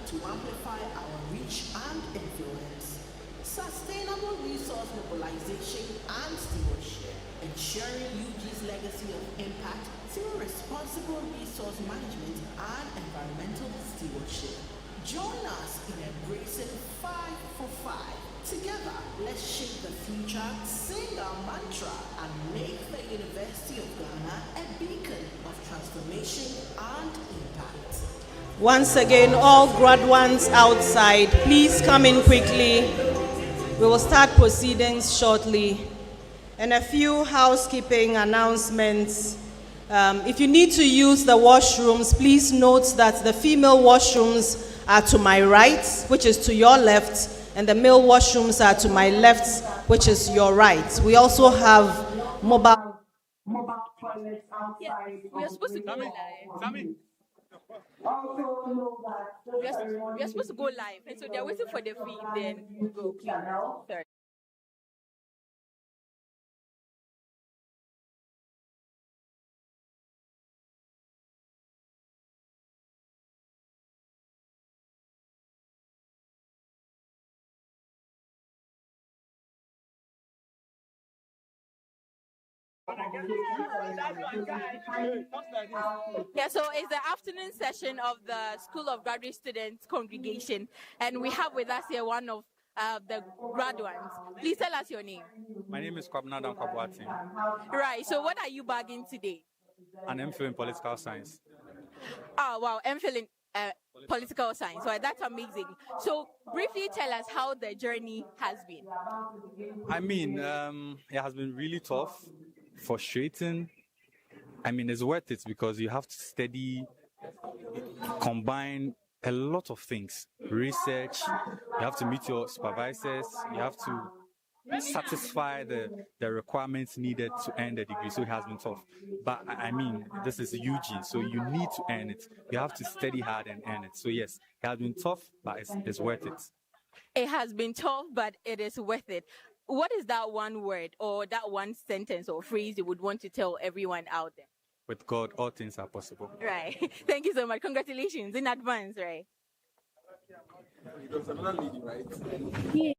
to amplify our reach and influence. Sustainable resource mobilization and stewardship, ensuring UG's legacy of impact through responsible resource management and environmental stewardship. Join us in embracing 5 for 5. Together, let's shape the future, sing our mantra, and make the University of Ghana a beacon of transformation and impact. Once again, all graduates outside, please come in quickly. We will start proceedings shortly. And a few housekeeping announcements. If you need to use the washrooms, please note that the female washrooms are to my right, which is to your left, and the male washrooms are to my left, which is your right. We also have mobile toilets outside. Yeah, we are supposed to go live. Also know that we are supposed to go live, and so they're waiting for the feed. Then we'll go. Sorry. Yeah, so it's the afternoon session of the School of Graduate Students congregation, and we have with us here one of the graduates. Please tell us your name. My name is Kwabna Dankwabwati. Right, so what are you bagging today? An MPhil in political science. Oh, wow, MPhil in political science. Right, that's amazing. So briefly tell us how the journey has been. I mean, it has been really tough, frustrating. I mean, it's worth it because you have to study, combine a lot of things. Research, you have to meet your supervisors, you have to satisfy the requirements needed to earn the degree. So it has been tough. But I mean, this is UG, so you need to earn it. You have to study hard and earn it. So yes, it has been tough, but it's worth it. It has been tough, but it is worth it. What is that one word or that one sentence or phrase you would want to tell everyone out there? With God, all things are possible. Right. Thank you so much. Congratulations in advance, right? There's another lady, right? Yeah.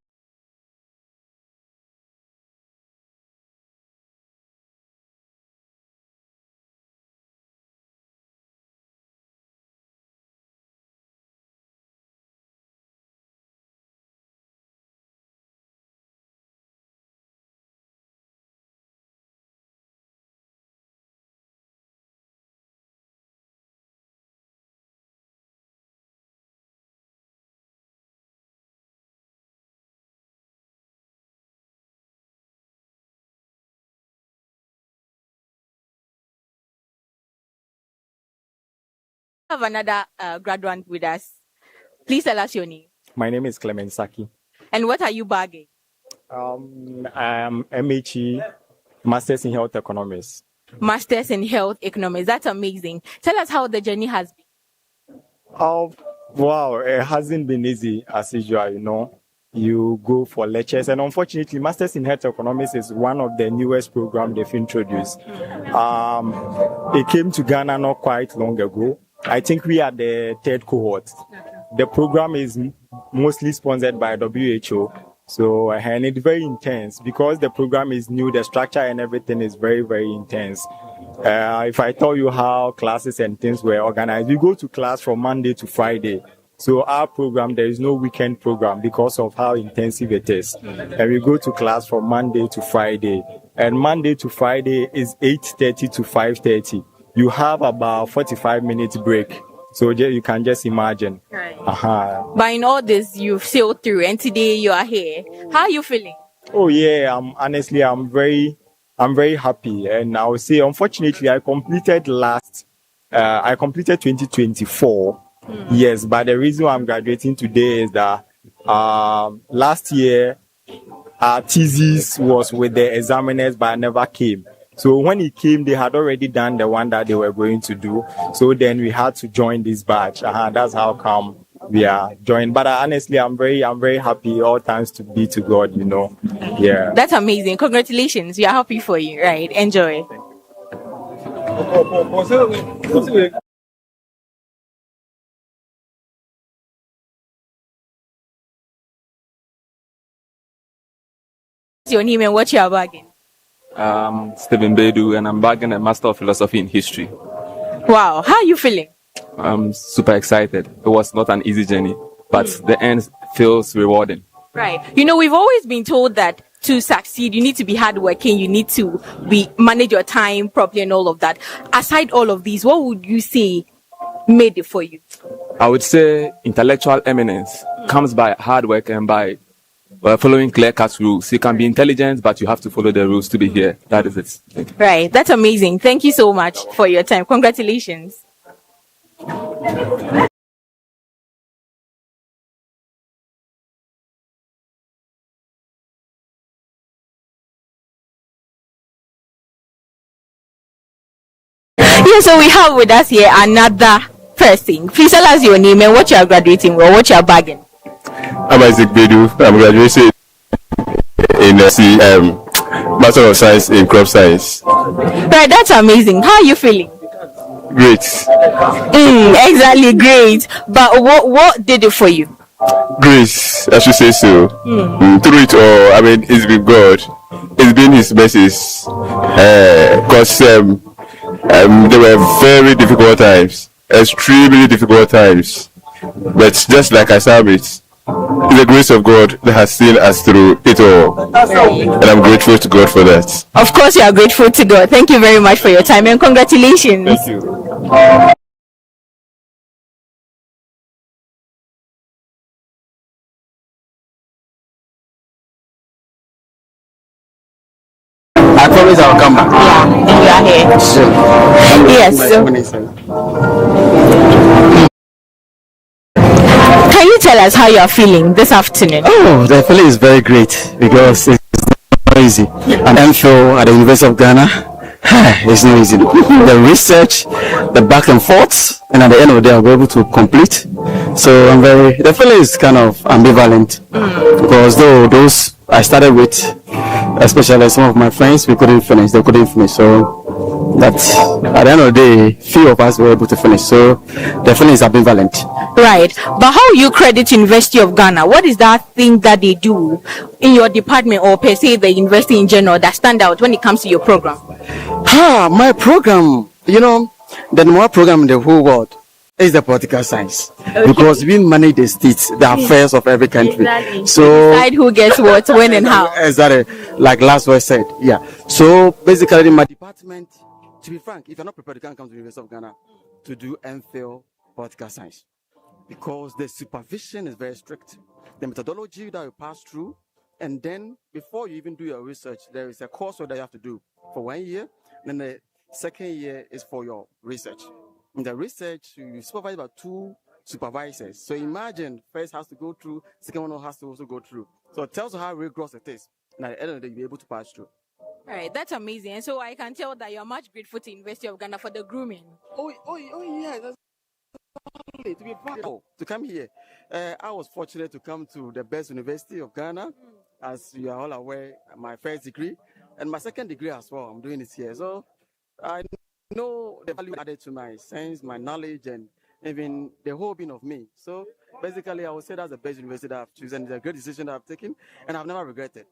Have another graduate with us. Please tell us your name. My name is Clement Saki. And what are you bagging? I am MHE, Masters in Health Economics. Masters in Health Economics. That's amazing. Tell us how the journey has been. Oh, wow. It hasn't been easy as usual, you know. You go for lectures, and unfortunately, Masters in Health Economics is one of the newest programs they've introduced. It came to Ghana not quite long ago. I think we are the third cohort. The program is mostly sponsored by WHO. So, and it's very intense because the program is new, the structure and everything is very, very intense. If I tell you how classes and things were organized, we go to class from Monday to Friday. So our program, there is no weekend program because of how intensive it is. And we go to class from Monday to Friday. And Monday to Friday is 8:30 to 5:30. You have about 45 minutes break. So you can just imagine. Right. But in all this, you've sailed through, and today you are here. How are you feeling? Oh yeah, honestly, I'm very happy. And I would say, unfortunately, I completed 2024. Yes, but the reason why I'm graduating today is that last year our thesis was with the examiners, but I never came. So when it came, they had already done the one that they were going to do. So then we had to join this batch. That's how come we are joined. But honestly, I'm very happy. All thanks to be to God, you know. Yeah. That's amazing. Congratulations. We are happy for you. Right. Enjoy. your name and what you are bagging? Stephen Bedu, and I'm bagging a Master of Philosophy in History. Wow, how are you feeling? I'm super excited. It was not an easy journey, but the end feels rewarding. Right. You know, we've always been told that to succeed, you need to be hardworking, you need to manage your time properly and all of that. Aside all of these, what would you say made it for you? I would say intellectual eminence comes by hard work and by following clear-cut rules. You can be intelligent, but you have to follow the rules to be here. That is it. Right. That's amazing. Thank you so much for your time. Congratulations. Yeah, so we have with us here another person. Please tell us your name and what you are graduating or what you are bagging. I'm Isaac Bedu. I'm graduating in Master of Science in Crop Science. Right, that's amazing. How are you feeling? Great. Exactly, great. But what did it for you? Grace, I should say so. Through it all, I mean, it's been God. It's been His mercies. Because there were very difficult times, extremely difficult times. But just like I said, it's the grace of God that has seen us through it all. And I'm grateful to God for that. Of course, you are grateful to God. Thank you very much for your time and congratulations. Thank you. I promise I'll come back. Yeah, and you are here. Sure. Yes. Can you tell us how you are feeling this afternoon? Oh, the feeling is very great because it's not easy. An MPhil at the University of Ghana, it's not easy. The research, the back and forth, and at the end of the day, I'll be able to complete. So the feeling is kind of ambivalent because though those I started with, especially some of my friends, they couldn't finish. So that at the end of the day, few of us were able to finish. So the feeling is ambivalent. Right. But how you credit University of Ghana? What is that thing that they do in your department or per se the university in general that stand out when it comes to your program? My program, the number one program in the whole world is the political science. Okay. Because we manage the states, the affairs of every country. Exactly. So decide who gets what, when and how. Exactly. Like last word said. Yeah. So basically in my department, to be frank, if you're not prepared, you can't come to the University of Ghana to do MPhil political science. Because the supervision is very strict. The methodology that you pass through, and then before you even do your research, there is a course that you have to do for 1 year. Then the second year is for your research. In the research, you supervise about 2 supervisors. So imagine, first has to go through, second one has to also go through. So it tells you how rigorous it is. And at the end of the day, you'll be able to pass through. All right, that's amazing. And so I can tell that you're much grateful to University of Ghana for the grooming. Oh yeah, that's to be proud to come here. I was fortunate to come to the best university of Ghana, as you are all aware, my first degree, and my second degree as well. I'm doing it here. So I know the value added to my science, my knowledge, and even the whole being of me. So basically, I would say that's the best university that I've chosen. It's a great decision that I've taken, and I've never regretted.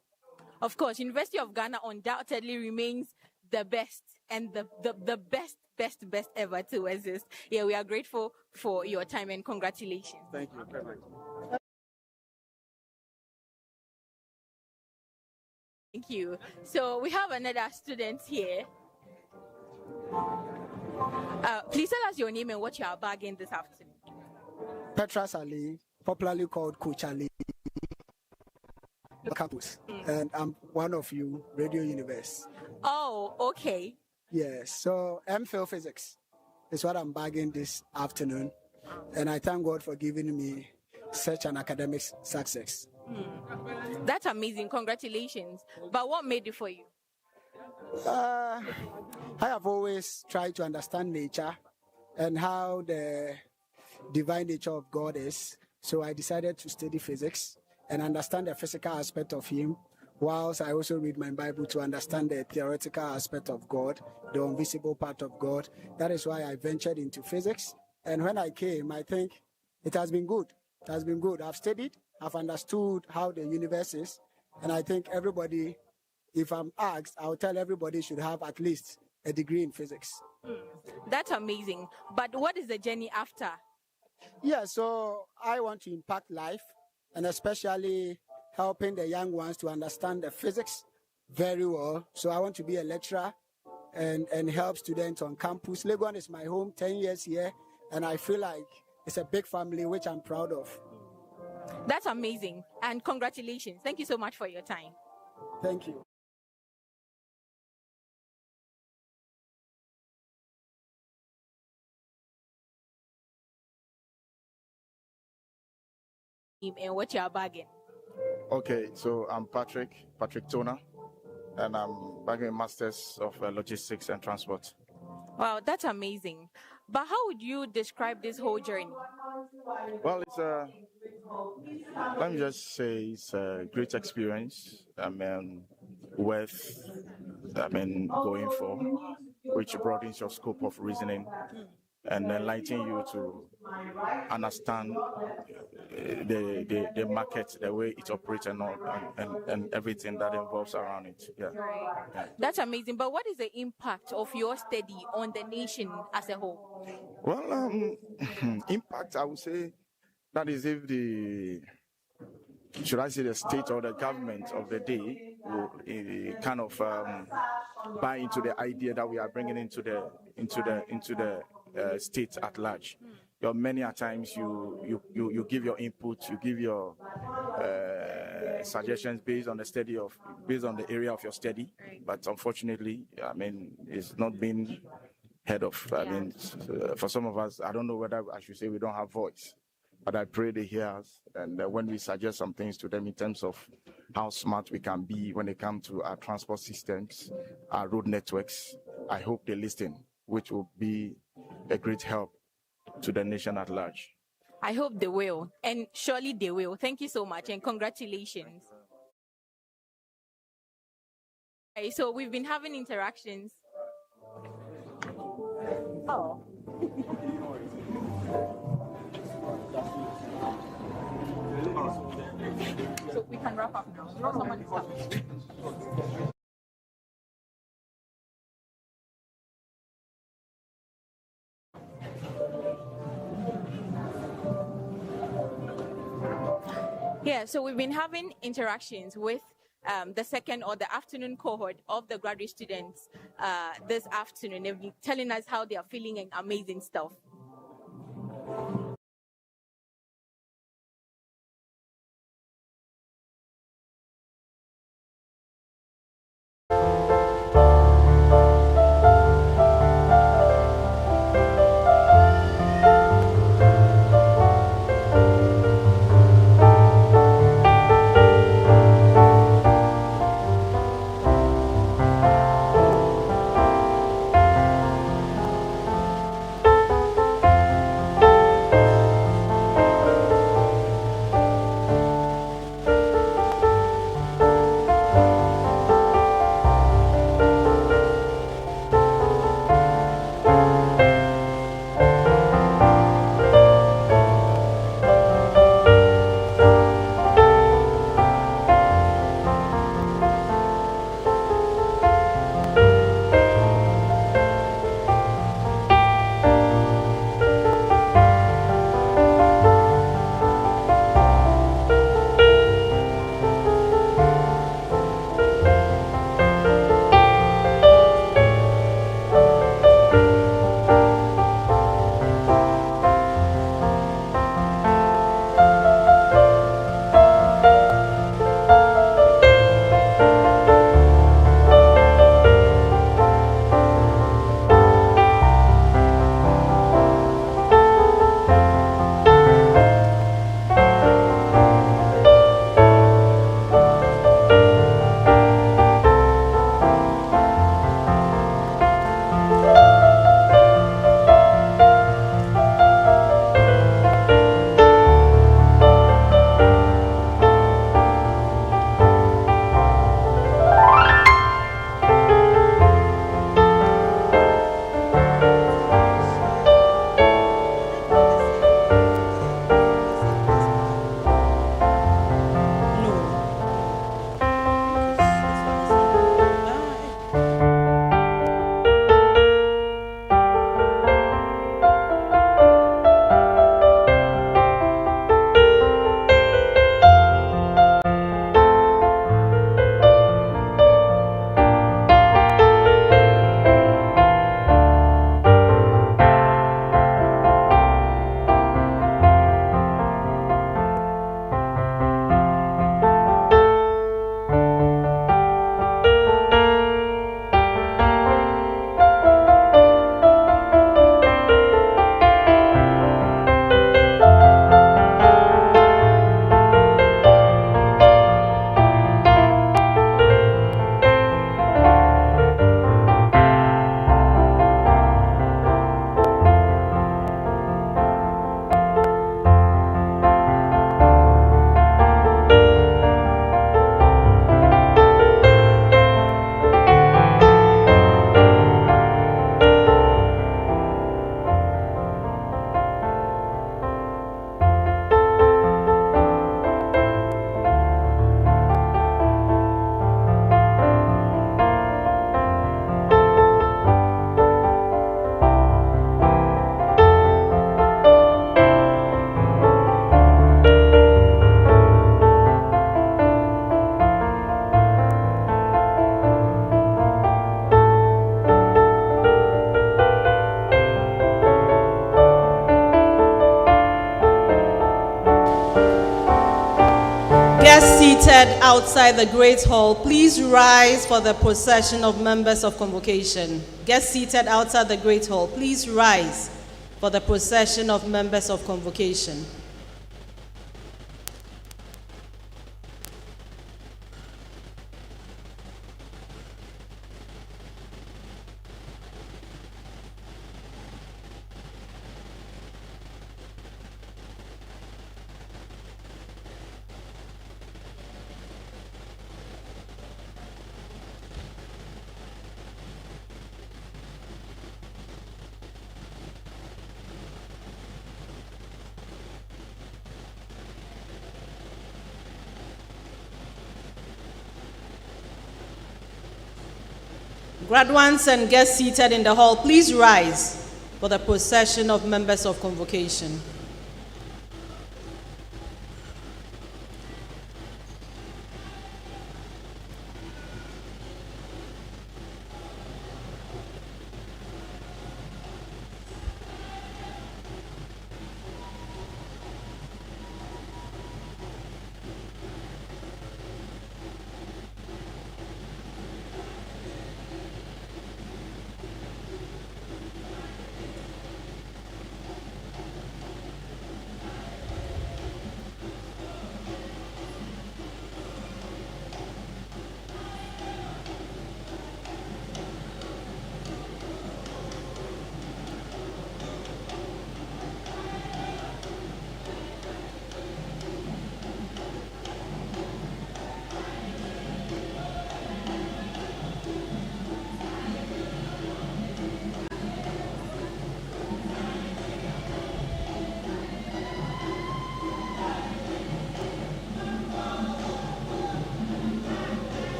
Of course, University of Ghana undoubtedly remains the best and the best ever to exist. Yeah, we are grateful for your time and congratulations. Thank you very much. Thank you. So we have another student here. Please tell us your name and what you are bagging this afternoon. Petra Ali, popularly called Coach Ali, campus, and I'm one of you, Radio Universe. Oh, okay. Yes, so MPhil Physics is what I'm bagging this afternoon, and I thank God for giving me such an academic success. That's amazing. Congratulations. But what made it for you? I have always tried to understand nature and how the divine nature of God is. So I decided to study physics and understand the physical aspect of Him, whilst I also read my Bible to understand the theoretical aspect of God, the invisible part of God. That is why I ventured into physics. And when I came, I think it has been good. It has been good. I've studied, I've understood how the universe is, and I think everybody if I'm asked, I'll tell everybody should have at least a degree in physics. That's amazing. But what is the journey after? Yeah, so I want to impact life, and especially helping the young ones to understand the physics very well. So I want to be a lecturer and help students on campus. Legon is my home, 10 years here, and I feel like it's a big family, which I'm proud of. That's amazing. And congratulations. Thank you so much for your time. Thank you. And what you are bagging? Okay, so I'm Patrick Toner, and I'm bagging a Masters of Logistics and Transport. Wow, that's amazing. But how would you describe this whole journey? Well, let me just say it's a great experience. Worth going for, which broadens your scope of reasoning and enlighten you to understand the market, the way it operates, and all, and everything that involves around it. Yeah. That's amazing. But what is the impact of your study on the nation as a whole? Well, impact, I would say that is if the state or the government of the day will kind of buy into the idea that we are bringing into the state at large. Many a times you give your input, you give your suggestions based on the area of your study, but unfortunately, it's not being heard of. For some of us, I don't know whether I should say we don't have voice, but I pray they hear us, and when we suggest some things to them in terms of how smart we can be when it comes to our transport systems, our road networks, I hope they listen, which will be a great help to the nation at large. I hope they will, and surely they will. Thank you so much, and congratulations. Okay, so we've been having interactions. Oh. So we can wrap up now. Someone is coming. Yeah, so we've been having interactions with the second or the afternoon cohort of the graduate students this afternoon. They've been telling us how they are feeling and amazing stuff. Guests seated outside the Great Hall, please rise for the procession of members of convocation. Guests seated outside the Great Hall, please rise for the procession of members of convocation. Graduates and guests seated in the hall, please rise for the procession of members of convocation.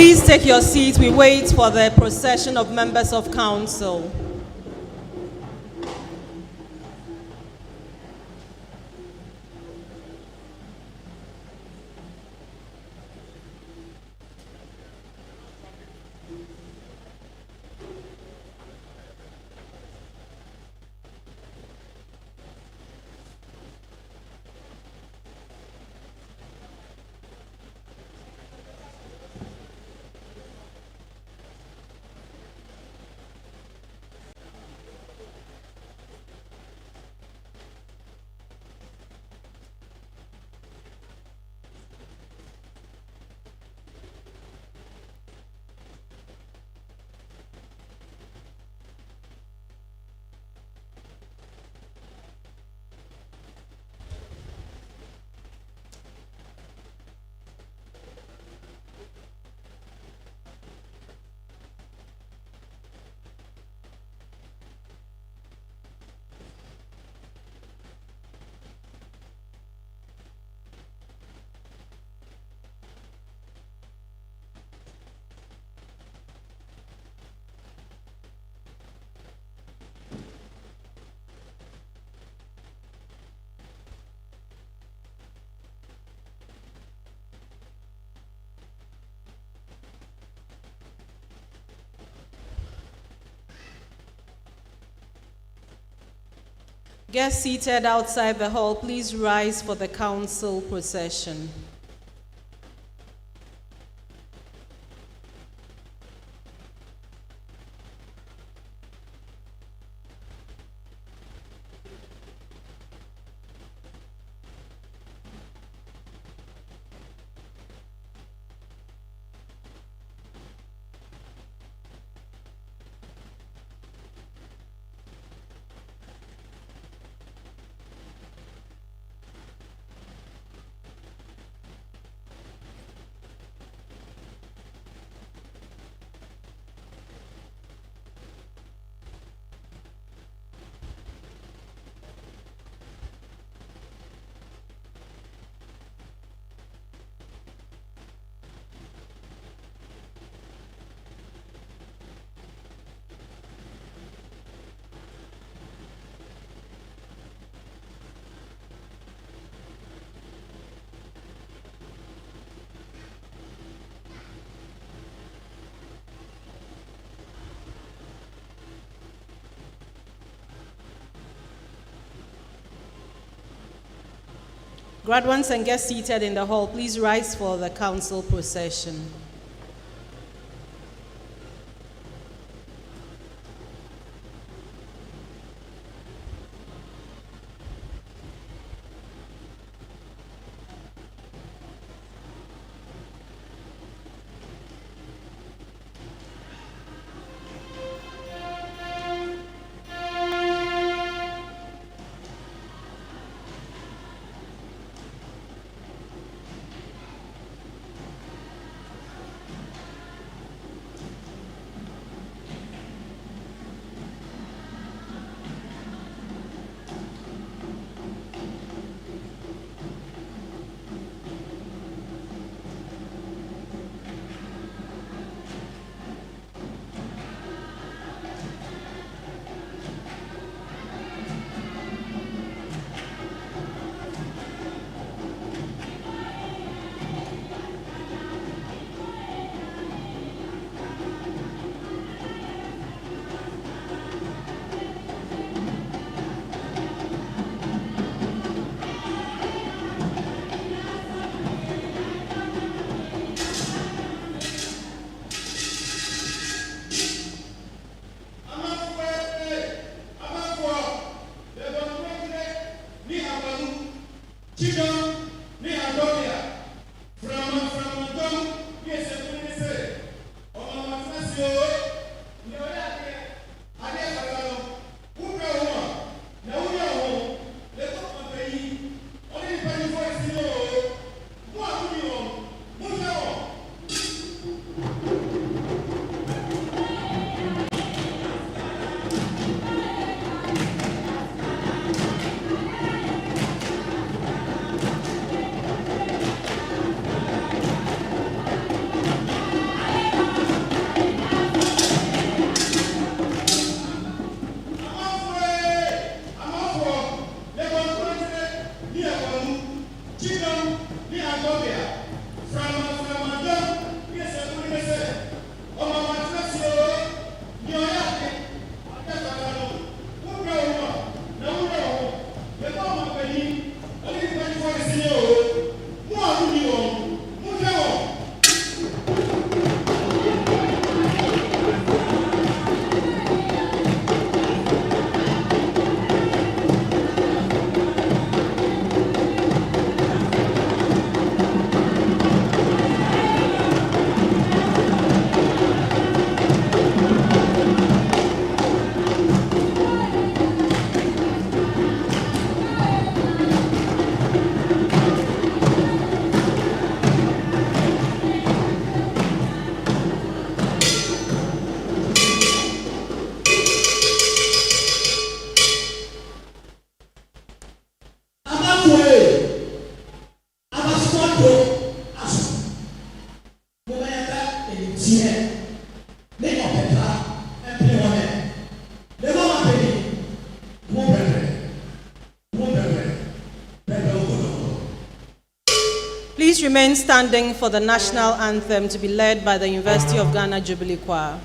Please take your seats. We wait for the procession of members of council. Guests seated outside the hall, please rise for the council procession. Graduates and guests seated in the hall, please rise for the council procession. Please remain standing for the national anthem to be led by the University of Ghana Jubilee Choir.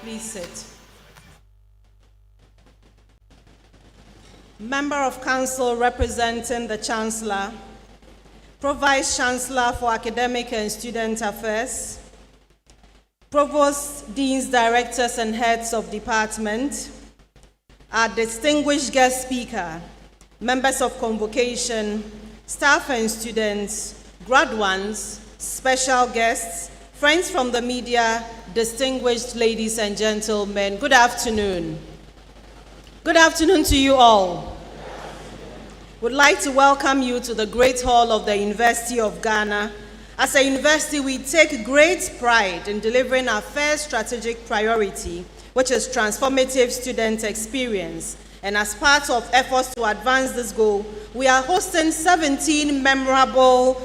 Please sit. Member of Council representing the Chancellor, Pro-Vice Chancellor for Academic and Student Affairs, Provosts, Deans, Directors, and Heads of Department, our distinguished guest speaker, members of convocation, staff and students, graduates, special guests, friends from the media, distinguished ladies and gentlemen, good afternoon. Good afternoon to you all. Would like to welcome you to the Great Hall of the University of Ghana. As a university, we take great pride in delivering our first strategic priority, which is transformative student experience. And as part of efforts to advance this goal, we are hosting 17 memorable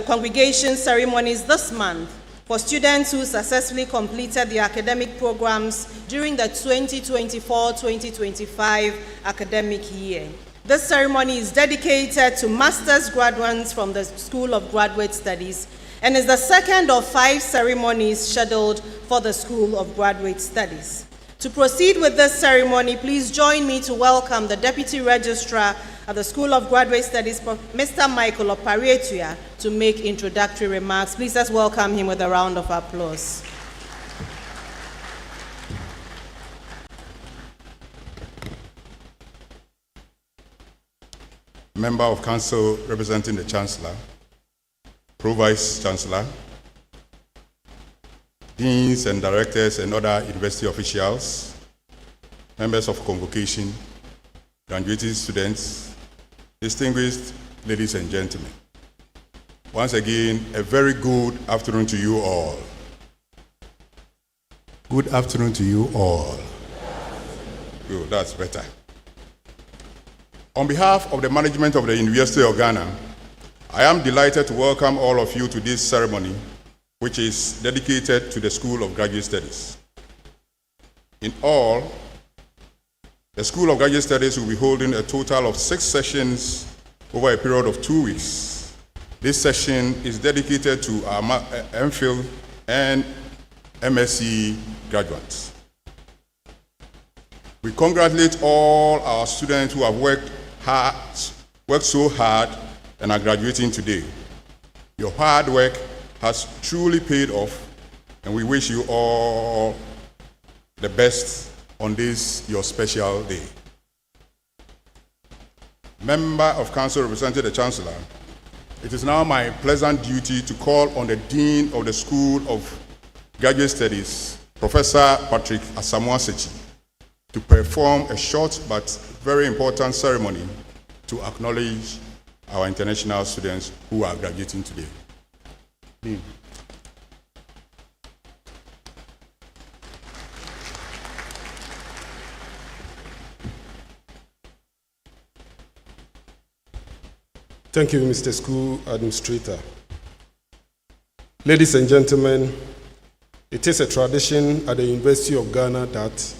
congregation ceremonies this month for students who successfully completed their academic programs during the 2024-2025 academic year. This ceremony is dedicated to master's graduates from the School of Graduate Studies and is the second of 5 ceremonies scheduled for the School of Graduate Studies. To proceed with this ceremony, please join me to welcome the Deputy Registrar at the School of Graduate Studies, Mr. Michael Oparietua, to make introductory remarks. Please let's welcome him with a round of applause. Member of Council representing the Chancellor, Pro-Vice Chancellor, Deans and Directors and other university officials, members of convocation, graduating students, distinguished ladies and gentlemen. Once again, a very good afternoon to you all. Good afternoon to you all. Good, that's better. On behalf of the management of the University of Ghana, I am delighted to welcome all of you to this ceremony, which is dedicated to the School of Graduate Studies. In all, the School of Graduate Studies will be holding a total of 6 sessions over a period of 2 weeks. This session is dedicated to our MPhil and MSc graduates. We congratulate all our students who have worked so hard and are graduating today. Your hard work has truly paid off, and we wish you all the best on this, your special day. Member of Council representing the Chancellor, it is now my pleasant duty to call on the Dean of the School of Graduate Studies, Professor Patrick Asamoah-Sechi, to perform a short but very important ceremony to acknowledge our international students who are graduating today. Dean. Thank you, Mr. School Administrator. Ladies and gentlemen, it is a tradition at the University of Ghana that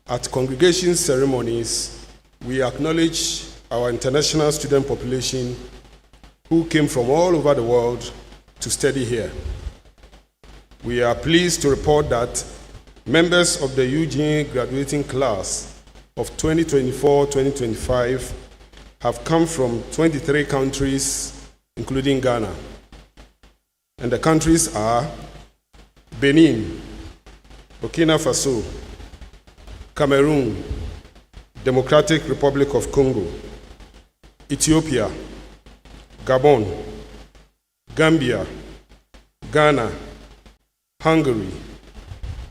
at congregation ceremonies, we acknowledge our international student population who came from all over the world to study here. We are pleased to report that members of the UGA graduating class of 2024-2025 have come from 23 countries, including Ghana. And the countries are Benin, Burkina Faso, Cameroon, Democratic Republic of Congo, Ethiopia, Gabon, Gambia, Ghana, Hungary,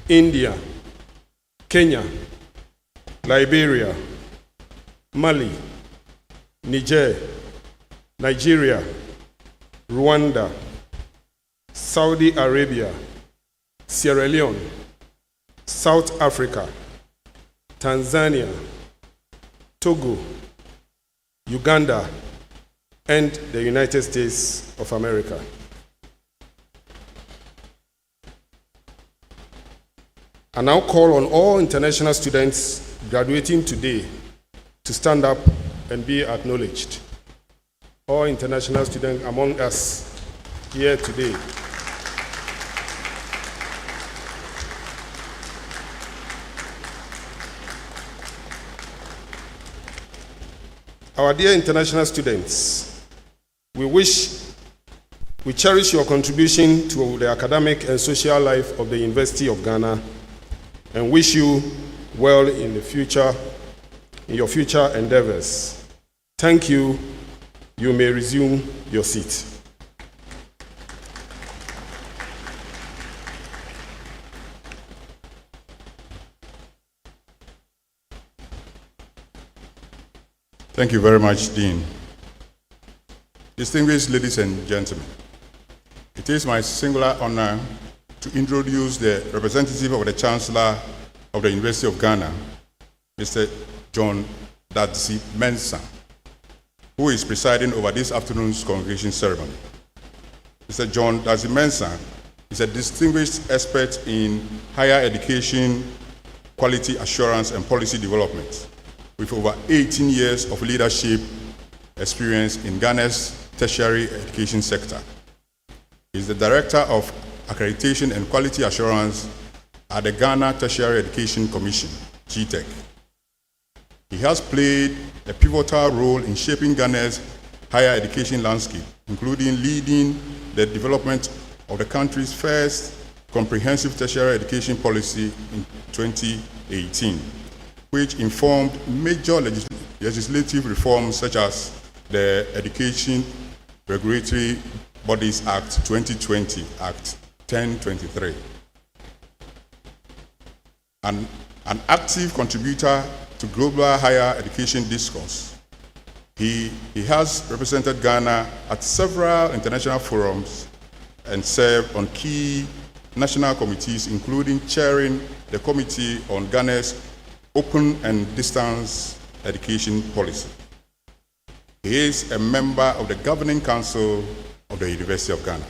India, Kenya, Liberia, Mali, Niger, Nigeria, Rwanda, Saudi Arabia, Sierra Leone, South Africa, Tanzania, Togo, Uganda, and the United States of America. I now call on all international students graduating today to stand up and be acknowledged. All international students among us here today. Our dear international students, we cherish your contribution to the academic and social life of the University of Ghana and wish you well in your future endeavors. Thank you. You may resume your seat. Thank you very much, Dean. Distinguished ladies and gentlemen, it is my singular honor to introduce the representative of the Chancellor of the University of Ghana, Mr. John Dadsey Mensah, who is presiding over this afternoon's convocation ceremony. Mr. John Dadsey Mensah is a distinguished expert in higher education, quality assurance, and policy development, with over 18 years of leadership experience in Ghana's tertiary education sector. He is the Director of Accreditation and Quality Assurance at the Ghana Tertiary Education Commission, GTEC. He has played a pivotal role in shaping Ghana's higher education landscape, including leading the development of the country's first comprehensive tertiary education policy in 2018, which informed major legislative reforms such as the Education Regulatory Bodies Act 2020, Act 1023. An active contributor to global higher education discourse, he has represented Ghana at several international forums and served on key national committees, including chairing the Committee on Ghana's Open and Distance Education Policy. He is a member of the Governing Council of the University of Ghana.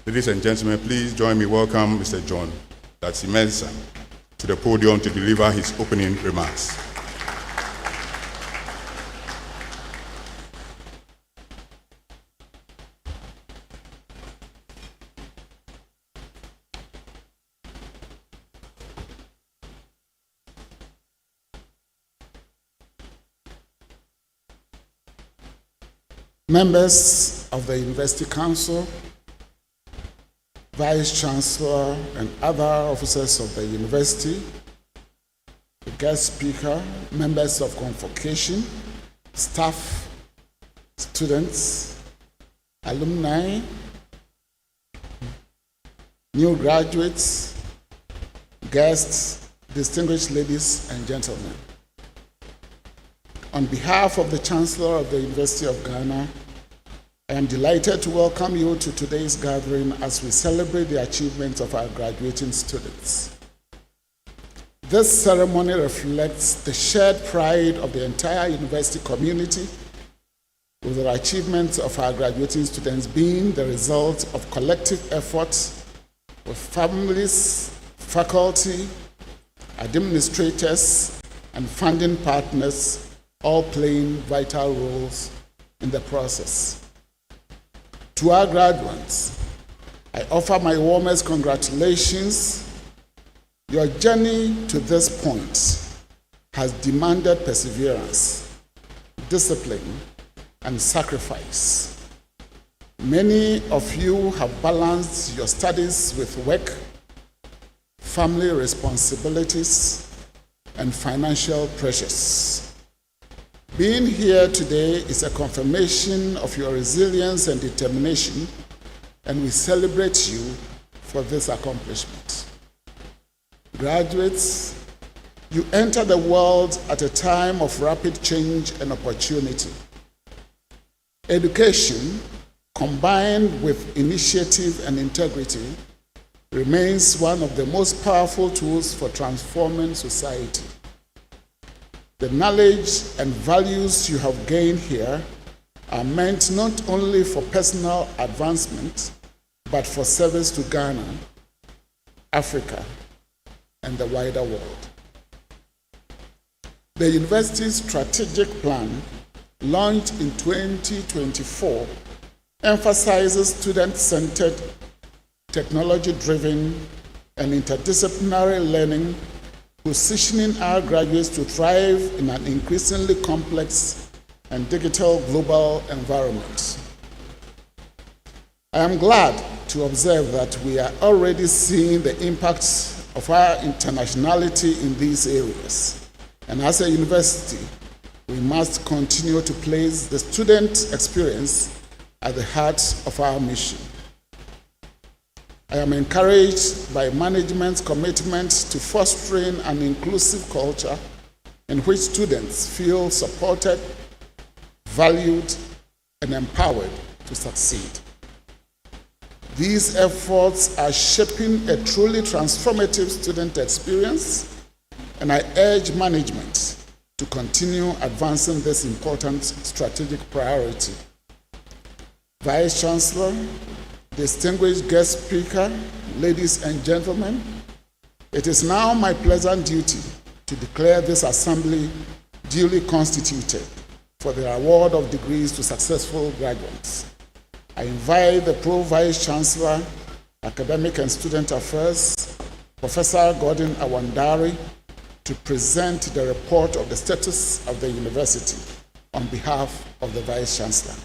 Ladies and gentlemen, please join me welcome Mr. John Dadsey Mensah to the podium to deliver his opening remarks. Members of the University Council, Vice Chancellor, and other officers of the university, the guest speaker, members of convocation, staff, students, alumni, new graduates, guests, distinguished ladies and gentlemen. On behalf of the Chancellor of the University of Ghana, I am delighted to welcome you to today's gathering as we celebrate the achievements of our graduating students. This ceremony reflects the shared pride of the entire university community, with the achievements of our graduating students being the result of collective efforts with families, faculty, administrators, and funding partners all playing vital roles in the process. To our graduates, I offer my warmest congratulations. Your journey to this point has demanded perseverance, discipline, and sacrifice. Many of you have balanced your studies with work, family responsibilities, and financial pressures. Being here today is a confirmation of your resilience and determination, and we celebrate you for this accomplishment. Graduates, you enter the world at a time of rapid change and opportunity. Education, combined with initiative and integrity, remains one of the most powerful tools for transforming society. The knowledge and values you have gained here are meant not only for personal advancement, but for service to Ghana, Africa, and the wider world. The university's strategic plan, launched in 2024, emphasizes student-centered, technology-driven, and interdisciplinary learning, positioning our graduates to thrive in an increasingly complex and digital global environment. I am glad to observe that we are already seeing the impacts of our internationality in these areas. And as a university, we must continue to place the student experience at the heart of our mission. I am encouraged by management's commitment to fostering an inclusive culture in which students feel supported, valued, and empowered to succeed. These efforts are shaping a truly transformative student experience, and I urge management to continue advancing this important strategic priority. Vice Chancellor, distinguished guest speaker, ladies and gentlemen, it is now my pleasant duty to declare this assembly duly constituted for the award of degrees to successful graduates. I invite the Pro-Vice Chancellor, Academic and Student Affairs, Professor Gordon Awandari, to present the report of the status of the university on behalf of the Vice Chancellor.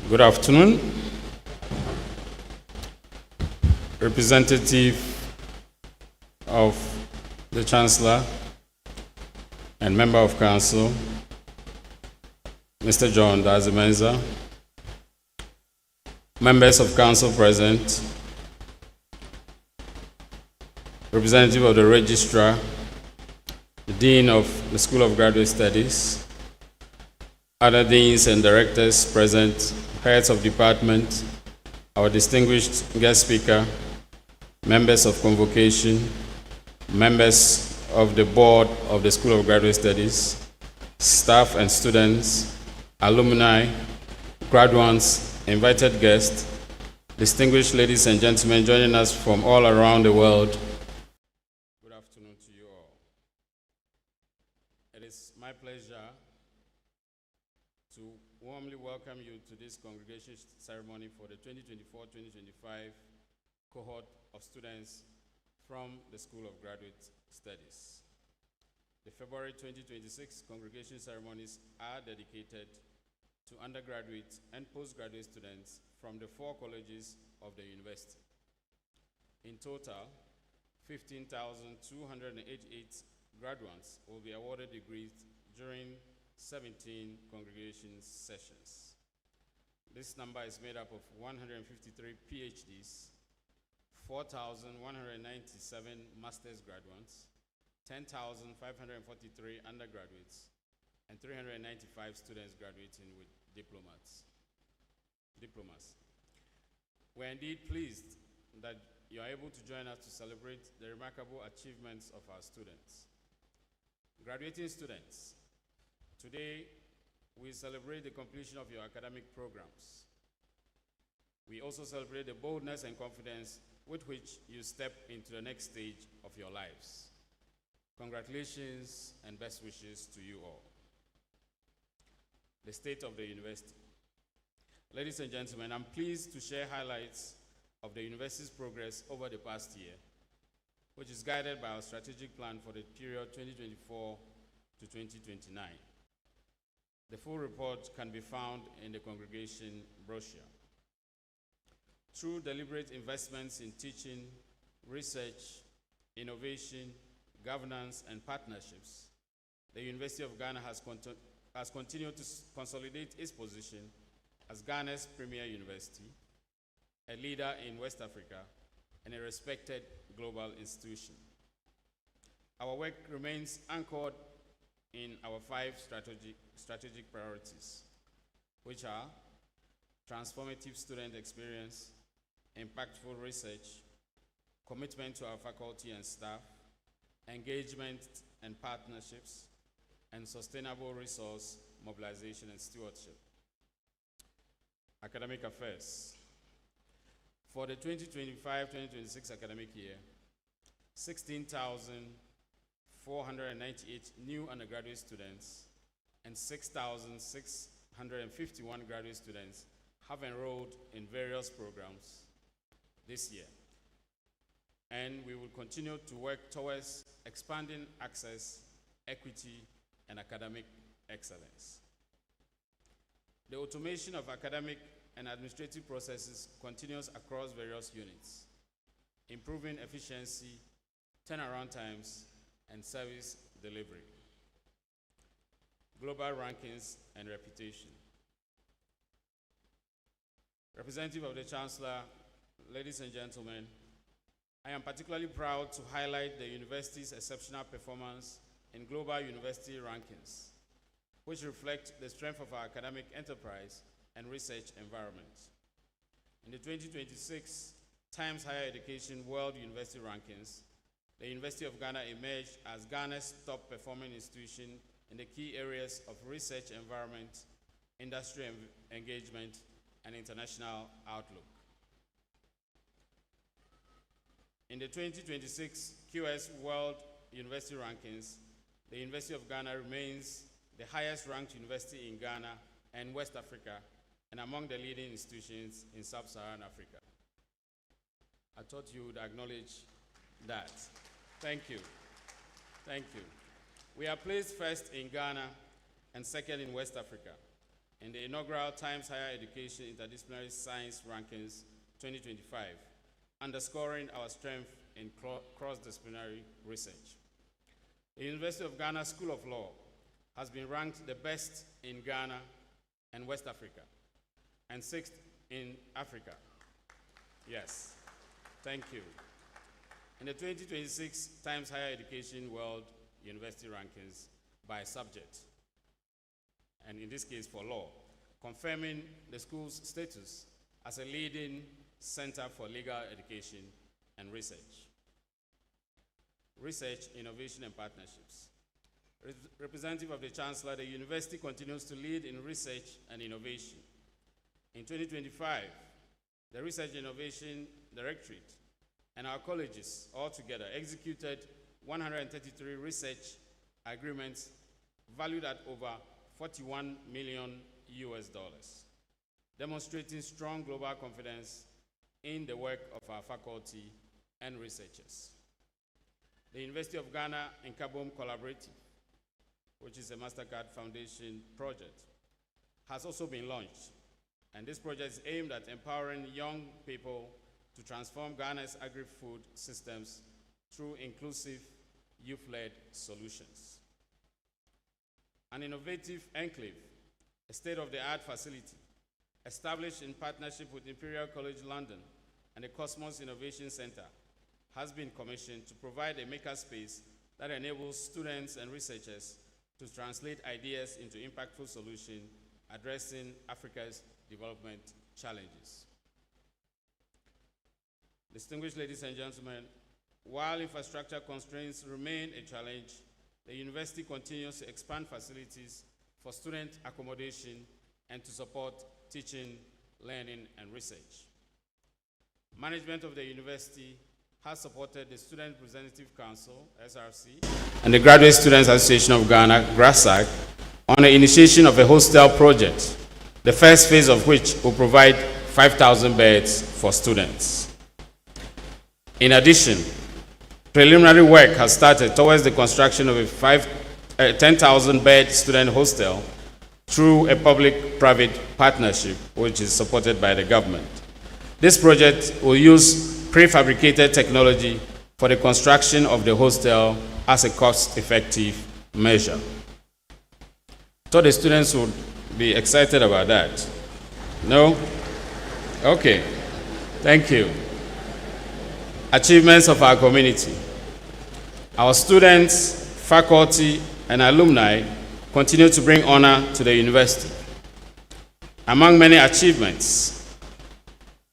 Good afternoon. Representative of the Chancellor and Member of Council, Mr. John Dazimenza, members of Council present, representative of the Registrar, the Dean of the School of Graduate Studies, other deans and directors present, heads of department, our distinguished guest speaker, members of convocation, members of the board of the School of Graduate Studies, staff and students, alumni, graduates, invited guests, distinguished ladies and gentlemen joining us from all around the world. Good afternoon to you all. It is my pleasure to warmly welcome you to this congregation ceremony for the 2024-2025 cohort of students from the School of Graduate Studies. The February 2026 congregation ceremonies are dedicated to undergraduate and postgraduate students from the 4 colleges of the university. In total, 15,288 graduates will be awarded degrees during 17 congregation sessions. This number is made up of 153 PhDs, 4,197 master's graduates, 10,543 undergraduates, and 395 students graduating with diplomas. We're indeed pleased that you are able to join us to celebrate the remarkable achievements of our students. Graduating students, today we celebrate the completion of your academic programs. We also celebrate the boldness and confidence with which you step into the next stage of your lives. Congratulations and best wishes to you all. The state of the university. Ladies and gentlemen, I'm pleased to share highlights of the university's progress over the past year, which is guided by our strategic plan for the period 2024 to 2029. The full report can be found in the congregation brochure. Through deliberate investments in teaching, research, innovation, governance, and partnerships, the University of Ghana has continued to consolidate its position as Ghana's premier university, a leader in West Africa, and a respected global institution. Our work remains anchored in our 5 strategic priorities, which are transformative student experience, impactful research, commitment to our faculty and staff, engagement and partnerships, and sustainable resource mobilization and stewardship. Academic affairs. For the 2025-2026 academic year, 16,498 new undergraduate students and 6,651 graduate students have enrolled in various programs, this year. And we will continue to work towards expanding access, equity, and academic excellence. The automation of academic and administrative processes continues across various units, improving efficiency, turnaround times, and service delivery. Global rankings and reputation. Representative of the Chancellor, ladies and gentlemen, I am particularly proud to highlight the university's exceptional performance in global university rankings, which reflect the strength of our academic enterprise and research environment. In the 2026 Times Higher Education World University Rankings, the University of Ghana emerged as Ghana's top performing institution in the key areas of research environment, industry engagement, and international outlook. In the 2026 QS World University Rankings, the University of Ghana remains the highest ranked university in Ghana and West Africa, and among the leading institutions in Sub-Saharan Africa. I thought you would acknowledge that. Thank you. Thank you. We are placed first in Ghana and second in West Africa in the inaugural Times Higher Education Interdisciplinary Science Rankings 2025, underscoring our strength in cross-disciplinary research. The University of Ghana School of Law has been ranked the best in Ghana and West Africa, and 6th in Africa. Yes, thank you. In the 2026 Times Higher Education World University Rankings by subject, and in this case for law, confirming the school's status as a leading center for legal education and research. Research, innovation, and partnerships. Representative of the Chancellor, the university continues to lead in research and innovation. In 2025, the Research Innovation Directorate and our colleges altogether executed 133 research agreements valued at over $41 million, demonstrating strong global confidence in the work of our faculty and researchers. The University of Ghana and Kabom Collaborative, which is a MasterCard Foundation project, has also been launched. And this project is aimed at empowering young people to transform Ghana's agri-food systems through inclusive, youth-led solutions. An innovative enclave, a state-of-the-art facility, established in partnership with Imperial College London and the Cosmos Innovation Center, has been commissioned to provide a makerspace that enables students and researchers to translate ideas into impactful solutions addressing Africa's development challenges. Distinguished ladies and gentlemen, while infrastructure constraints remain a challenge, the university continues to expand facilities for student accommodation and to support teaching, learning, and research. Management of the university has supported the Student Representative Council, SRC, and the Graduate Students Association of Ghana, GRASAG, on the initiation of a hostel project, the first phase of which will provide 5,000 beds for students. In addition, preliminary work has started towards the construction of a 10,000 bed student hostel through a public-private partnership, which is supported by the government. This project will use prefabricated technology for the construction of the hostel as a cost-effective measure. So the students would be excited about that. No? Okay. Thank you. Achievements of our community. Our students, faculty, and alumni continue to bring honor to the university. Among many achievements,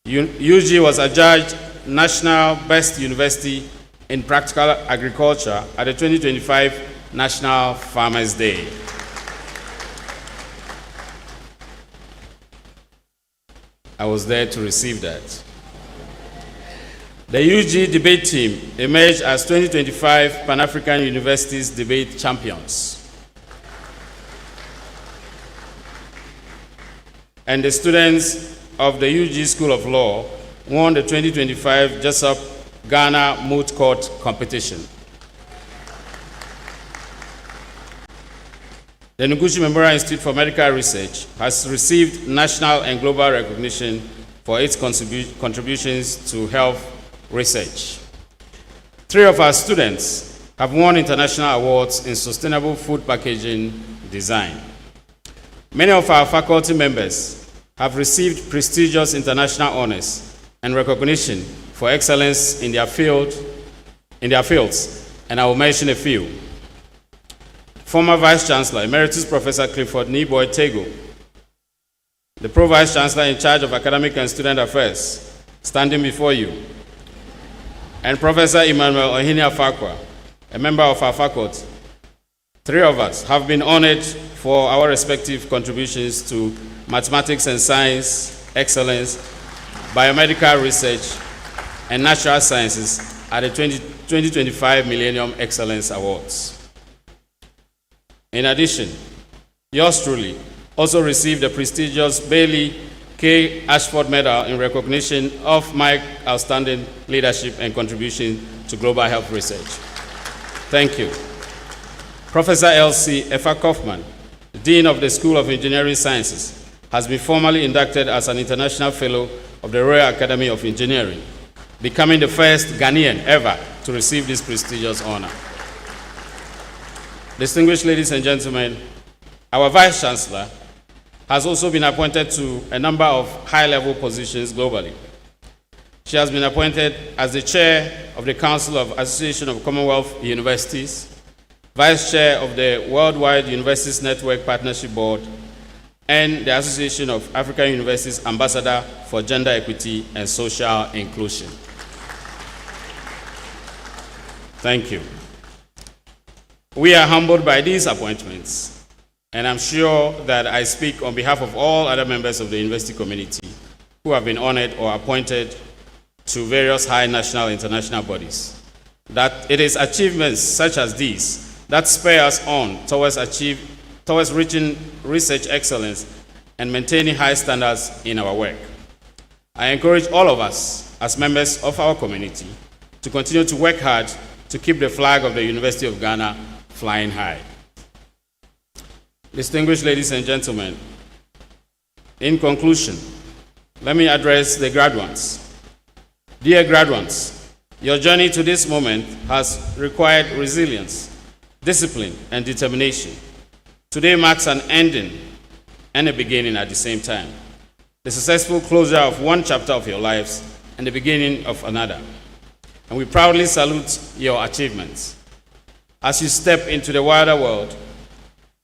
UG was adjudged National Best University in Practical Agriculture at the 2025 National Farmers' Day. I was there to receive that. The UG debate team emerged as 2025 Pan-African Universities debate champions. And the students of the UG School of Law won the 2025 Supp Ghana Moot Court Competition. The Noguchi Memorial Institute for Medical Research has received national and global recognition for its contributions to health research. 3 of our students have won international awards in sustainable food packaging design. Many of our faculty members have received prestigious international honors and recognition for excellence in their fields, and I will mention a few. Former Vice Chancellor, Emeritus Professor Clifford Niboy Tego, the Pro-Vice Chancellor in charge of Academic and Student Affairs, standing before you, and Professor Emmanuel Ohinia Fakwa, a member of our faculty. 3 of us have been honored for our respective contributions to mathematics and science excellence, biomedical research, and natural sciences at the 2025 Millennium Excellence Awards. In addition, yours truly also received the prestigious Bailey K. Ashford Medal in recognition of my outstanding leadership and contribution to global health research. Thank you. Professor L.C. Effa Kaufman, Dean of the School of Engineering Sciences, has been formally inducted as an International Fellow of the Royal Academy of Engineering, becoming the first Ghanaian ever to receive this prestigious honor. Distinguished ladies and gentlemen, our Vice Chancellor has also been appointed to a number of high-level positions globally. She has been appointed as the Chair of the Council of Association of Commonwealth Universities, Vice Chair of the Worldwide Universities Network Partnership Board, and the Association of African Universities Ambassador for Gender Equity and Social Inclusion. Thank you. We are humbled by these appointments, and I'm sure that I speak on behalf of all other members of the university community who have been honored or appointed to various high national and international bodies, that it is achievements such as these that spur us on towards reaching research excellence and maintaining high standards in our work. I encourage all of us as members of our community to continue to work hard to keep the flag of the University of Ghana flying high. Distinguished ladies and gentlemen, in conclusion, let me address the graduates. Dear graduates, your journey to this moment has required resilience, discipline, and determination. Today marks an ending and a beginning at the same time. The successful closure of one chapter of your lives and the beginning of another. And we proudly salute your achievements. As you step into the wider world,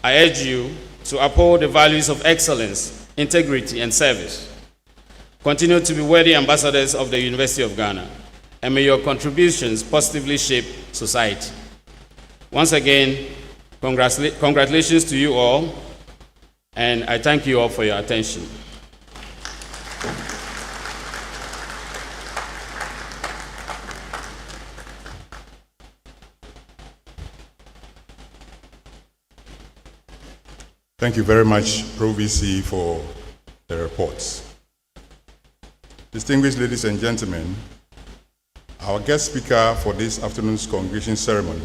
I urge you to uphold the values of excellence, integrity, and service. Continue to be worthy ambassadors of the University of Ghana, and may your contributions positively shape society. Once again, congratulations to you all, and I thank you all for your attention. Thank you very much, Pro VC, for the reports. Distinguished ladies and gentlemen, our guest speaker for this afternoon's congregation ceremony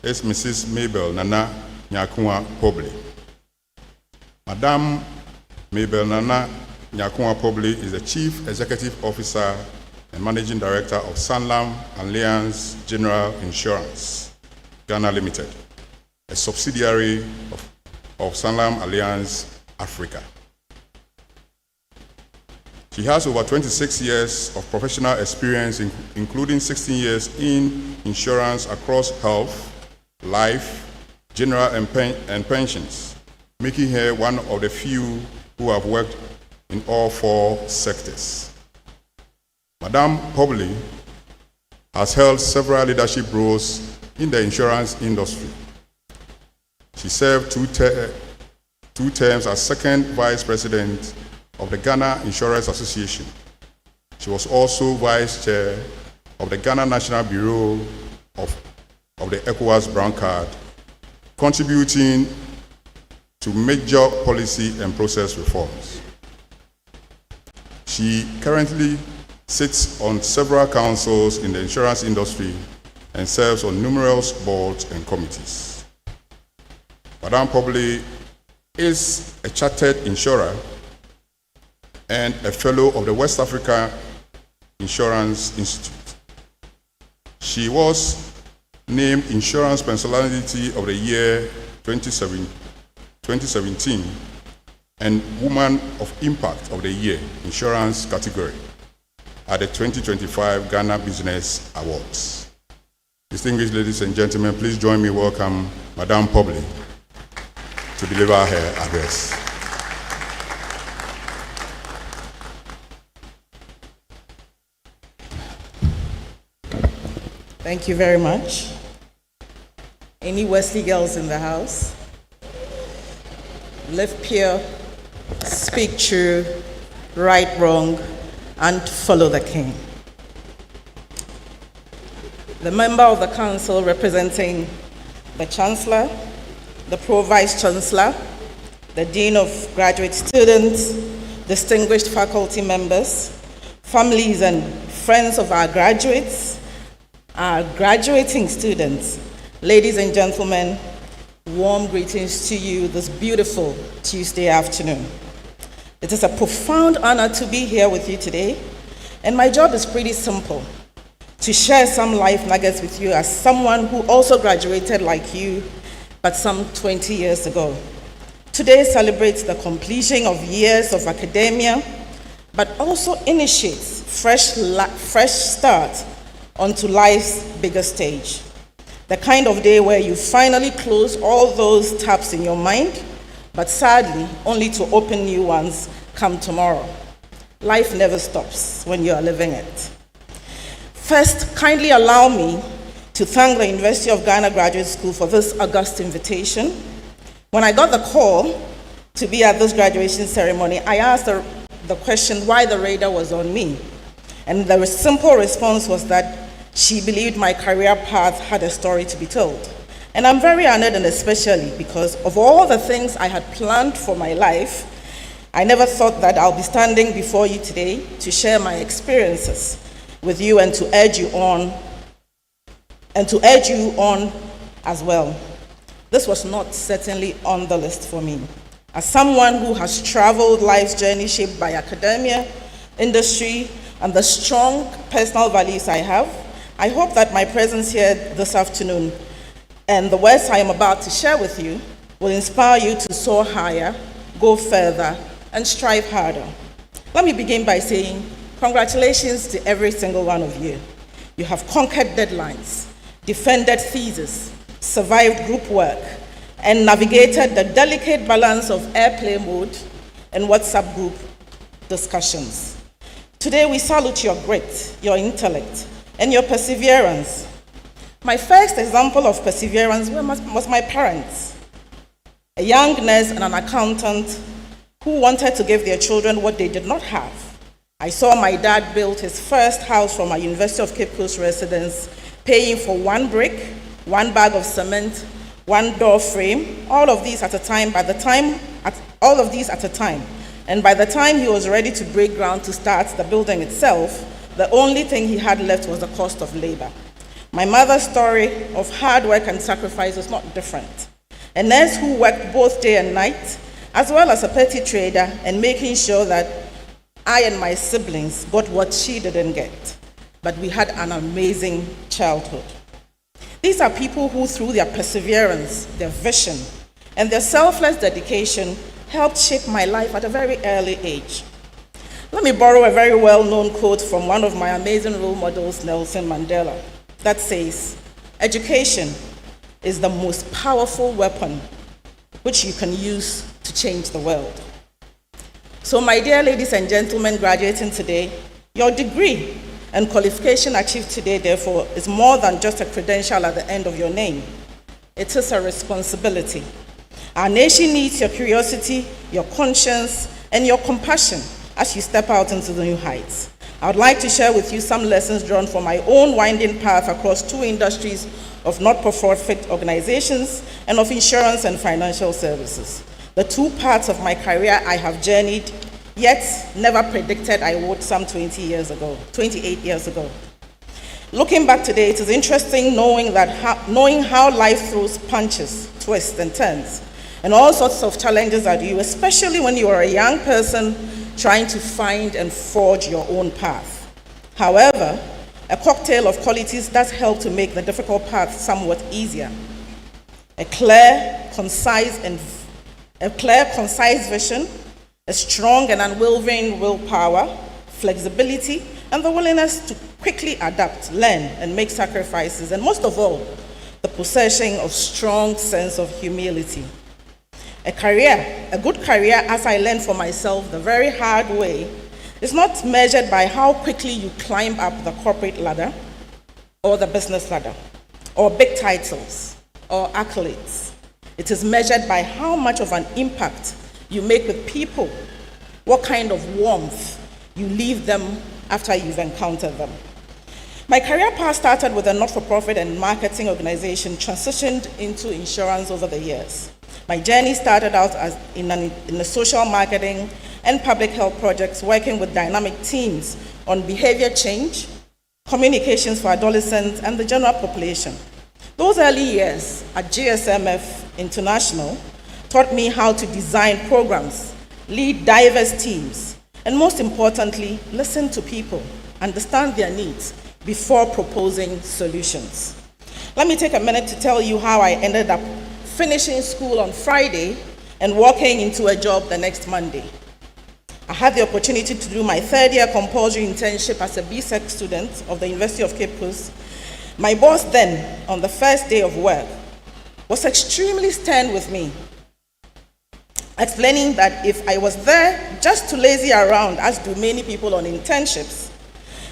is Mrs. Mabel Nana Nyakunwa Pobley. Madame Mabel Nana Nyakunwa Pobley is the Chief Executive Officer and Managing Director of Sanlam Alliance General Insurance, Ghana Limited, a subsidiary of Sanlam Alliance Africa. She has over 26 years of professional experience, including 16 years in insurance across health, life, general, and pensions, making her one of the few who have worked in all 4 sectors. Madame Pobley has held several leadership roles in the insurance industry. She served 2 terms as second vice president of the Ghana Insurance Association. She was also vice chair of the Ghana National Bureau of the ECOWAS Brown Card, contributing to major policy and process reforms. She currently sits on several councils in the insurance industry, and serves on numerous boards and committees. Madame Pobley is a chartered insurer and a fellow of the West Africa Insurance Institute. She was named Insurance Personality of the Year 2017 and Woman of Impact of the Year Insurance category at the 2025 Ghana Business Awards. Distinguished ladies and gentlemen, please join me welcome Madame Pobley to deliver her address. Thank you very much. Any Wesley girls in the house? Live pure, speak true, right wrong, and follow the king. The member of the council representing the chancellor, the pro-vice chancellor, the dean of graduate students, distinguished faculty members, families and friends of our graduates, our graduating students, ladies and gentlemen, warm greetings to you this beautiful Tuesday afternoon. It is a profound honor to be here with you today, and my job is pretty simple: to share some life nuggets with you as someone who also graduated like you, but some 20 years ago. Today celebrates the completion of years of academia, but also initiates fresh start onto life's bigger stage. The kind of day where you finally close all those tabs in your mind, but sadly, only to open new ones come tomorrow. Life never stops when you are living it. First, kindly allow me to thank the University of Ghana Graduate School for this august invitation. When I got the call to be at this graduation ceremony, I asked the question why the radar was on me. And the simple response was that she believed my career path had a story to be told. And I'm very honored, and especially because of all the things I had planned for my life, I never thought that I'll be standing before you today to share my experiences with you and to urge you on as well. This was not certainly on the list for me. As someone who has traveled life's journey shaped by academia, industry, and the strong personal values I have, I hope that my presence here this afternoon and the words I am about to share with you will inspire you to soar higher, go further, and strive harder. Let me begin by saying congratulations to every single one of you. You have conquered deadlines, defended thesis, survived group work, and navigated the delicate balance of airplane mode and WhatsApp group discussions. Today we salute your grit, your intellect, and your perseverance. My first example of perseverance was my parents, a young nurse and an accountant who wanted to give their children what they did not have. I saw my dad build his first house from a University of Cape Coast residence, paying for 1 brick, 1 bag of cement, 1 door frame, all of these at a time. And by the time he was ready to break ground to start the building itself, the only thing he had left was the cost of labor. My mother's story of hard work and sacrifice was not different. A nurse who worked both day and night, as well as a petty trader, and making sure that I and my siblings got what she didn't get. But we had an amazing childhood. These are people who, through their perseverance, their vision, and their selfless dedication, helped shape my life at a very early age. Let me borrow a very well-known quote from one of my amazing role models, Nelson Mandela, that says, "Education is the most powerful weapon which you can use to change the world." So my dear ladies and gentlemen graduating today, your degree and qualification achieved today, therefore, is more than just a credential at the end of your name. It is a responsibility. Our nation needs your curiosity, your conscience, and your compassion as you step out into the new heights. I would like to share with you some lessons drawn from my own winding path across 2 industries of not-for-profit organizations and of insurance and financial services. The 2 parts of my career I have journeyed yet never predicted I would some 28 years ago. Looking back today, it is interesting knowing how life throws punches, twists, and turns, and all sorts of challenges at you, especially when you are a young person trying to find and forge your own path. However, a cocktail of qualities does help to make the difficult path somewhat easier. A clear, concise vision, a strong and unwavering willpower, flexibility, and the willingness to quickly adapt, learn, and make sacrifices, and most of all, the possession of strong sense of humility. A good career, as I learned for myself the very hard way, is not measured by how quickly you climb up the corporate ladder or the business ladder, or big titles or accolades. It is measured by how much of an impact you make with people, what kind of warmth you leave them after you've encountered them. My career path started with a not-for-profit and marketing organization, transitioned into insurance over the years. My journey started out in the social marketing and public health projects, working with dynamic teams on behavior change, communications for adolescents, and the general population. Those early years at GSMF International taught me how to design programs, lead diverse teams, and most importantly, listen to people, understand their needs before proposing solutions. Let me take a minute to tell you how I ended up finishing school on Friday and walking into a job the next Monday. I had the opportunity to do my third-year compulsory internship as a BSEC student of the University of Cape Coast. My boss then, on the first day of work, was extremely stern with me, explaining that if I was there just to lazy around, as do many people on internships,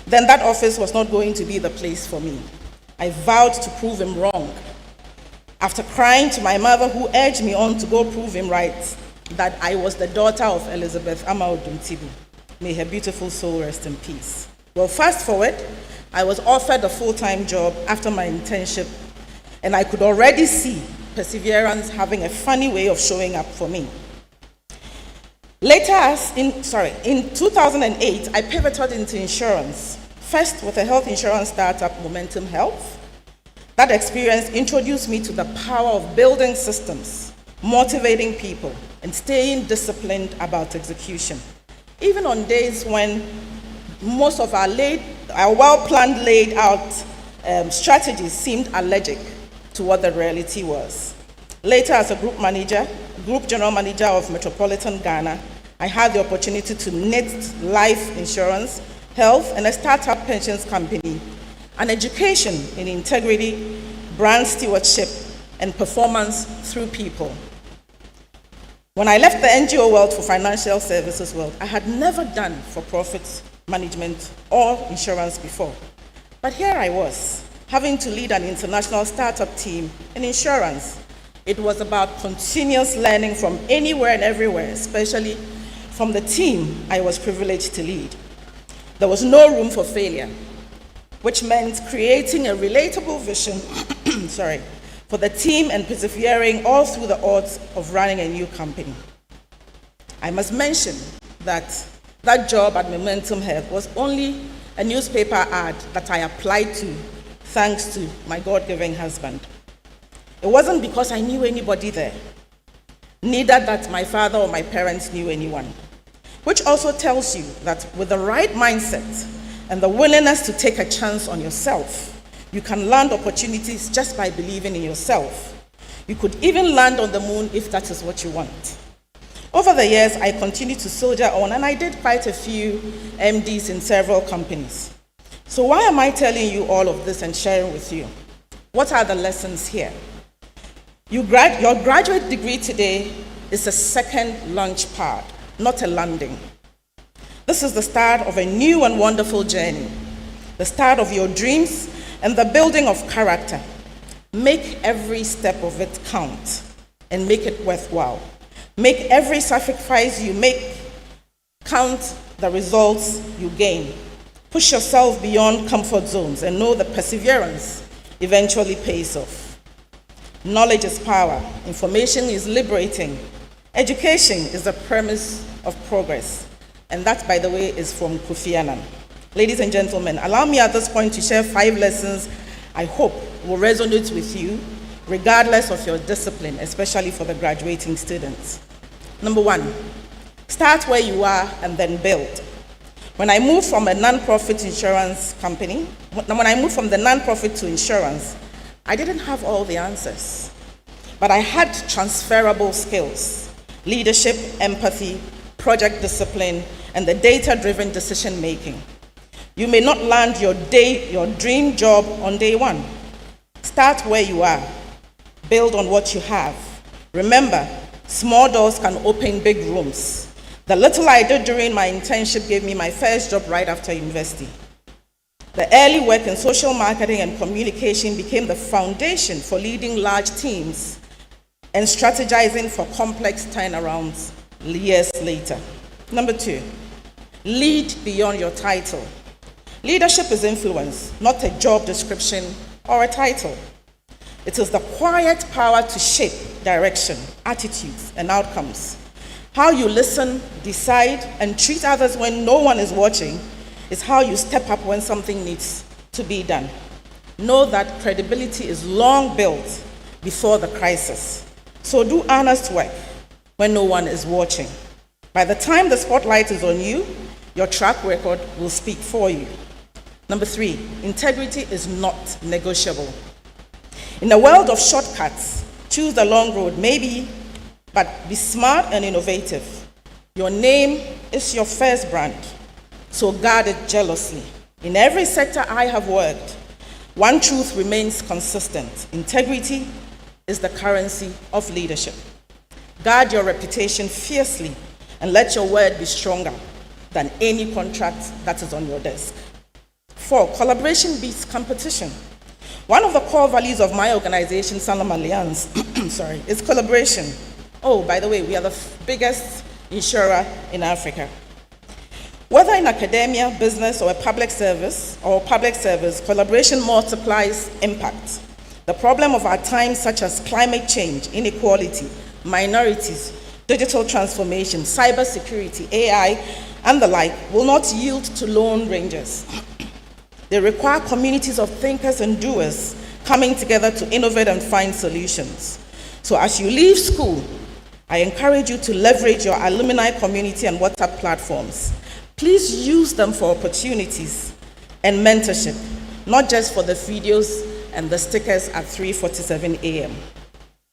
then that office was not going to be the place for me. I vowed to prove him wrong. After crying to my mother, who urged me on to go prove him right, that I was the daughter of Elizabeth Amaoduntibu. May her beautiful soul rest in peace. Well, fast forward, I was offered a full-time job after my internship, and I could already see perseverance having a funny way of showing up for me. Later, in 2008, I pivoted into insurance, first with a health insurance startup, Momentum Health. That experience introduced me to the power of building systems, motivating people, and staying disciplined about execution. Even on days when most of our well-planned, laid out strategies seemed allergic to what the reality was. Later, as a group general manager of Metropolitan Ghana, I had the opportunity to knit life insurance, health, and a startup pensions company, an education in integrity, brand stewardship, and performance through people. When I left the NGO world for financial services world, I had never done for-profit management or insurance before. But here I was, having to lead an international startup team in insurance. It was about continuous learning from anywhere and everywhere, especially from the team I was privileged to lead. There was no room for failure, which meant creating a relatable vision for the team and persevering all through the odds of running a new company. I must mention that that job at Momentum Health was only a newspaper ad that I applied to thanks to my God-given husband. It wasn't because I knew anybody there, neither that my father or my parents knew anyone, which also tells you that with the right mindset and the willingness to take a chance on yourself, you can land opportunities just by believing in yourself. You could even land on the moon if that is what you want. Over the years, I continued to soldier on, and I did quite a few MDs in several companies. So why am I telling you all of this and sharing with you? What are the lessons here? Your graduate degree today is a second launch pad, not a landing. This is the start of a new and wonderful journey, the start of your dreams and the building of character. Make every step of it count and make it worthwhile. Make every sacrifice you make count the results you gain. Push yourself beyond comfort zones and know that perseverance eventually pays off. Knowledge is power. Information is liberating. Education is the premise of progress. And that, by the way, is from Kofi Annan. Ladies and gentlemen, allow me at this point to share 5 lessons I hope will resonate with you, regardless of your discipline, especially for the graduating students. Number 1, start where you are and then build. When I moved from a non-profit insurance company, when I moved from the non-profit to insurance, I didn't have all the answers, but I had transferable skills: leadership, empathy, project discipline, and the data-driven decision-making. You may not land your dream job on day 1. Start where you are. Build on what you have. Remember, small doors can open big rooms. The little I did during my internship gave me my first job right after university. The early work in social marketing and communication became the foundation for leading large teams and strategizing for complex turnarounds years later. Number 2, lead beyond your title. Leadership is influence, not a job description or a title. It is the quiet power to shape direction, attitudes, and outcomes. How you listen, decide, and treat others when no one is watching is how you step up when something needs to be done. Know that credibility is long built before the crisis. So do honest work when no one is watching. By the time the spotlight is on you, your track record will speak for you. Number 3, integrity is not negotiable. In a world of shortcuts, choose the long road, maybe, but be smart and innovative. Your name is your first brand, so guard it jealously. In every sector I have worked, one truth remains consistent: integrity is the currency of leadership. Guard your reputation fiercely and let your word be stronger than any contract that is on your desk. 4, collaboration beats competition. One of the core values of my organization, Sanlam Alliance, is collaboration. Oh, by the way, we are the biggest insurer in Africa. Whether in academia, business, or public service, collaboration multiplies impact. The problem of our times, such as climate change, inequality, minorities, digital transformation, cybersecurity, AI, and the like, will not yield to lone rangers. They require communities of thinkers and doers coming together to innovate and find solutions. So as you leave school, I encourage you to leverage your alumni community and WhatsApp platforms. Please use them for opportunities and mentorship, not just for the videos and the stickers at 3:47 a.m.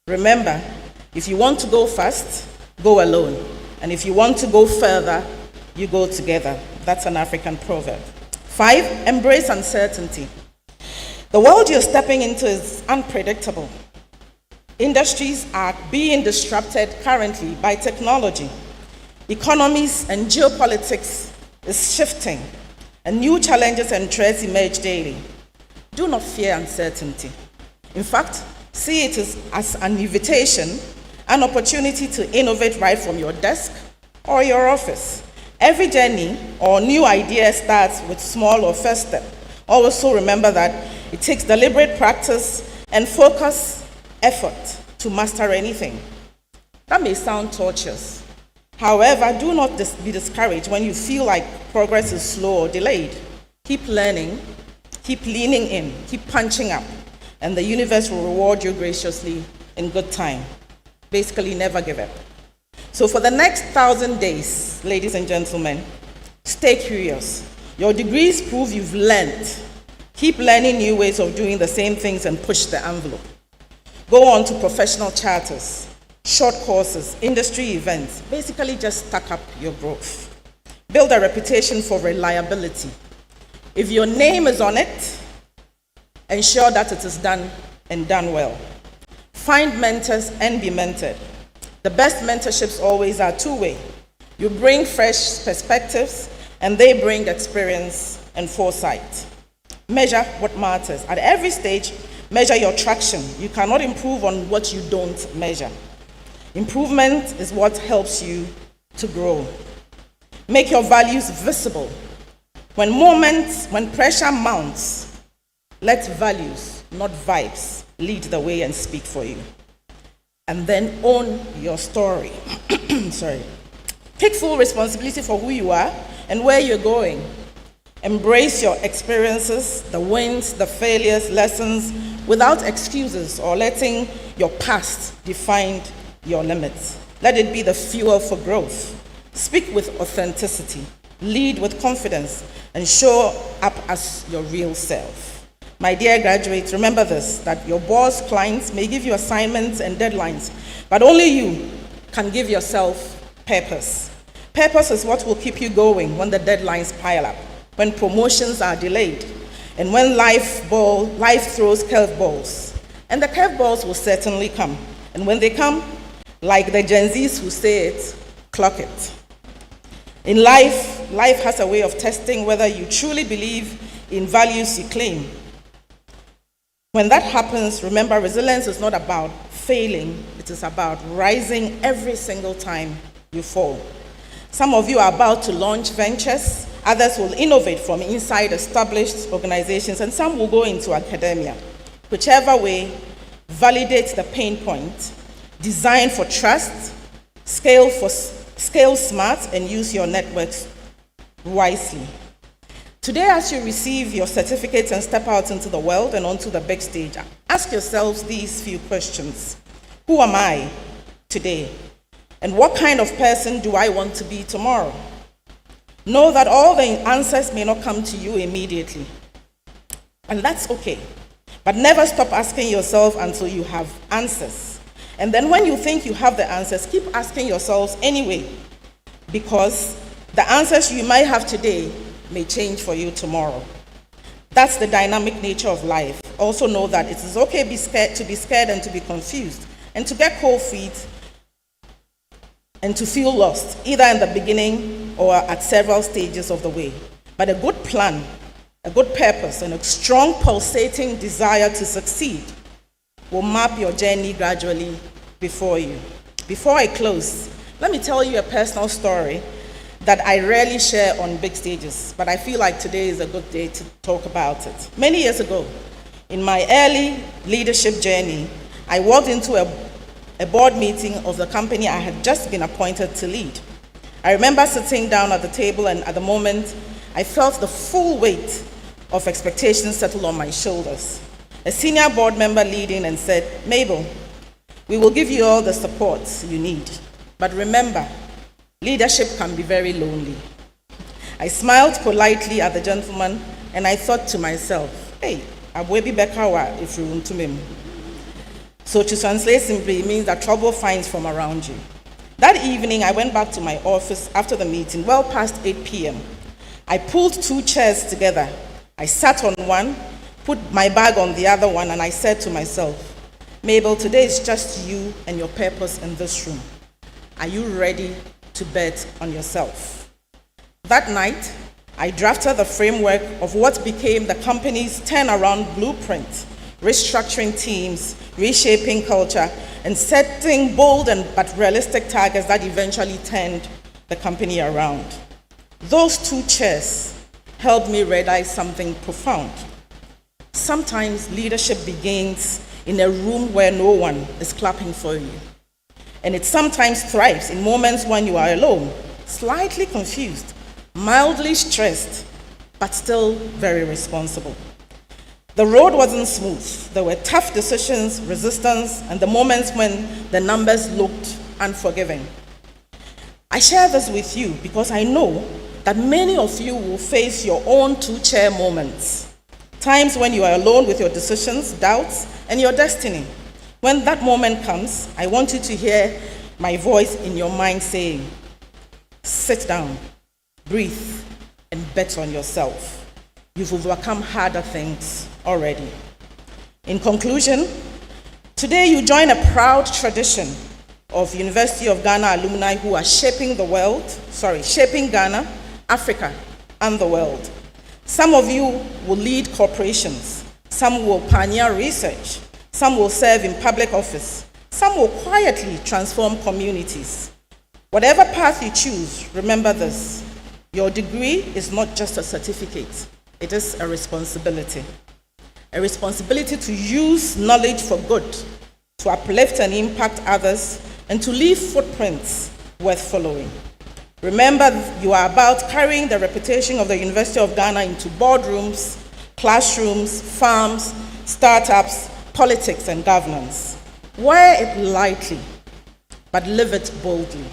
Remember, if you want to go fast, go alone. And if you want to go further, you go together. That's an African proverb. 5, embrace uncertainty. The world you're stepping into is unpredictable. Industries are being disrupted currently by technology. Economies and geopolitics is shifting, and new challenges and threats emerge daily. Do not fear uncertainty. In fact, see it as an invitation, an opportunity to innovate right from your desk or your office. Every journey or new idea starts with small or first step. Also remember that it takes deliberate practice and focused effort to master anything. That may sound torturous. However, do not be discouraged when you feel like progress is slow or delayed. Keep learning, keep leaning in, keep punching up, and the universe will reward you graciously in good time. Basically, never give up. So for the next 1,000 days, ladies and gentlemen, stay curious. Your degrees prove you've learned. Keep learning new ways of doing the same things and push the envelope. Go on to professional charters, short courses, industry events. Basically, just stack up your growth. Build a reputation for reliability. If your name is on it, ensure that it is done and done well. Find mentors and be mentored. The best mentorships always are two-way. You bring fresh perspectives, and they bring experience and foresight. Measure what matters. At every stage, measure your traction. You cannot improve on what you don't measure. Improvement is what helps you to grow. Make your values visible. When pressure mounts, let values, not vibes, lead the way and speak for you. And then own your story. Take full responsibility for who you are and where you're going. Embrace your experiences, the wins, the failures, lessons, without excuses or letting your past define your limits. Let it be the fuel for growth. Speak with authenticity, lead with confidence, and show up as your real self. My dear graduates, remember this, that your boss, clients may give you assignments and deadlines, but only you can give yourself purpose. Purpose is what will keep you going when the deadlines pile up, when promotions are delayed, and when life throws curveballs. And the curveballs will certainly come. And when they come, like the Gen Zs who say it, clock it. In life has a way of testing whether you truly believe in values you claim. When that happens, remember, resilience is not about failing, it is about rising every single time you fall. Some of you are about to launch ventures, others will innovate from inside established organizations, and some will go into academia. Whichever way, validate the pain point, design for trust, scale smart, and use your networks wisely. Today, as you receive your certificates and step out into the world and onto the big stage, ask yourselves these few questions. Who am I today? And what kind of person do I want to be tomorrow? Know that all the answers may not come to you immediately, and that's okay. But never stop asking yourself until you have answers. And then when you think you have the answers, keep asking yourselves anyway, because the answers you might have today may change for you tomorrow. That's the dynamic nature of life. Also know that it is okay to be scared and to be confused, and to get cold feet, and to feel lost, either in the beginning or at several stages of the way. But a good plan, a good purpose, and a strong pulsating desire to succeed will map your journey gradually before you. Before I close, let me tell you a personal story that I rarely share on big stages, but I feel like today is a good day to talk about it. Many years ago, in my early leadership journey, I walked into a board meeting of the company I had just been appointed to lead. I remember sitting down at the table, and at the moment, I felt the full weight of expectations settle on my shoulders. A senior board member leaned in and said, "Mabel, we will give you all the support you need. But remember, leadership can be very lonely." I smiled politely at the gentleman, and I thought to myself, hey, Abwebi Bekawa if you want to me. So to translate simply, it means that trouble finds from around you. That evening, I went back to my office after the meeting, well past 8 p.m. I pulled 2 chairs together. I sat on one, put my bag on the other one, and I said to myself, Mabel, today is just you and your purpose in this room. Are you ready to bet on yourself? That night, I drafted the framework of what became the company's turnaround blueprint, restructuring teams, reshaping culture, and setting bold but realistic targets that eventually turned the company around. Those 2 chairs helped me realize something profound. Sometimes leadership begins in a room where no one is clapping for you. And it sometimes thrives in moments when you are alone, slightly confused, mildly stressed, but still very responsible. The road wasn't smooth. There were tough decisions, resistance, and the moments when the numbers looked unforgiving. I share this with you because I know that many of you will face your own 2-chair moments. Times when you are alone with your decisions, doubts, and your destiny. When that moment comes, I want you to hear my voice in your mind saying, sit down, breathe, and bet on yourself. You've overcome harder things already. In conclusion, today you join a proud tradition of University of Ghana alumni who are shaping Ghana, Africa, and the world. Some of you will lead corporations, some will pioneer research, some will serve in public office, some will quietly transform communities. Whatever path you choose, remember this: your degree is not just a certificate, it is a responsibility. A responsibility to use knowledge for good, to uplift and impact others, and to leave footprints worth following. Remember, you are about carrying the reputation of the University of Ghana into boardrooms, classrooms, farms, startups, politics, and governance. Wear it lightly, but live it boldly.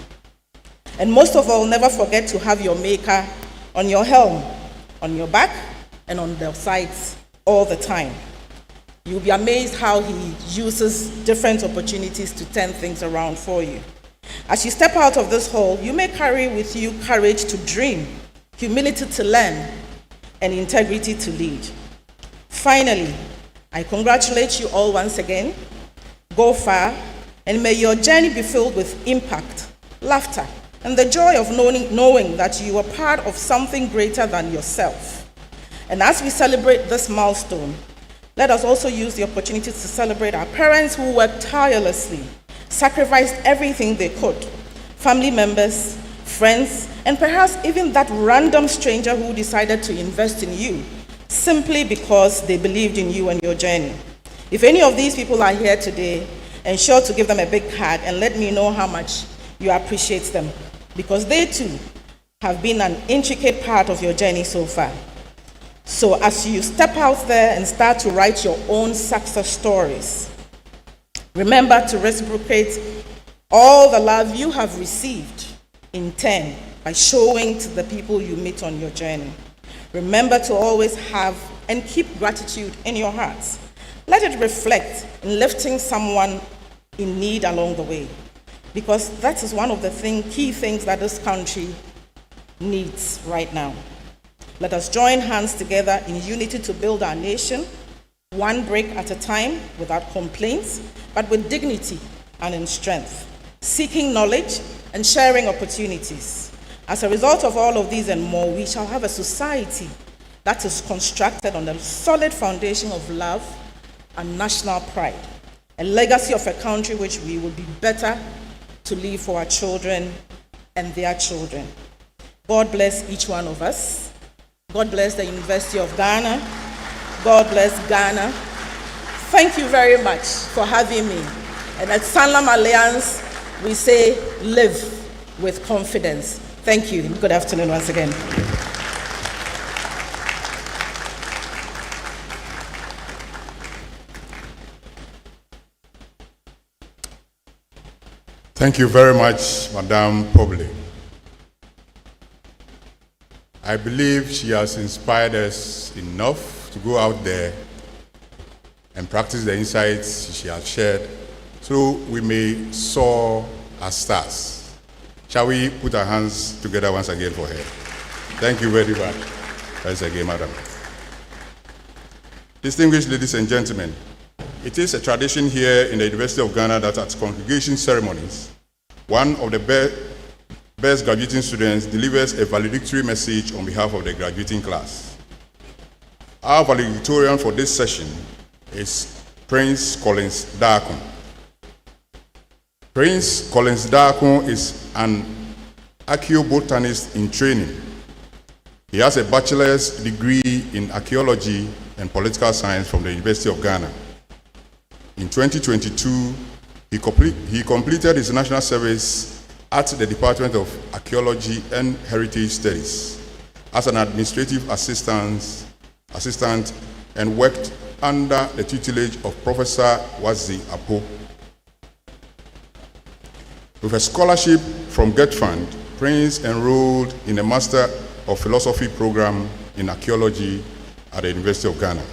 And most of all, never forget to have your maker on your helm, on your back, and on the sides all the time. You'll be amazed how he uses different opportunities to turn things around for you. As you step out of this hall, you may carry with you courage to dream, humility to learn, and integrity to lead. Finally, I congratulate you all once again. Go far, and may your journey be filled with impact, laughter, and the joy of knowing that you are part of something greater than yourself. And as we celebrate this milestone, let us also use the opportunity to celebrate our parents who worked tirelessly, sacrificed everything they could, family members, friends, and perhaps even that random stranger who decided to invest in you simply because they believed in you and your journey. If any of these people are here today, ensure to give them a big hug and let me know how much you appreciate them, because they too have been an intricate part of your journey so far. So as you step out there and start to write your own success stories, remember to reciprocate all the love you have received in turn by showing to the people you meet on your journey. Remember to always have and keep gratitude in your hearts. Let it reflect in lifting someone in need along the way, because that is one of the key things that this country needs right now. Let us join hands together in unity to build our nation, one brick at a time, without complaints, but with dignity and in strength, seeking knowledge and sharing opportunities. As a result of all of these and more, we shall have a society that is constructed on a solid foundation of love and national pride, a legacy of a country which we will be better to leave for our children and their children. God bless each one of us. God bless the University of Ghana. God bless Ghana. Thank you very much for having me. And at Sanlam Alliance, we say live with confidence. Thank you. Good afternoon once again. Thank you very much, Madame Poble. I believe she has inspired us enough to go out there and practice the insights she has shared so we may soar as stars. Shall we put our hands together once again for her? Thank you very much. Once again, Madam. Distinguished ladies and gentlemen, it is a tradition here in the University of Ghana that at congregation ceremonies, one of the best graduating students delivers a valedictory message on behalf of the graduating class. Our valedictorian for this session is Prince Collins Darkon. Prince Collins Darkon is an archaeobotanist in training. He has a bachelor's degree in archaeology and political science from the University of Ghana. In 2022, he completed his national service at the Department of Archaeology and Heritage Studies as an administrative assistant and worked under the tutelage of Professor Wazi Apo. With a scholarship from Get Fund, Prince enrolled in a Master of Philosophy program in archaeology at the University of Ghana.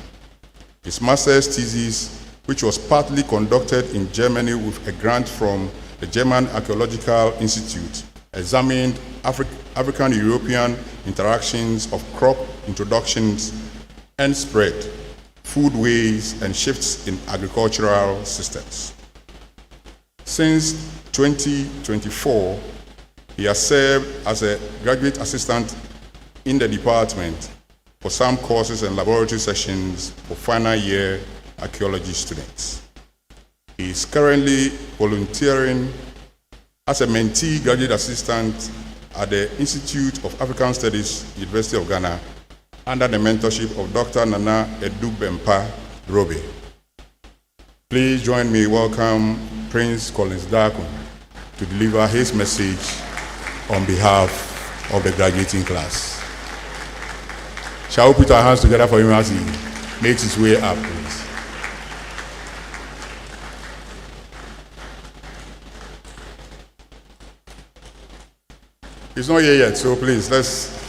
His master's thesis, which was partly conducted in Germany with a grant from the German Archaeological Institute, examined African-European interactions of crop introductions and spread, foodways, and shifts in agricultural systems. Since 2024, he has served as a graduate assistant in the department for some courses and laboratory sessions for final year archaeology students. He is currently volunteering as a mentee graduate assistant at the Institute of African Studies, University of Ghana, under the mentorship of Dr. Nana Edu-Bempa Robe. Please join me in welcome Prince Collins Darkon to deliver his message on behalf of the graduating class. Shall we put our hands together for him as he makes his way up, please? He's not here yet, so please, let's...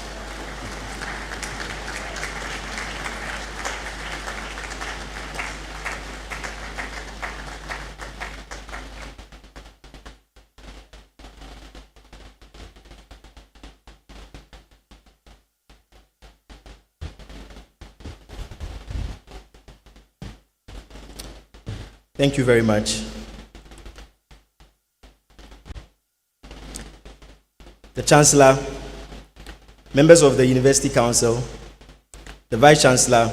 Thank you very much. The Chancellor, members of the University Council, the Vice Chancellor,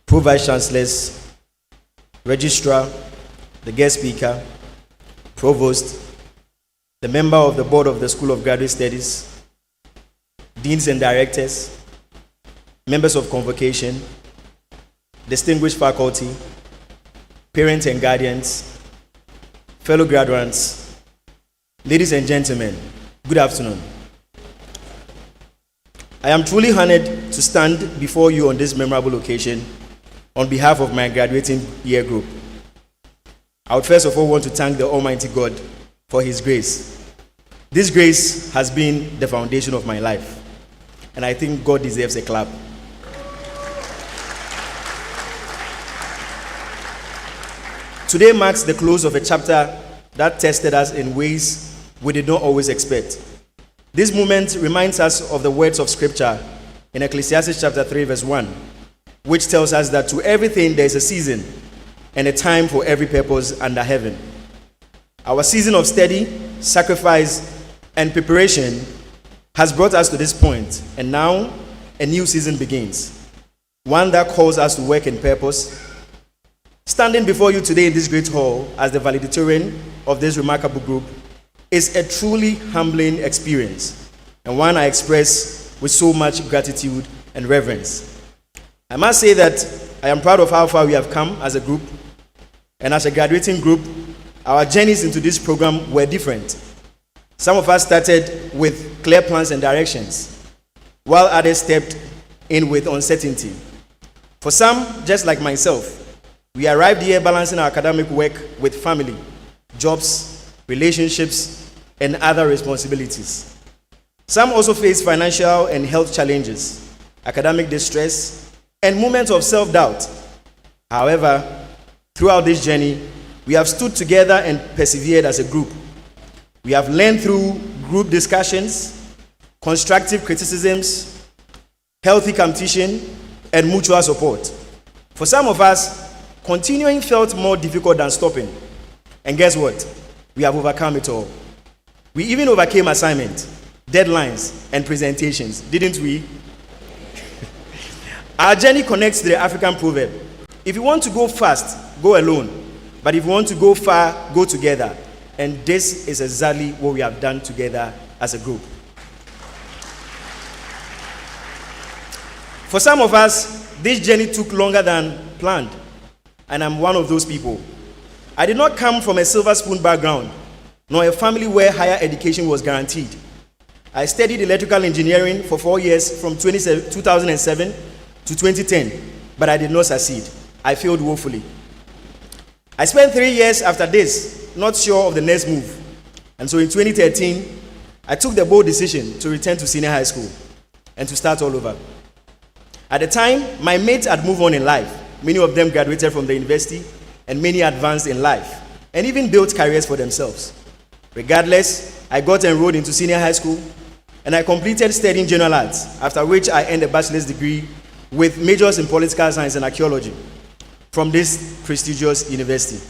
Pro-Vice Chancellors, Registrar, the guest speaker, Provost, the member of the Board of the School of Graduate Studies, Deans and Directors, members of Convocation, distinguished faculty, parents and guardians, fellow graduates, ladies and gentlemen, good afternoon. I am truly honored to stand before you on this memorable occasion on behalf of my graduating year group. I would first of all want to thank the Almighty God for His grace. This grace has been the foundation of my life, and I think God deserves a clap. Today marks the close of a chapter that tested us in ways we did not always expect. This moment reminds us of the words of Scripture in Ecclesiastes chapter 3 verse 1, which tells us that to everything there is a season and a time for every purpose under heaven. Our season of study, sacrifice, and preparation has brought us to this point, and now a new season begins, one that calls us to work in purpose. Standing before you today in this great hall as the valedictorian of this remarkable group is a truly humbling experience, and one I express with so much gratitude and reverence. I must say that I am proud of how far we have come as a group, and as a graduating group, our journeys into this program were different. Some of us started with clear plans and directions, while others stepped in with uncertainty. For some, just like myself, we arrived here balancing our academic work with family, jobs, relationships, and other responsibilities. Some also face financial and health challenges, academic distress, and moments of self-doubt. However, throughout this journey, we have stood together and persevered as a group. We have learned through group discussions, constructive criticisms, healthy competition, and mutual support. For some of us, continuing felt more difficult than stopping. And guess what? We have overcome it all. We even overcame assignments, deadlines, and presentations, didn't we? Our journey connects to the African proverb: if you want to go fast, go alone. But if you want to go far, go together. And this is exactly what we have done together as a group. For some of us, this journey took longer than planned. And I'm one of those people. I did not come from a silver spoon background, nor a family where higher education was guaranteed. I studied electrical engineering for 4 years from 2007 to 2010, but I did not succeed. I failed woefully. I spent 3 years after this, not sure of the next move. And so in 2013, I took the bold decision to return to senior high school and to start all over. At the time, my mates had moved on in life. Many of them graduated from the university, and many advanced in life, and even built careers for themselves. Regardless, I got enrolled into senior high school, and I completed studying general arts, after which I earned a bachelor's degree with majors in political science and archaeology from this prestigious university.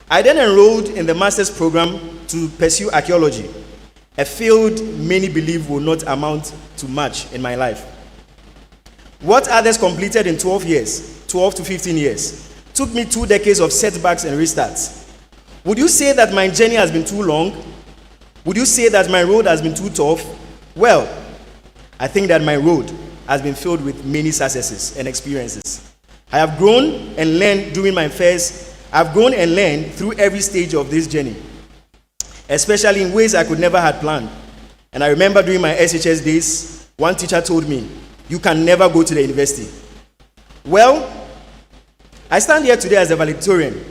I then enrolled in the master's program to pursue archaeology, a field many believe will not amount to much in my life. What others completed in 12 years, 12 to 15 years, took me 2 decades of setbacks and restarts. Would you say that my journey has been too long? Would you say that my road has been too tough? Well, I think that my road has been filled with many successes and experiences. I have grown and learned I've grown and learned through every stage of this journey, especially in ways I could never have planned. And I remember during my SHS days, one teacher told me, you can never go to the university. Well, I stand here today as the valedictorian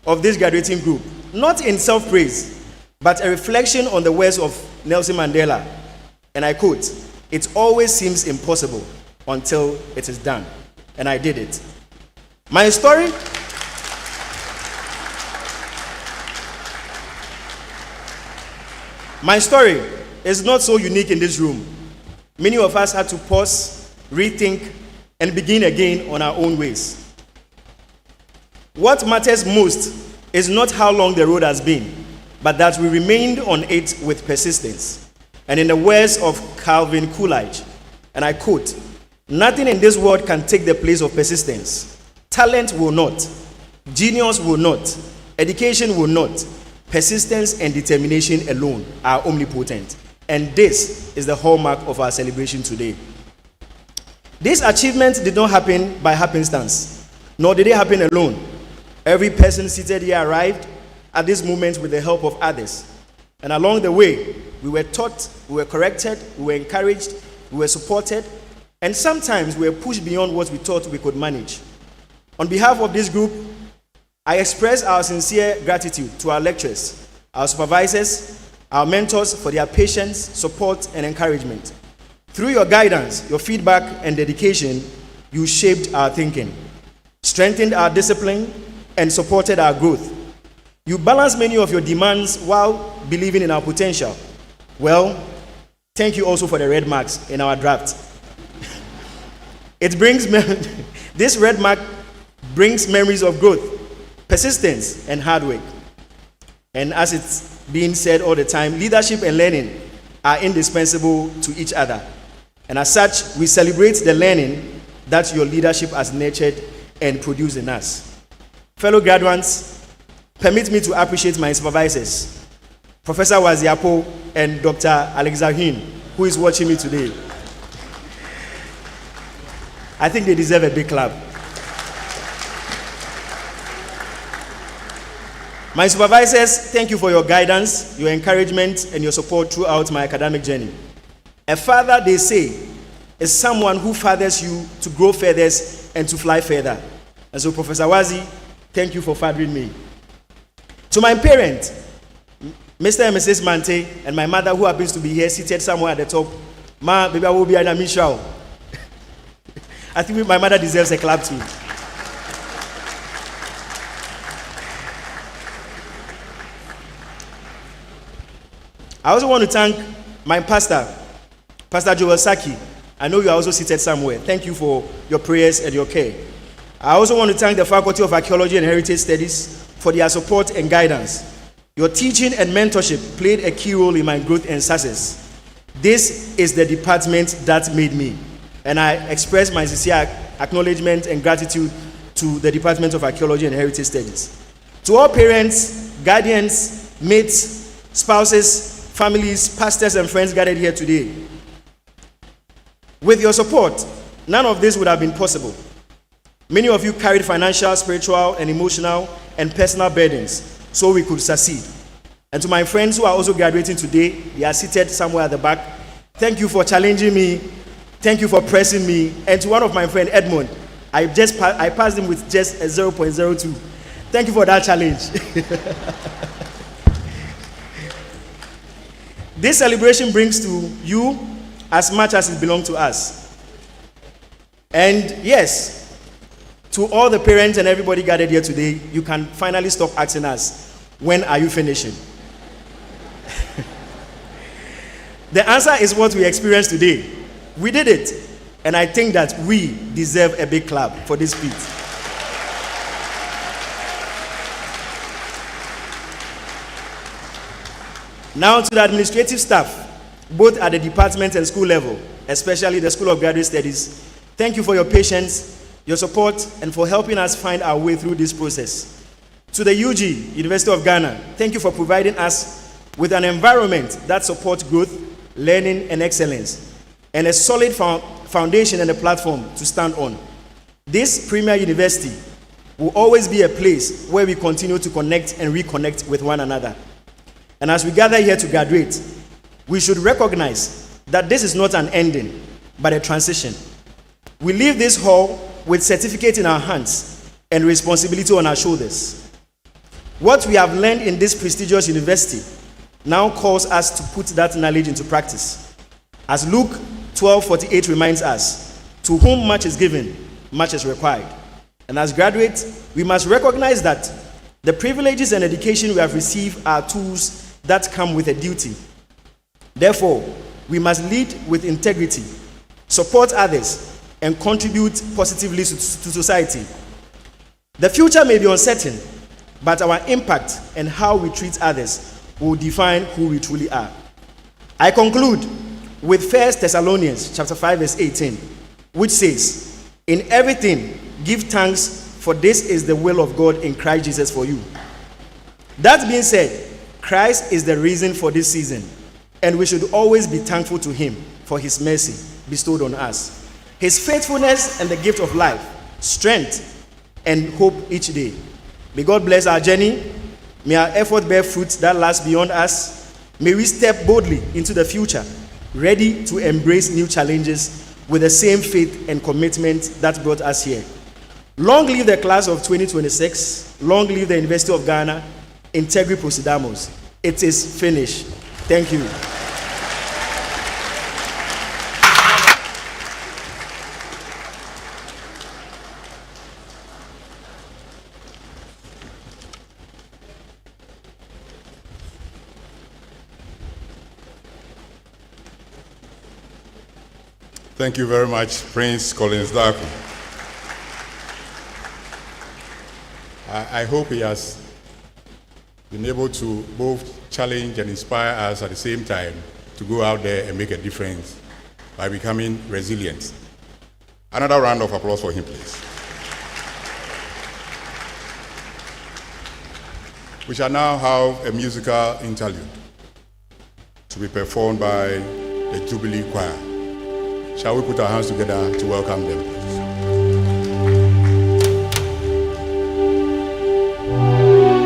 of this graduating group, not in self-praise, but a reflection on the words of Nelson Mandela. And I quote, "It always seems impossible until it is done." And I did it. My story is not so unique in this room. Many of us had to pause, rethink, and begin again on our own ways. What matters most is not how long the road has been, but that we remained on it with persistence. And in the words of Calvin Coolidge, and I quote, "Nothing in this world can take the place of persistence. Talent will not. Genius will not. Education will not. Persistence and determination alone are omnipotent." And this is the hallmark of our celebration today. This achievement did not happen by happenstance, nor did it happen alone. Every person seated here arrived at this moment with the help of others. And along the way, we were taught, we were corrected, we were encouraged, we were supported, and sometimes we were pushed beyond what we thought we could manage. On behalf of this group, I express our sincere gratitude to our lecturers, our supervisors, our mentors for their patience, support, and encouragement. Through your guidance, your feedback, and dedication, you shaped our thinking, strengthened our discipline, and supported our growth. You balanced many of your demands while believing in our potential. Well, thank you also for the red marks in our draft. This red mark brings memories of growth, persistence, and hard work. And as it's being said all the time, leadership and learning are indispensable to each other. And as such, we celebrate the learning that your leadership has nurtured and produced in us. Fellow graduates, permit me to appreciate my supervisors, Professor Waziapo and Dr. Alexa Hin, who is watching me today. I think they deserve a big clap. My supervisors, thank you for your guidance, your encouragement, and your support throughout my academic journey. A father, they say, is someone who fathers you to grow further and to fly further. And so, Professor Wazi, thank you for fathering me. To my parents, Mr. and Mrs. Mante, and my mother, who happens to be here, seated somewhere at the top, Ma, baby, I will be an Amishao. I think my mother deserves a clap too. I also want to thank my pastor, Pastor Joel Saki. I know you are also seated somewhere. Thank you for your prayers and your care. I also want to thank the Faculty of Archaeology and Heritage Studies for their support and guidance. Your teaching and mentorship played a key role in my growth and success. This is the department that made me, and I express my sincere acknowledgement and gratitude to the Department of Archaeology and Heritage Studies. To all parents, guardians, mates, spouses, families, pastors, and friends gathered here today, with your support, none of this would have been possible. Many of you carried financial, spiritual, and emotional and personal burdens so we could succeed. And to my friends who are also graduating today, they are seated somewhere at the back, thank you for challenging me, thank you for pressing me. And to one of my friends, Edmund, I passed him with just a 0.02. Thank you for that challenge. This celebration brings to you as much as it belongs to us. And yes, to all the parents and everybody gathered here today, you can finally stop asking us, when are you finishing? The answer is what we experienced today. We did it. And I think that we deserve a big clap for this feat. Now to the administrative staff, both at the department and school level, especially the School of Graduate Studies, thank you for your patience, your support, and for helping us find our way through this process. To the UG, University of Ghana, thank you for providing us with an environment that supports growth, learning, and excellence, and a solid foundation and a platform to stand on. This premier university will always be a place where we continue to connect and reconnect with one another. And as we gather here to graduate, we should recognize that this is not an ending, but a transition. We leave this hall with certificate in our hands and responsibility on our shoulders. What we have learned in this prestigious university now calls us to put that knowledge into practice. As Luke 12:48 reminds us, to whom much is given, much is required. And as graduates, we must recognize that the privileges and education we have received are tools that come with a duty. Therefore, we must lead with integrity, support others, and contribute positively to society. The future may be uncertain, but our impact and how we treat others will define who we truly are. I conclude with 1 Thessalonians chapter 5, verse 18, which says, "In everything give thanks, for this is the will of God in Christ Jesus for you." That being said, Christ is the reason for this season, and we should always be thankful to him for his mercy bestowed on us, his faithfulness and the gift of life, strength, and hope each day. May God bless our journey. May our effort bear fruit that lasts beyond us. May we step boldly into the future, ready to embrace new challenges with the same faith and commitment that brought us here. Long live the class of 2026. Long live the University of Ghana. Integri Prosidamos. It is finished. Thank you. Thank you very much, Prince Collins Darko. I hope he has been able to both challenge and inspire us at the same time to go out there and make a difference by becoming resilient. Another round of applause for him, please. We shall now have a musical interlude to be performed by the Jubilee Choir. Shall we put our hands together to welcome them, please? Amen.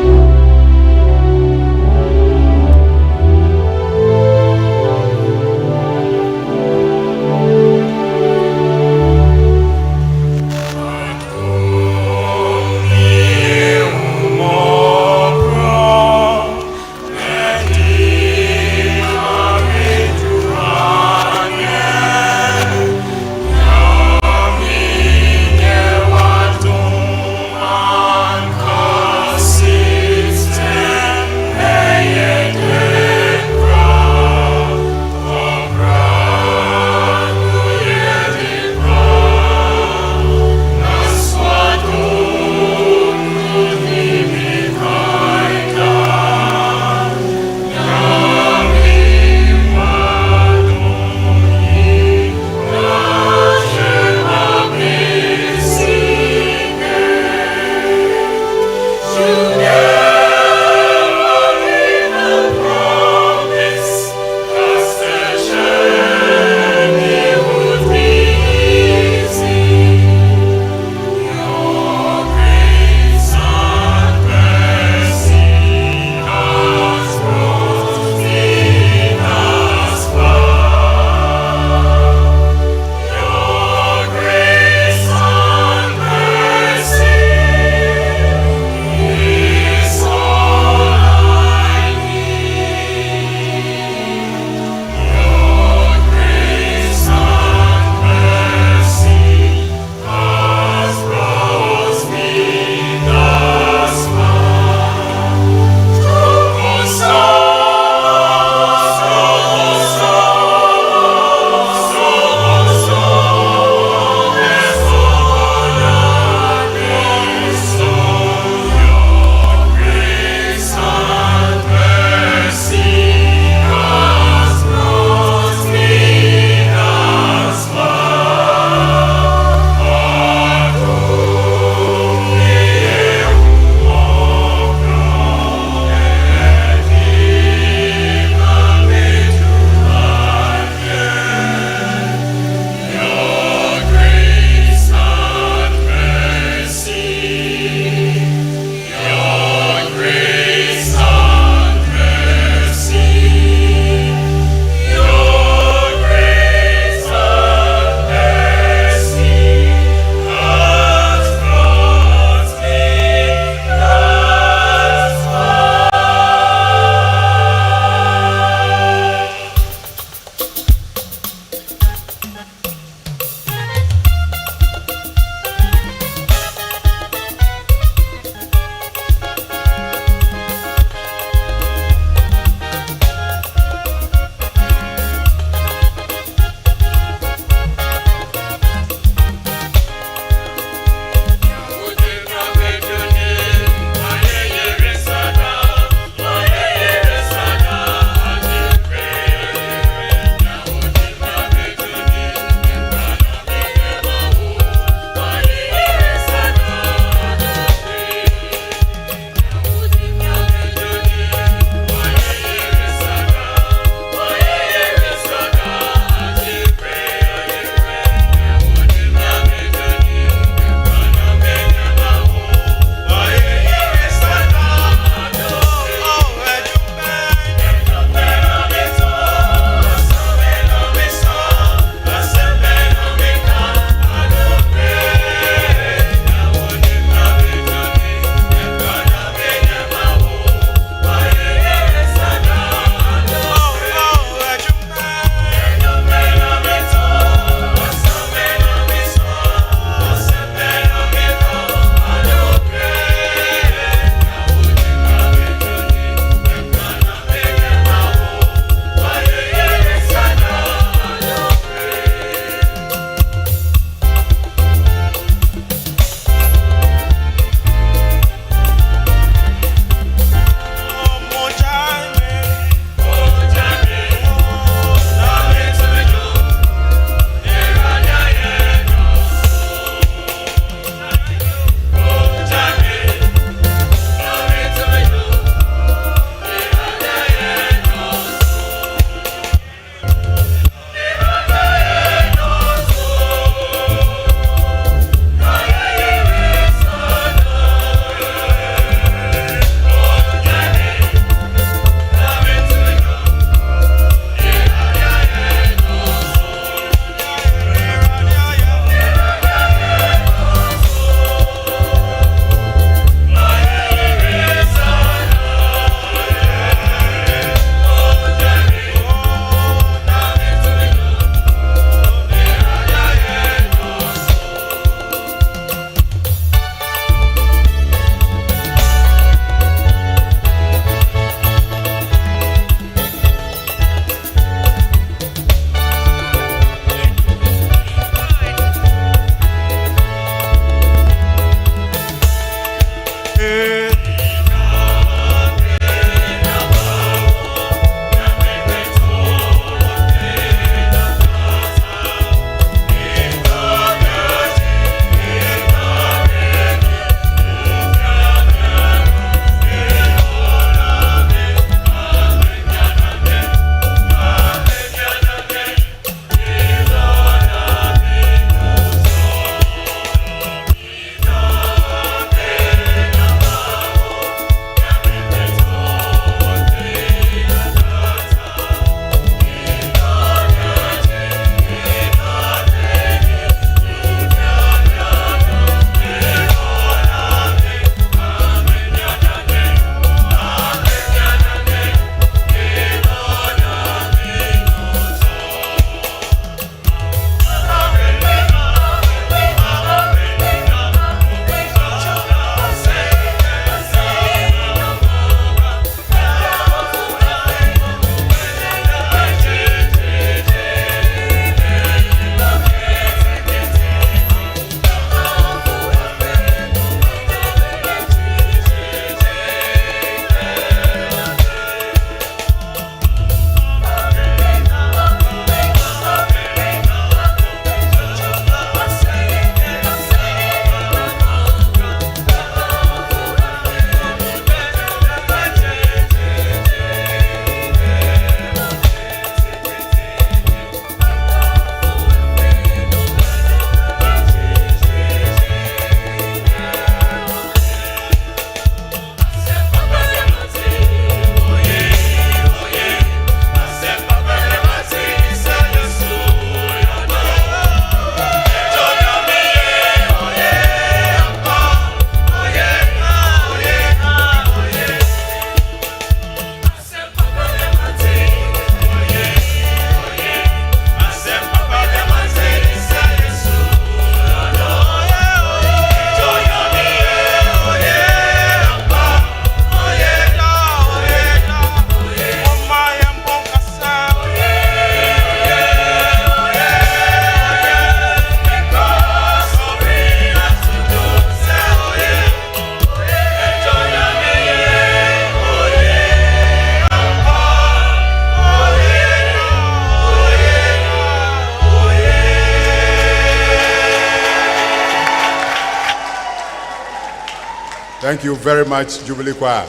Thank you very much, Jubilee Choir.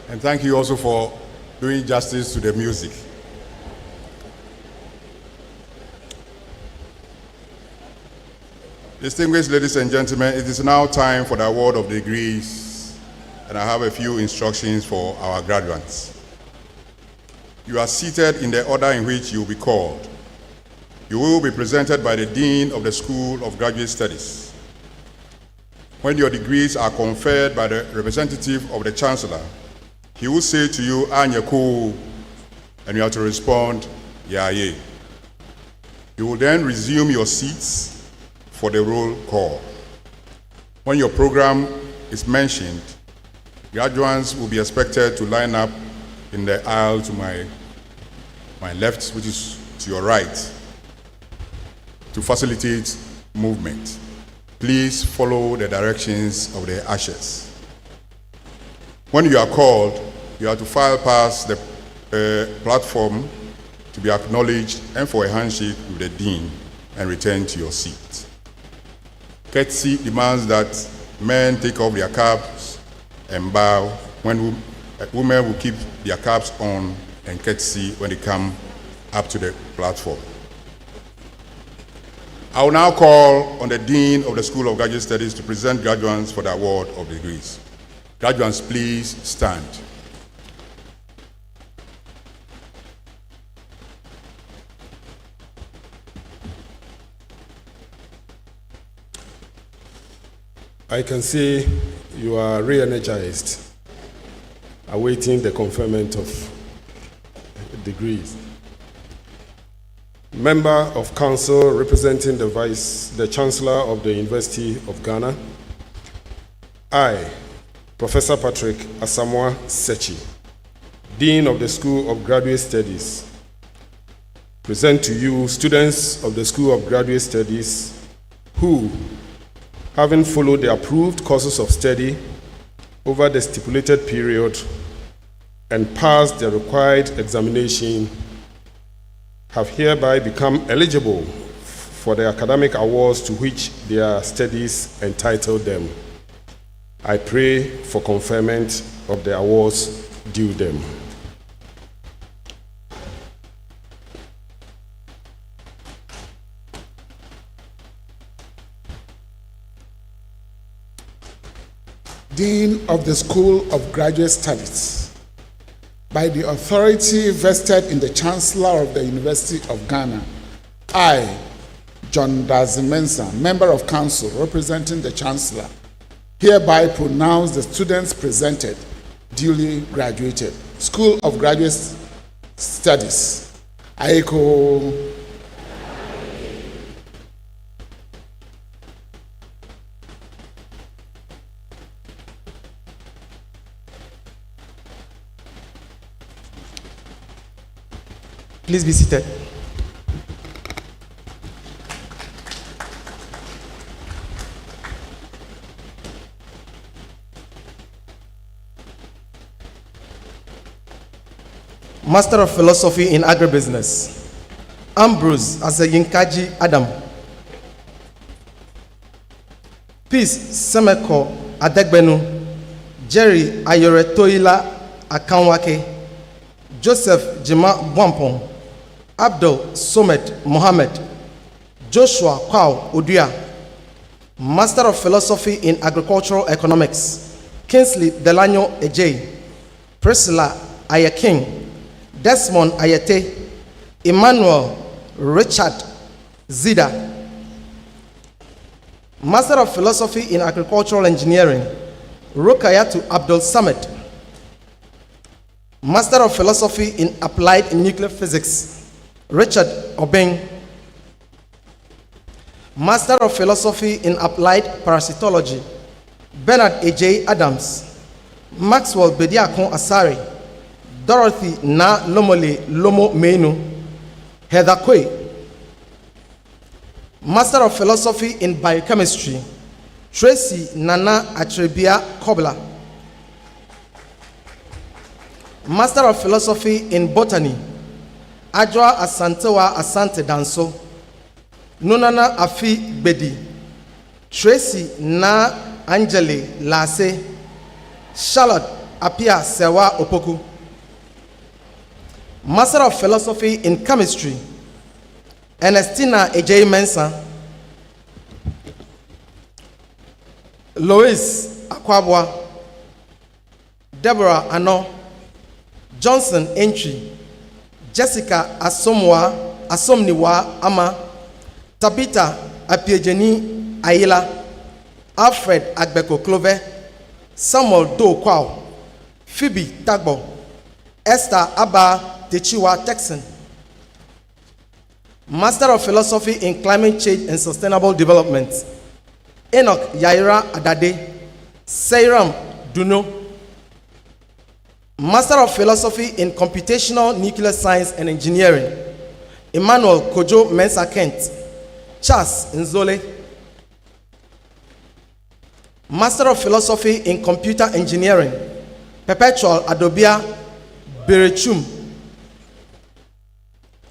And thank you also for doing justice to the music. Distinguished ladies and gentlemen, it is now time for the award of degrees, and I have a few instructions for our graduates. You are seated in the order in which you will be called. You will be presented by the Dean of the School of Graduate Studies. When your degrees are conferred by the representative of the Chancellor, he will say to you, Anyaku, and you have to respond, Yaye. You will then resume your seats for the roll call. When your program is mentioned, graduates will be expected to line up in the aisle to my left, which is to your right, to facilitate movement. Please follow the directions of the ushers. When you are called, you have to file past the platform to be acknowledged and for a handshake with the dean and return to your seat. Courtesy demands that men take off their caps and bow when women will keep their caps on and courtesy when they come up to the platform. I will now call on the Dean of the School of Graduate Studies to present graduates for the award of degrees. Graduates, please stand. I can see you are re-energized, awaiting the conferment of degrees. Member of Council representing the Chancellor of the University of Ghana, I, Professor Patrick Asamoah Sechi, Dean of the School of Graduate Studies, present to you students of the School of Graduate Studies who, having followed the approved courses of study over the stipulated period and passed the required examination, have hereby become eligible for the academic awards to which their studies entitle them. I pray for conferment of the awards due them. Dean of the School of Graduate Studies, by the authority vested in the Chancellor of the University of Ghana, I, John Dazimensa, Member of Council representing the Chancellor, hereby pronounce the students presented duly graduated. School of Graduate Studies, Aiko. Please be seated. Master of Philosophy in Agribusiness, Ambrose Aseyinkaji Adam. Peace Semeko Adegbenu, Jerry Ayoretoila Akanwake, Joseph Jima Bwampong, Abdul Somet Mohammed, Joshua Kwao Oduya. Master of Philosophy in Agricultural Economics, Kingsley Delanyo Ejay, Priscilla Ayaking, Desmond Ayete, Emmanuel Richard Zida. Master of Philosophy in Agricultural Engineering, Rukayatu Abdul Samad. Master of Philosophy in Applied Nuclear Physics, Richard Obeng. Master of Philosophy in Applied Parasitology, Bernard A.J. Adams. Maxwell Bediakon Asari, Dorothy Na Lomole Lomo Menu, Heather Kwe. Master of Philosophy in Biochemistry, Tracy Nana Atrebia Kobla. Master of Philosophy in Botany, Adjoa Asantewa Asante Danso, Nunana Afi Bedi, Tracy Na Angele Lase, Charlotte Apia Sewa Opoku. Master of Philosophy in Chemistry, Ernestina Ejay Mensah. Lois Akwabwa, Deborah Ano, Johnson Entry, Jessica Asomniwa Ama, Tabitha Apiejeni Ayila, Alfred Agbeko Clove, Samuel Do Kwao, Phoebe Tagbo, Esther Abba Techiwa Texan. Master of Philosophy in Climate Change and Sustainable Development, Enoch Yaira Adade, Seiram Duno. Master of Philosophy in Computational Nuclear Science and Engineering, Emmanuel Kojo Mensah Kent, Charles Nzole. Master of Philosophy in Computer Engineering, Perpetual Adobia Berechum.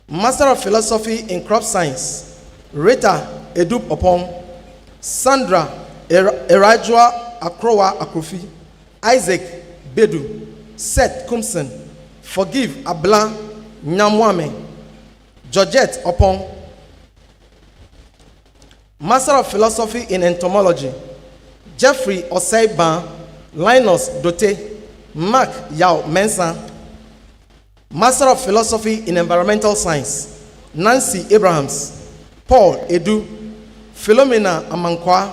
Master of Philosophy in Crop Science, Rita Edup Opong, Sandra Erajua Akrowa Akrofi, Isaac Bedu, Seth Kumson, Forgive Abla Nyamwame, Georgette Opong. Master of Philosophy in Entomology, Jeffrey Oseiban, Linus Dote, Mark Yao Mensah. Master of Philosophy in Environmental Science, Nancy Abrahams, Paul Edu, Philomena Amankwa,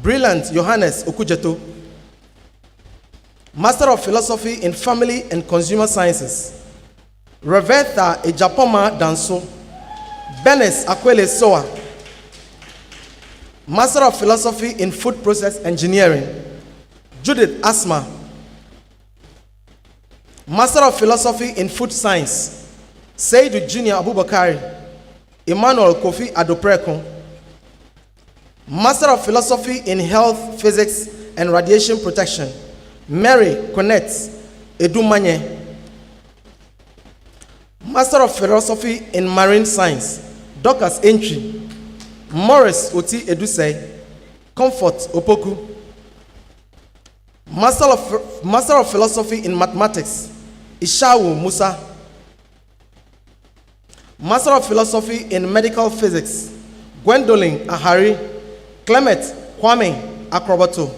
Brilliant Johannes Okujeto. Master of Philosophy in Family and Consumer Sciences, Revetha Ejapoma Danso, Benes Akwele Soa. Master of Philosophy in Food Process Engineering, Judith Asma. Master of Philosophy in Food Science, Seidu Junior Abubakari, Emmanuel Kofi Adopreko. Master of Philosophy in Health, Physics and Radiation Protection, Mary Connett Edumanye. Master of Philosophy in Marine Science, Docus Entry, Morris Oti Edusei, Comfort Opoku. Master of Philosophy in Mathematics, Ishawu Musa. Master of Philosophy in Medical Physics, Gwendolyn Ahari, Clement Kwame Akrobato,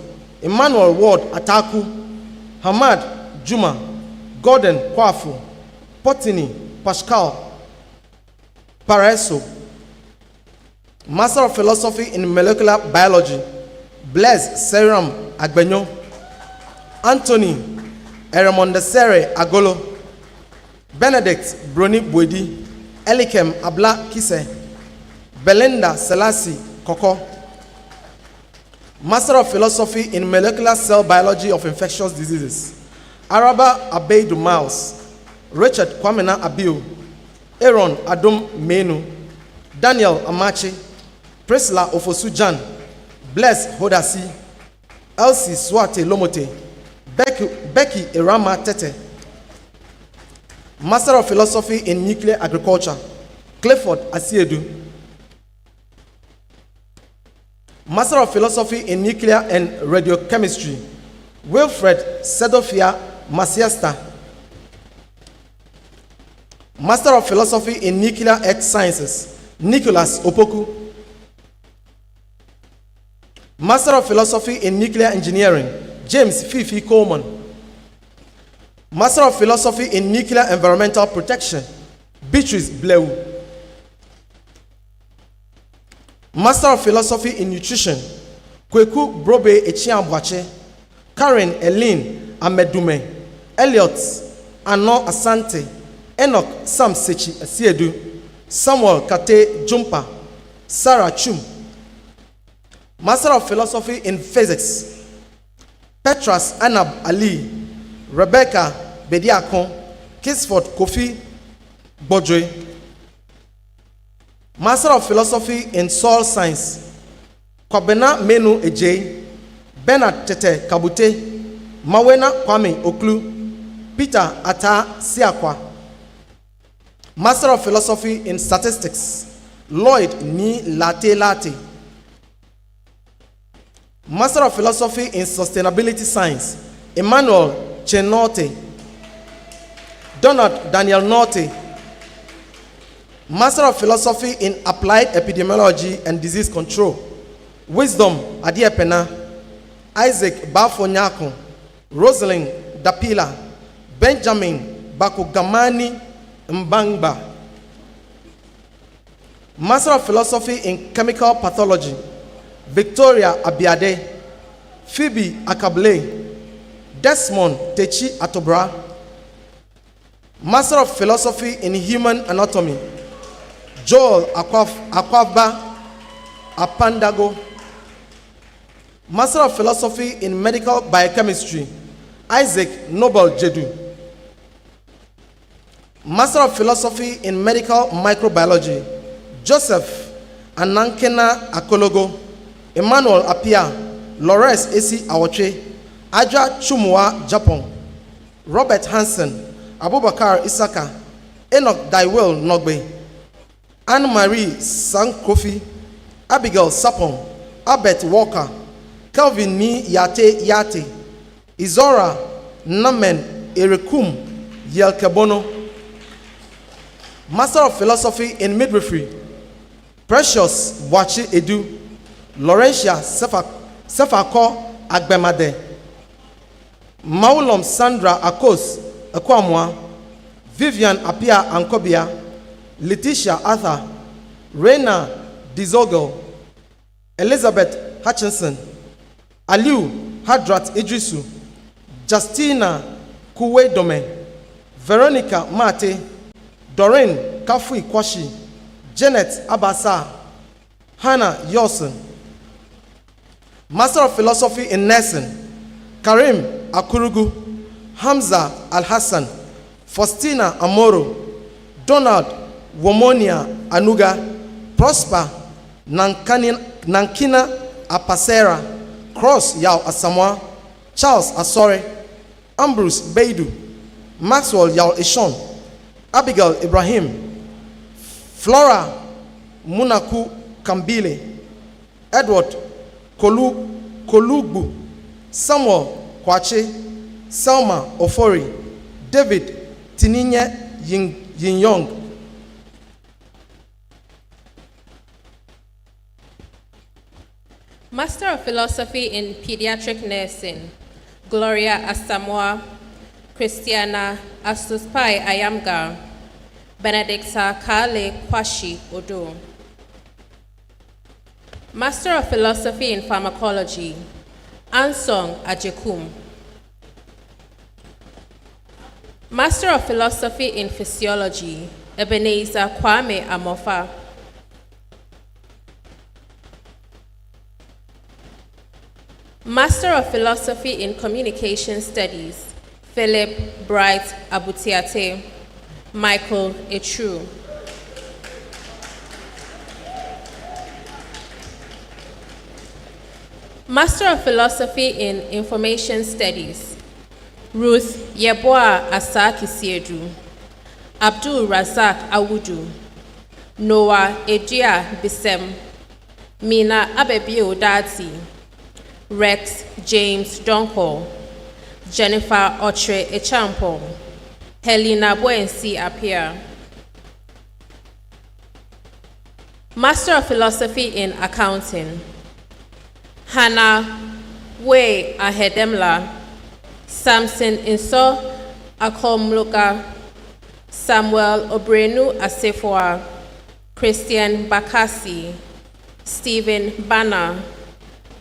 Emmanuel Ward Ataku, Hamad Juma, Gordon Kwafu, Potini Pascal Pareso. Master of Philosophy in Molecular Biology, Blaise Seram Agbenyo, Anthony Eremondesere Agolo, Benedict Bruni Bwedi, Elikem Abla Kise, Belinda Selassie Koko. Master of Philosophy in Molecular Cell Biology of Infectious Diseases, Araba Abeidu Miles, Richard Kwamena Abiu, Aaron Adom Menu, Daniel Amachi, Priscilla Ofosu-Jan, Bless Hodasi, Elsie Swate Lomote, Becky Irama Tete. Master of Philosophy in Nuclear Agriculture, Clifford Asiedu. Master of Philosophy in Nuclear and Radiochemistry, Wilfred Sedofia Masiasta. Master of Philosophy in Nuclear Earth Sciences, Nicholas Opoku. Master of Philosophy in Nuclear Engineering, James Fifi Coleman. Master of Philosophy in Nuclear Environmental Protection, Beatrice Bleu. Master of Philosophy in Nutrition, Kweku Brobe Echiambwache, Karen Eileen Amedume, Elliot Ano Asante, Enoch Sam Sechi Asiedu, Samuel Kate Jumpa, Sarah Chum. Master of Philosophy in Physics, Petras Anab Ali, Rebecca Bediakon, Kisford Kofi Bodre. Master of Philosophy in Soil Science, Kwabena Menu Ejay, Bernard Tete Kabute, Mawena Kwame Oklu, Peter Ata Siakwa. Master of Philosophy in Statistics, Lloyd Ni Late Late. Master of Philosophy in Sustainability Science, Emmanuel Chenote, Donald Daniel Norte, Master of Philosophy in Applied Epidemiology and Disease Control, Wisdom Adiepena, Isaac Bafonyako, Rosalind Dapila, Benjamin Bakugamani Mbangba, Master of Philosophy in Chemical Pathology, Victoria Abiade, Phoebe Akable, Desmond Techi Atobra, Master of Philosophy in Human Anatomy, Joel Akwaba Apandago, Master of Philosophy in Medical Biochemistry, Isaac Noble Jedu, Master of Philosophy in Medical Microbiology, Joseph Anankena Akologo, Emmanuel Apia, Lores Esi Awoche, Aja Chumwa Japon, Robert Hansen, Abubakar Isaka, Enoch Daiwell Nogbe, Anne-Marie Sankofi, Abigail Sapon, Albert Walker, Kelvin Ni Yate, Izora Namen Erekum Yelkebono, Master of Philosophy in Midwifery, Precious Wachi Edu, Laurentia Sefako Agbemade, Maulom Sandra Akos Ekwamwa, Vivian Apia Ankobia, Letitia Arthur, Reina Dizogel, Elizabeth Hutchinson, Aliu Hadrat Idrisu, Justina Kuwedome, Veronica Mate, Doreen Kafui Kwashi, Janet Abasa, Hannah Yosen, Master of Philosophy in Nursing, Karim Akurugu, Hamza Al-Hassan, Faustina Amoro, Donald Womonia Anuga, Prosper Nankina Apasera, Cross Yao Asamoah, Charles Asore, Ambrose Beidu, Maxwell Yao Eshon, Abigail Ibrahim, Flora Munaku Kambile, Edward Kolugbu, Samuel Kwache, Selma Ofori, David Tininye Yinyong, Master of Philosophy in Pediatric Nursing, Gloria Asamoah, Christiana Asuspai Ayamga, Benedicta Kale Kwashi Odo. Master of Philosophy in Pharmacology, Ansong Ajekum. Master of Philosophy in Physiology, Ebenezer Kwame Amofa. Master of Philosophy in Communication Studies, Philip Bright Abutiate, Michael Etru. Master of Philosophy in Information Studies, Ruth Yeboah Asaki Siedu, Abdul Razak Awudu, Noah Edia Bisem, Mina Abebio Dati, Rex James Donko, Jennifer Otre Echampo, Helena Buensi Apia. Master of Philosophy in Accounting, Hannah Wei Ahedemla, Samson Inso Akomloka, Samuel Obrenu Asefoa, Christian Bakasi, Stephen Banner,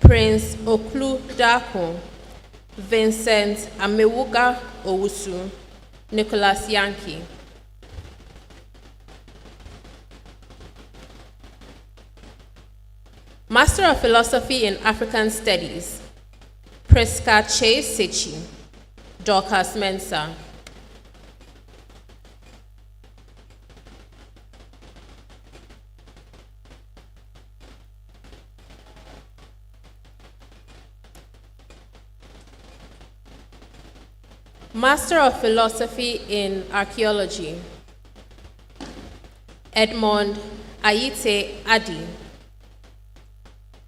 Prince Oklu Dako, Vincent Amewuka Owusu, Nicholas Yankee. Master of Philosophy in African Studies, Priska Chase Sechi, Dorcas Mensah. Master of Philosophy in Archaeology, Edmond Ayite Adi,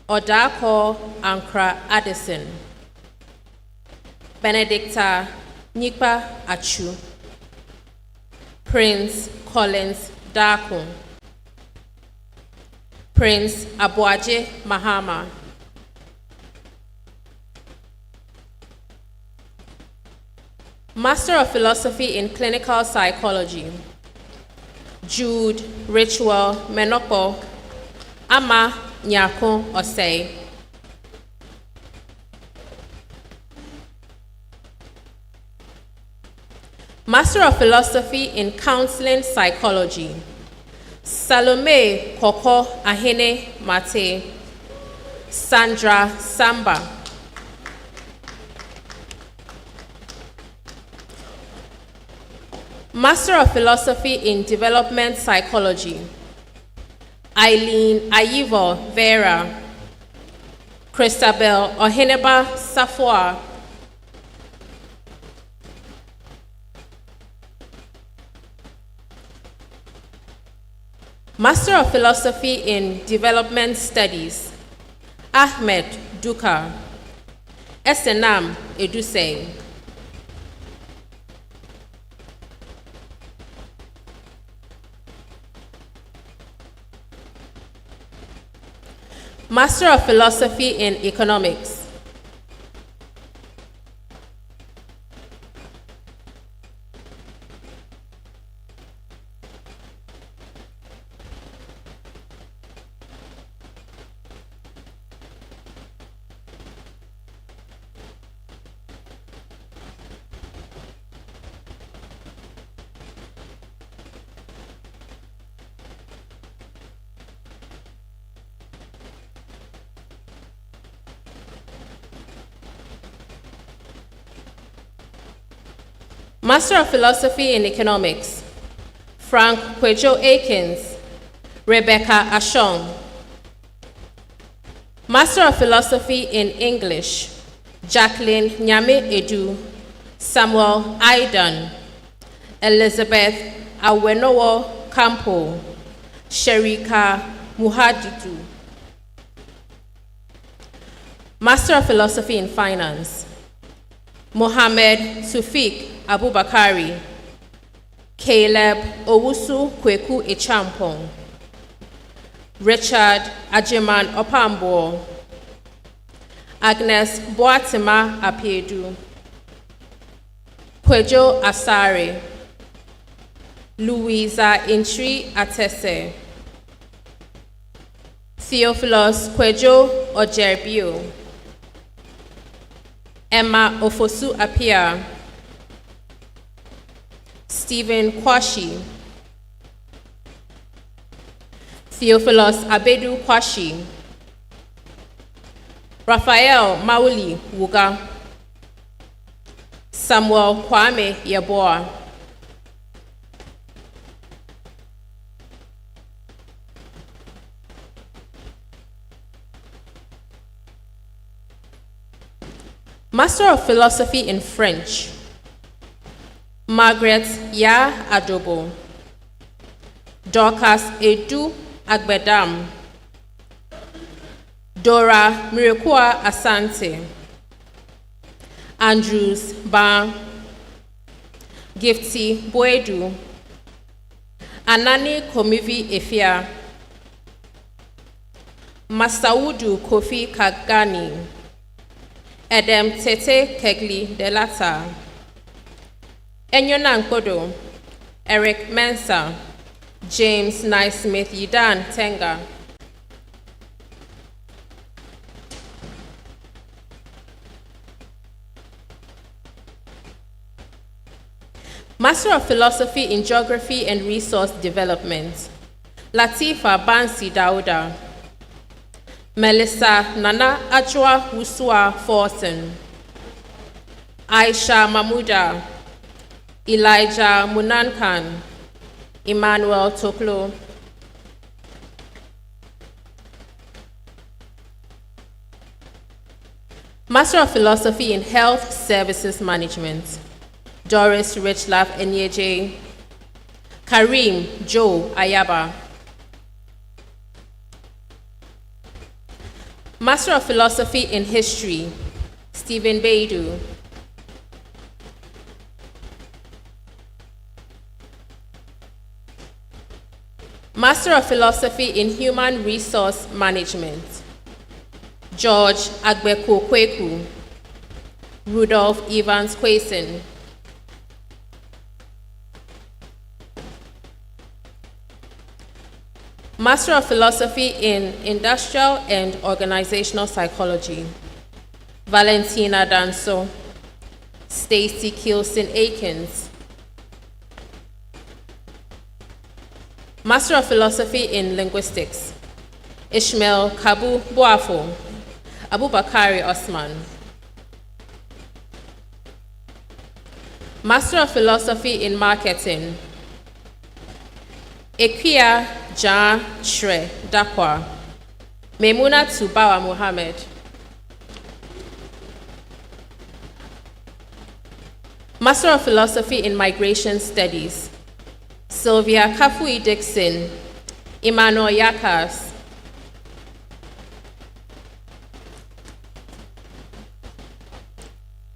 Odako Ankra Addison, Benedicta Nyikpa Achu, Prince Collins Darko, Prince Abuaje Mahama, Master of Philosophy in Clinical Psychology, Jude Ritual Menokpo Ama Nyako Osei, Master of Philosophy in Counseling Psychology, Salome Koko Ahene Mate, Sandra Samba, Master of Philosophy in Development Psychology, Eileen Ayivo Vera, Christabel Oheneba Safwa, Master of Philosophy in Development Studies, Ahmed Duka, Esenam Edusei, Master of Philosophy in Economics, Master of Philosophy in Economics, Frank Kwejo Akins, Rebecca Ashong. Master of Philosophy in English, Jacqueline Nyame Edu, Samuel Aidan, Elizabeth Awenowo Campo, Sherika Muhadidu. Master of Philosophy in Finance, Mohammed Sufik Abubakari, Caleb Owusu Kweku Echampong, Richard Ajiman Opambo, Agnes Boatima Apiedu, Kwejo Asare, Louisa Intri Atese, Theophilus Kwejo Ojerbio, Emma Ofosu Apia, Stephen Kwashi, Theophilus Abedu Kwashi, Raphael Mauli Wuga, Samuel Kwame Yeboah, Master of Philosophy in French, Margaret Ya Adobo, Dorcas Edu Agbedam, Dora Mirekua Asante, Andrews Ba, Gifty Boedu, Anani Komivi Efia, Masaudu Kofi Kagani, Edem Tete Kegli Delata, Enyona Nkodo, Eric Mensa, James Naismith Yidan Tenga. Master of Philosophy in Geography and Resource Development, Latifa Bansi Dauda, Melissa Nana Ajwa Wusua Fortin, Aisha Mamuda, Elijah Munankan, Emmanuel Toklo. Master of Philosophy in Health Services Management, Doris Richlove Enyeje, Karim Joe Ayaba. Master of Philosophy in History, Stephen Beidu, Master of Philosophy in Human Resource Management, George Agbeko Kweku, Rudolph Evans Quason. Master of Philosophy in Industrial and Organizational Psychology, Valentina Danso, Stacy Kilson Akins. Master of Philosophy in Linguistics, Ishmael Kabu Boafo, Abubakari Osman. Master of Philosophy in Marketing, Ekia Jan Shre Dakwa, Memuna Tubawa Muhammad. Master of Philosophy in Migration Studies, Sylvia Kafui Dixon, Emmanuel Yakas.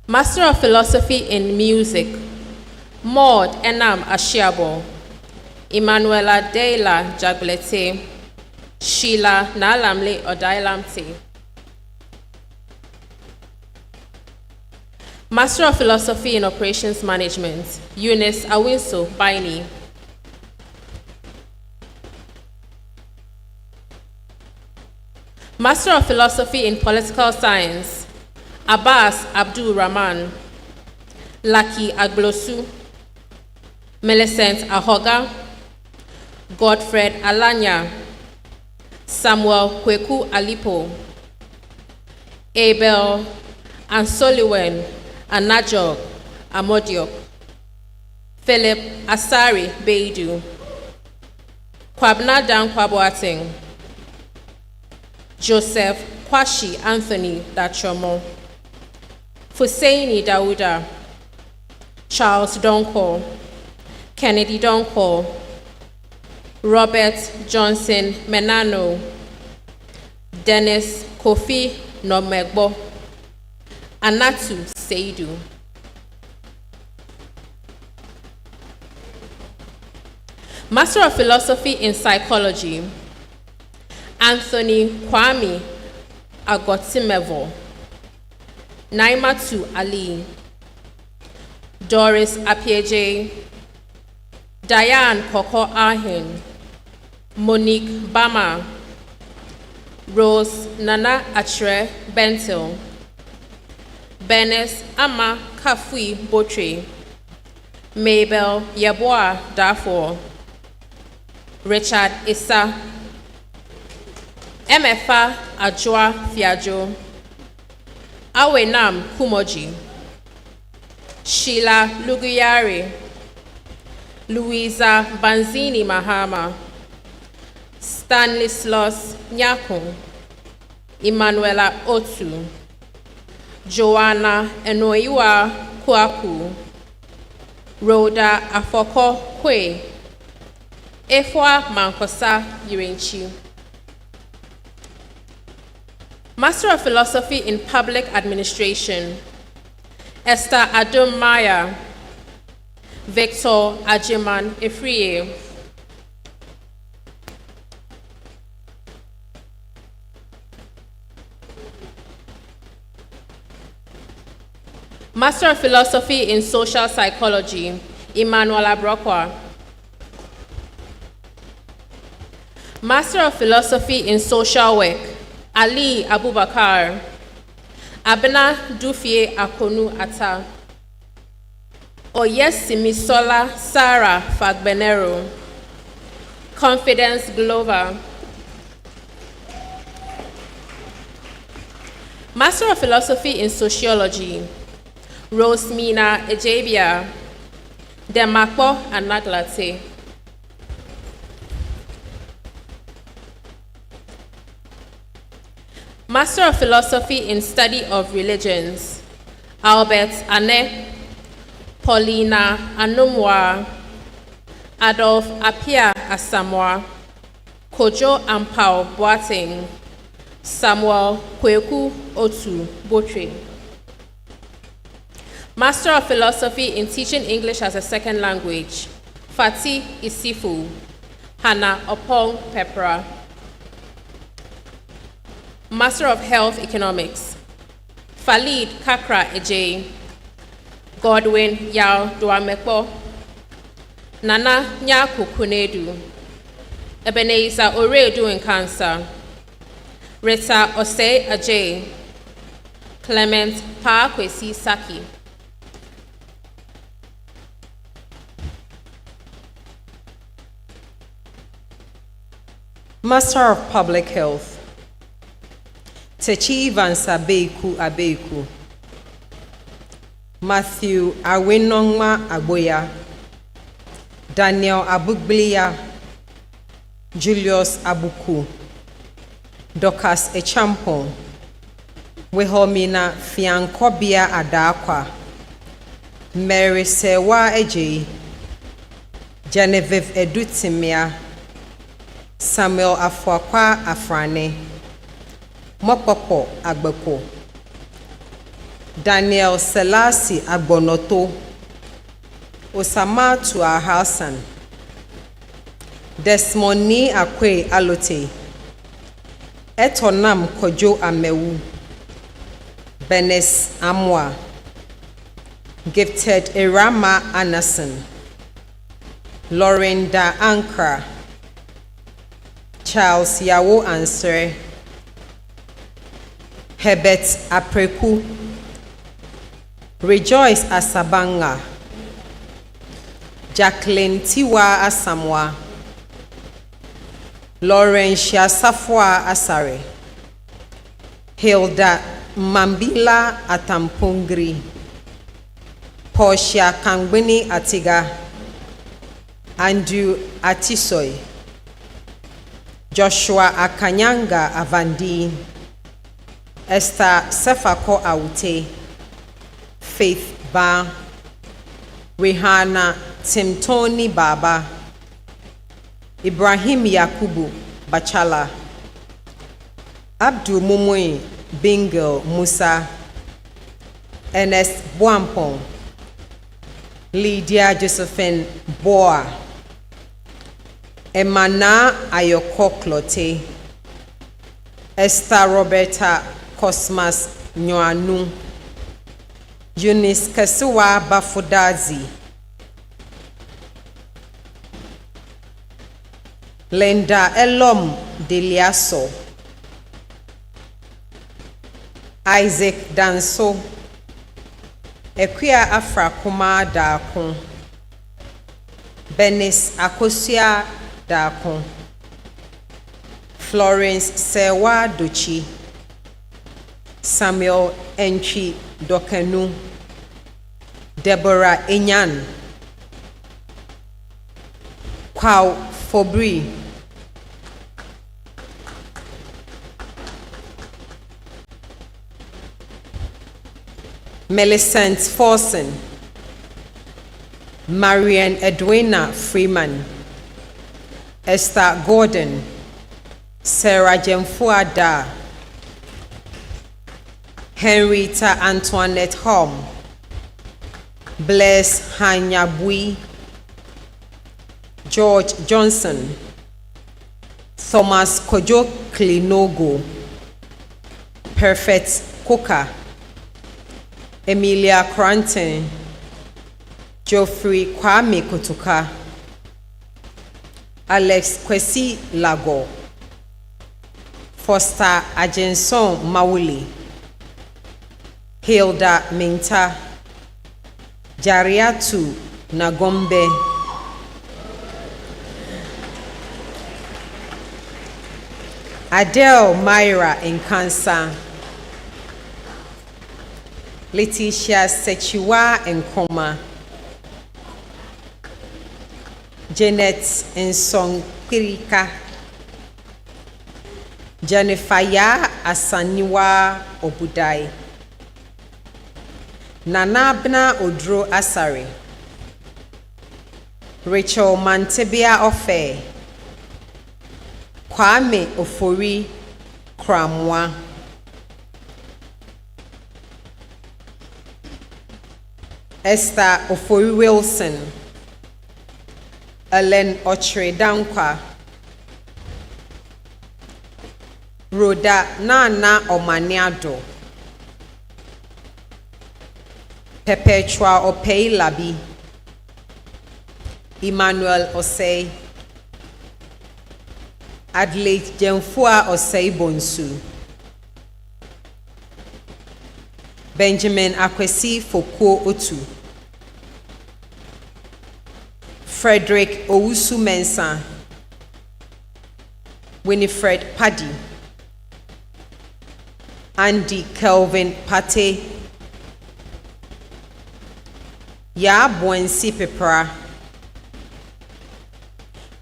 Master of Philosophy in Music, Maud Enam Ashiabo, Emanuela Deila Jaglete, Sheila Nalamle Odailamte. Master of Philosophy in Operations Management, Eunice Awinso Baini. Master of Philosophy in Political Science, Abbas Abdul Rahman, Lucky Aglosu, Millicent Ahoga, Godfred Alanya, Samuel Kweku Alipo, Abel Ansoliwen Anajog Amodiok, Philip Asari Beidu, Kwabna Dan Kwaboateng, Joseph Kwashi Anthony Dachomo, Fuseini Dauda, Charles Donko, Kennedy Donko, Robert Johnson Menano, Dennis Kofi Nomegbo, Anatu Seidu. Master of Philosophy in Psychology, Anthony Kwame Agotimevo, Naimatu Ali, Doris Apieje, Diane Koko Ahin, Monique Bama, Rose Nana Atre Bentil, Benes Ama Kafui Botre, Mabel Yeboah Darfor, Richard Issa, Emefa Ajwa Fiajo, Awenam Kumoji, Sheila Luguyari, Louisa Banzini Mahama, Stanislas Nyakun, Emanuela Otu, Joanna Enoiwa Kwaku, Rhoda Afoko Kwe, Efwa Mankosa Yurenchi. Master of Philosophy in Public Administration, Esther Adom Maya, Victor Ajiman Efriye. Master of Philosophy in Social Psychology, Emmanuel Abrokwa. Master of Philosophy in Social Work, Ali Abubakar, Abena Dufie Akonu Ata, Oyesimisola Sarah Fagbenero, Confidence Glover. Master of Philosophy in Sociology, Rosemina Ejebia, Demakpo Anaglate. Master of Philosophy in Study of Religions, Albert Ane, Paulina Anumwa, Adolf Apia Asamoah, Kojo Ampao Boateng, Samuel Kweku Otu Botre. Master of Philosophy in Teaching English as a Second Language, Fatih Isifu, Hannah Opong Pepra. Master of Health Economics, Falid Kakra Ejay, Godwin Yao Duamepo, Nana Nyaku Kunedu, Ebenezer Oredu in Cancer, Rita Ose Ajay, Clement Pa Kwesi Saki. Master of Public Health, Techi Vansa Abeku, Matthew Awinongma Agboya, Daniel Abugbliya, Julius Abuku, Dorcas Echampon, Wehomina Fiankobia Adakwa, Mary Sewa Eje, Genevieve Edutimia, Samuel Afuakwa Afrane, Mopopo Agbeko, Daniel Selasi Agbonoto, Osama Tua Hassan, Desmoni Akwe Alote, Etonam Kojo Amewu, Benes Amwa, Gifted Irama Anderson, Lauren Da Ankara, Charles Yawo Ansere, Herbert Apreku, Rejoice Asabanga, Jacqueline Tiwa Asamwa, Laurentia Safwa Asare, Hilda Mambila Atampungri, Portia Kangwini Atiga, Andrew Atisoy, Joshua Akanyanga Avandi, Esther Sefako Aute, Faith Ba, Rihanna Timtoni Baba, Ibrahim Yakubu Bachala, Abdul Mumui Bingel Musa, Ernest Bwampong, Lydia Josephine Boa, Emana Ayoko Clote, Esther Roberta Cosmas Nyoanu, Eunice Kesuwa Bafudazi, Linda Elom Deliaso, Isaac Danso, Equia Afra Kuma Dakon, Benis Akosia Dakon, Florence Sewa Duchi, Samuel Enchi Dokenu, Deborah Enyan, Kwao Fobri, Millicent Forsen, Marian Edwina Freeman, Esther Gordon, Sarah Jemfuada, Henrietta Antoinette Hom, Bless Hanyabui, George Johnson, Thomas Kojo Klinogo, Perfect Coker, Emilia Cranton, Geoffrey Kwame Kotuka, Alex Kwesi Lago, Foster Ajenson Mawuli, Hilda Minta, Jariatu Nagombe, Adele Myra Nkansa, Leticia Sechiwa Nkoma, Janet Nsongpirika, Jennifer Asaniwa Obudai, Nanabna Odro Asare, Rachel Mantebia Ofe, Kwame Ofori Kramwa, Esther Ofori Wilson, Ellen Ochre Dankwa, Rhoda Nana Omaniado, Perpetua Opei Labi, Emmanuel Osei, Adelaide Jemfua Osei Bonsu, Benjamin Akwesi Fokuo Otu, Frederick Owusu Mensah, Winifred Paddy, Andy Kelvin Pate, Ya Bwensi Pepra,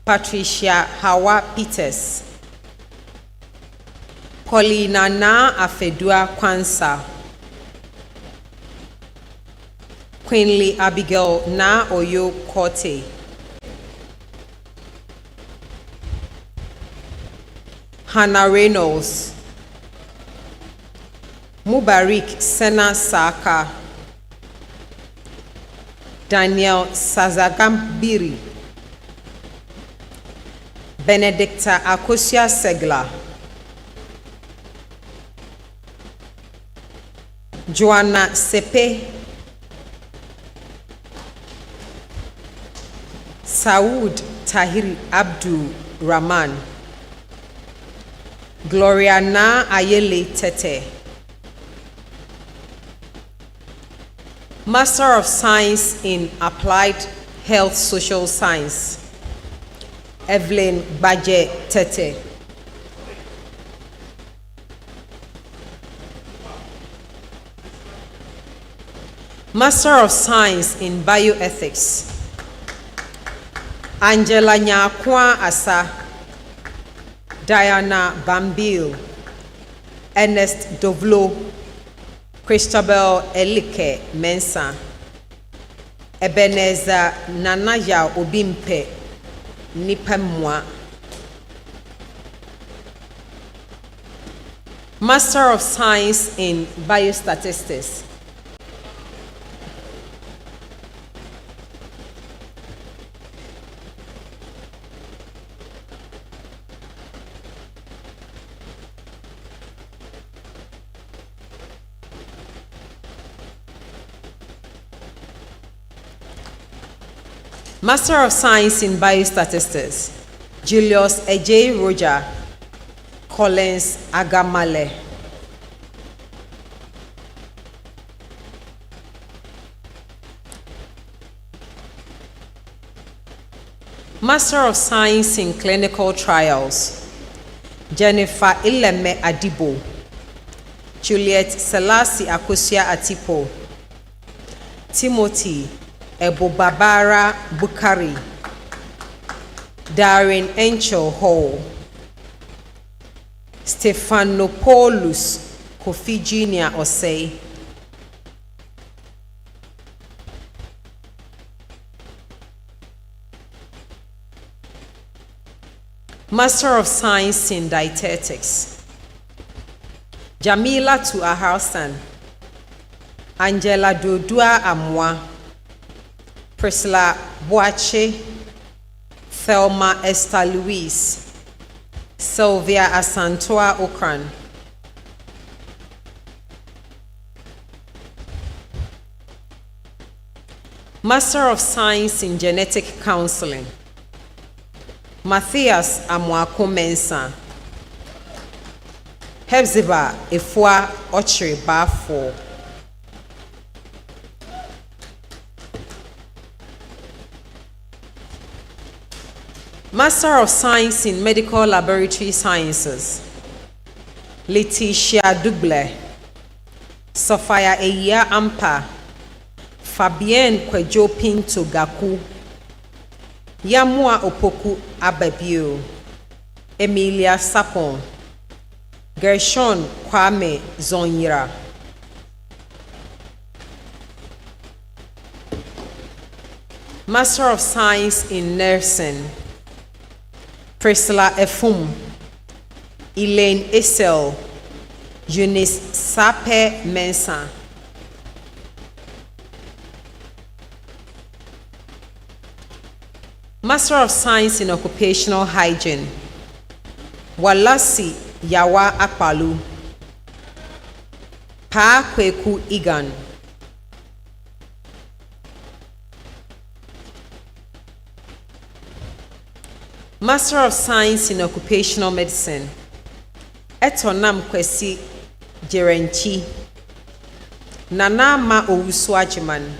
Patricia Hawa Peters, Paulina Na Afedua Kwansa, Queenly Abigail Na Oyo Kote, Hannah Reynolds, Mubarak Sena Saka, Daniel Sazagambiri, Benedicta Akosia Segla, Joanna Sepe, Saud Tahiri Abdul Rahman, Gloria Na Ayele Tete, Master of Science in Applied Health Social Science, Evelyn Baje Tete, Master of Science in Bioethics, Angela Nyakwa Asa, Diana Bambil, Ernest Dovlo, Christabel Elike Mensah, Ebenezer Nanaya Obimpe Nipemwa, Master of Science in Biostatistics, Master of Science in Biostatistics, Julius Ejay Roger, Collins Agamale, Master of Science in Clinical Trials, Jennifer Ileme Adibo, Juliet Selassie Akosia Atipo, Timothy Ebobabara Bukari, Darren Encho Hall, Stephanopoulos Kofi Jr. Osei, Master of Science in Dietetics, Jamila Tuaharsan, Angela Dodua Amwa, Priscilla Boache, Thelma Esther Louise, Sylvia Asantoa Okran, Master of Science in Genetic Counselling, Matthias Amwako Mensah, Hepzibah Efua Ochre Bafo, Master of Science in Medical Laboratory Sciences, Letitia Duble, Sophia Eya Ampa, Fabienne Kwejo Pinto Gaku, Yamua Opoku Ababio, Emilia Sapon, Gershon Kwame Zonyira, Master of Science in Nursing, Priscilla Efum, Elaine Essel, Eunice Sape Mensah, Master of Science in Occupational Hygiene, Walasi Yawa Akpalu. Pa Kweku Igan. Master of Science in Occupational Medicine. Etonam Kwesi Jerenchi. Nana Ma Owusu Ajiman.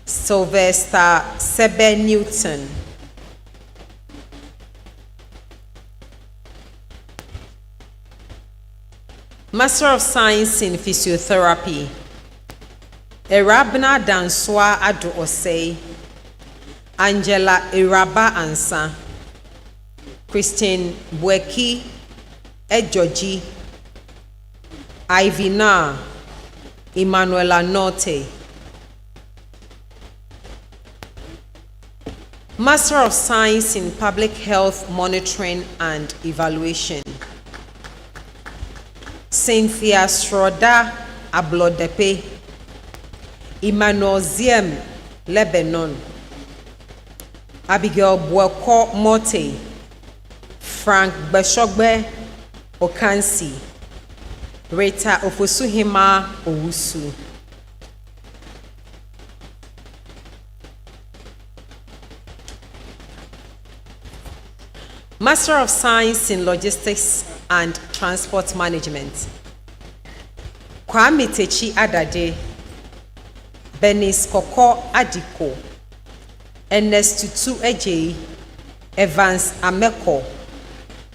Sylvester Sebe Newton. Master of Science in Physiotherapy. Erabna Danswa Adu Osei. Angela Iraba Ansa. Christine Bweki Ejoji. Ivina Emanuela Norte. Master of Science in Public Health Monitoring and Evaluation. Cynthia Schroeder Ablodepe. Emmanuel Ziem Lebanon. Abigail Bweko Mote. Frank Beshogbe Okansi. Rita Ofosuhima Owusu. Master of Science in Logistics and Transport Management. Kwame Techi Adade. Benis Koko Adiko. Ernest Tutu Eje. Evans Ameko.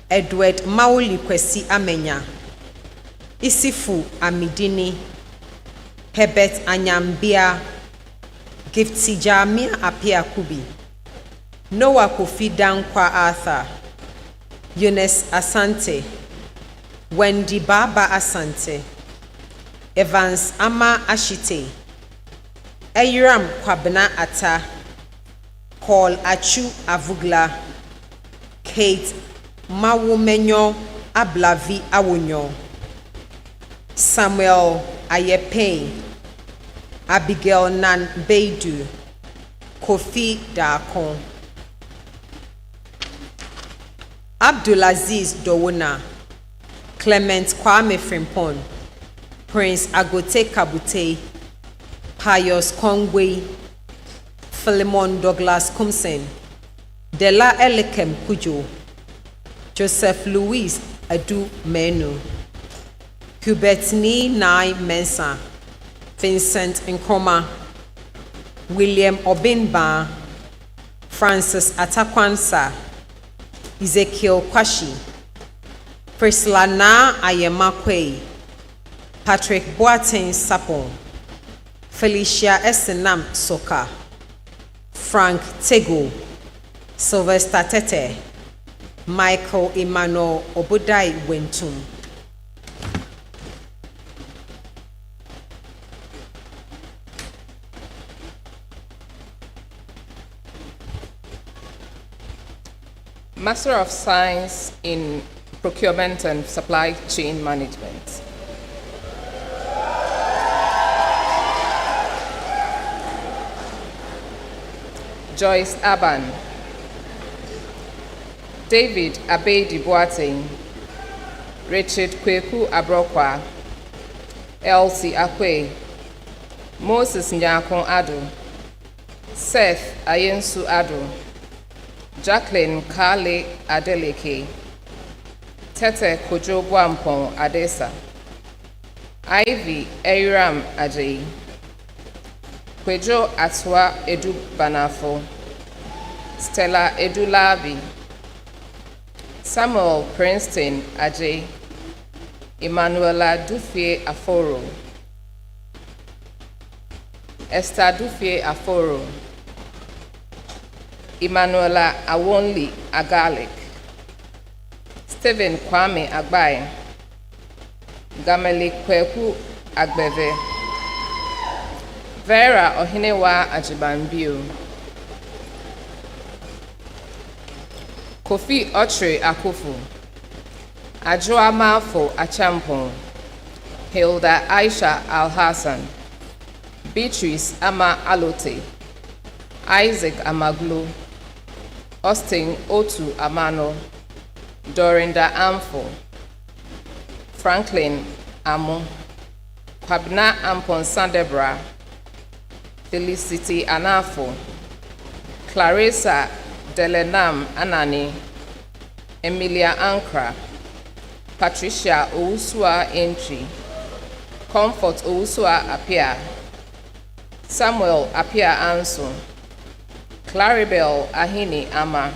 Edward Mauli Kwesi Amenya. Isifu Amidini. Herbert Anyambia. Gifty Jamia Apia Kubi. Noah Kofi Dankwa Arthur. Eunice Asante. Wendy Baba Asante. Evans Ama Ashite. Eyram Kwabena Ata. Paul Achu Avugla. Kate Mawumenyo Ablavi Awunyo. Samuel Ayepe. Abigail Nan Beidu. Kofi Dakon. Abdulaziz Dowona. Clement Kwame Frimpon. Prince Agote Kabute. Pius Kongwe. Philemon Douglas Kumsen. Dela Elekem Kujo. Joseph Louis Adu Menu. Hubert Ni Nai Mensa. Vincent Nkroma. William Obinba. Francis Atakwansa. Ezekiel Kwashi. Priscilla Na Ayemakwe. Patrick Boateng Sapon. Felicia Esenam Soka. Frank Tego. Sylvester Tete. Michael Emmanuel Obudai Wentum. Master of Science in Procurement and Supply Chain Management. Joyce Aban. David Abedi Boateng. Richard Kweku Abrokwa. Elsie Akwe. Moses Nyakon Ado. Seth Ayensu Ado. Jacqueline Kale Adeleke. Tete Kojo Bwampon Adesa. Ivy Eiram Ajayi. Kwejo Atwa Edu Banafo. Stella Edulabi. Samuel Princeton Ajayi. Emanuela Dufie Aforo. Esther Dufie Aforo. Emanuela Awonli Agalik. Stephen Kwame Agbaye. Gameli Kweku Agbeve. Vera Ohinewa Ajibanbio. Kofi Ochre Akufu. Ajua Mafo Achampon. Hilda Aisha Al-Hassan. Beatrice Ama Alote. Isaac Amaglu. Austin Otu Amano. Dorinda Amfo. Franklin Amo, Kwabena Amponsa Debra, Felicity Anafo, Clarissa Delenam Anani, Emilia Ankra, Patricia Owusua Entry, Comfort Owusua Apia, Samuel Apia Anson, Claribel Ahini Ama,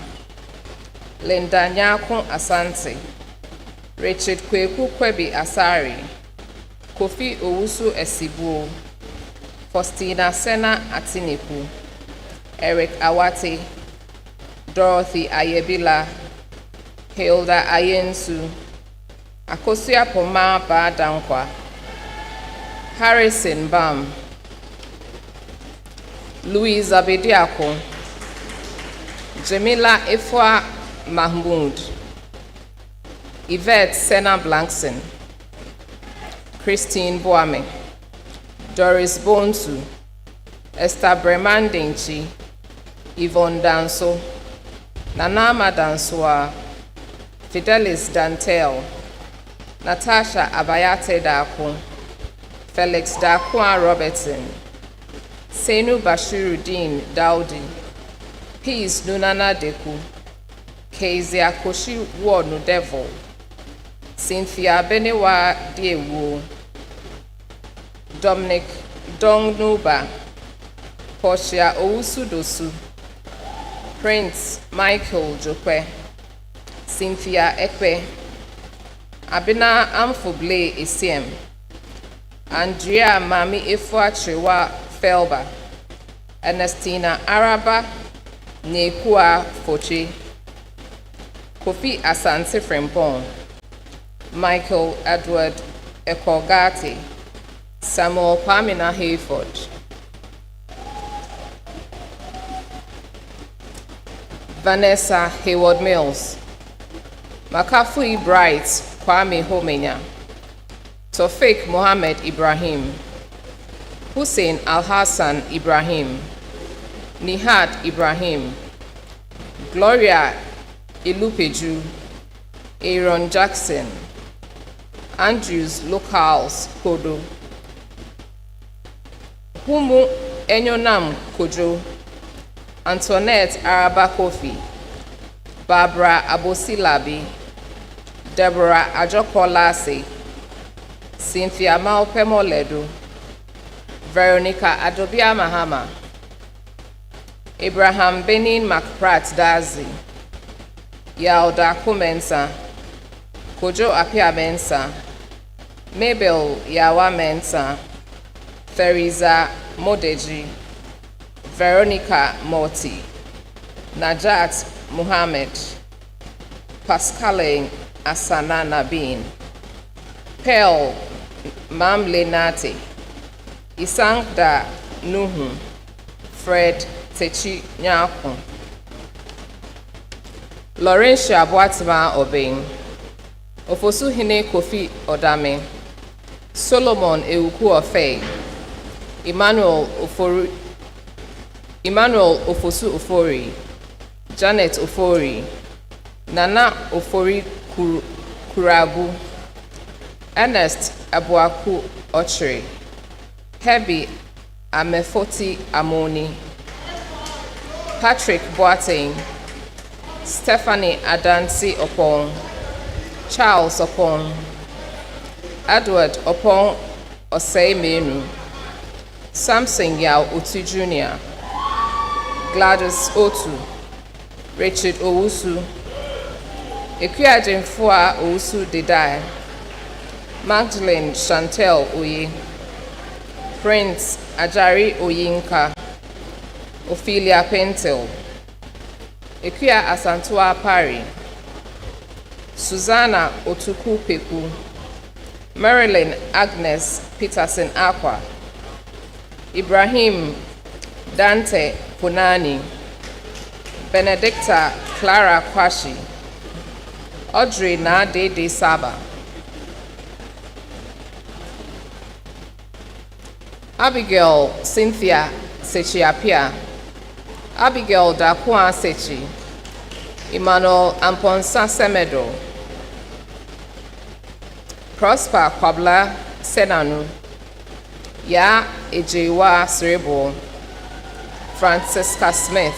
Linda Nyako Asante, Richard Kweku Kwebi Asari, Kofi Owusu Esibu, Faustina Sena Atinipu, Eric Awate, Dorothy Ayebila, Hilda Ayensu, Akosia Poma Badankwa, Harrison Bam, Louise Abediako, Jamila Efwa Mahmoud, Yvette Sena Blankson, Christine Boame, Doris Bonsu, Esther Bremandinchi, Yvonne Danso, Nanama Dansoa, Fidelis Dantel, Natasha Abayate Dako, Felix Dakwa Robertson, Senu Bashiruddin Daudi, Peace Nunana Deku, Kezia Koshi Wonu Devil, Cynthia Benewa Diewu, Dominic Dongnuba, Portia Owusu-Dosu, Prince Michael Jokwe, Cynthia Ekwe, Abina Amfoble Esiem, Andrea Mami Efwa Chewa Felba, Ernestina Araba Nekua Foche, Kofi Asante Frempong, Michael Edward Ekogati, Samuel Pamina Hayford, Vanessa Hayward Mills, Makafui Bright Kwame Homenya, Tofik Mohammed Ibrahim, Hussein Al-Hassan Ibrahim, Nihad Ibrahim, Gloria Ilupeju, Aaron Jackson, Andrews Locals Kodo, Humu Enyonam Kojo, Antoinette Araba Kofi, Barbara Abosilabi, Deborah Ajokolase, Cynthia Malpemoledu, Veronica Adobia Mahama, Abraham Benin McPratt Dazi, Yalda Kumensa, Kojo Apia Mensa, Mabel Yawa Mensa, Theresa Modeji, Veronica Morty, Najat Muhammad, Pascaline Asana Nabin, Pearl Mamlenate, Isangda Nuhu, Fred Techi Nyako, Laurentia Boatima Obeng, Ofosu Hine Kofi Odame, Solomon Euku Ofe, Emmanuel Ofosu Ofori, Janet Ofori, Nana Ofori Kurabu, Ernest Abuaku Ochre, Hebi Amefoti Amoni, Patrick Boateng, Stephanie Adansi Opong, Charles Opong, Edward Opong Osei Menu, Samson Yao Utu Jr., Gladys Otu, Richard Owusu, Ekuadimfua Owusu Dedai, Magdalene Chantel Oye, Prince Ajari Oyinka, Ophelia Pentel, Ekuya Asantua Pari, Susanna Otuku Peku, Marilyn Agnes Peterson Aqua, Ibrahim Dante Punani, Benedicta Clara Kwashi, Audrey Nade de Saba, Abigail Cynthia Sechiapia, Abigail Dakwa Sechi, Emmanuel Amponsa Semedo, Prosper Kwabla Senanu, Ya Ejewa Cerebral, Francisca Smith,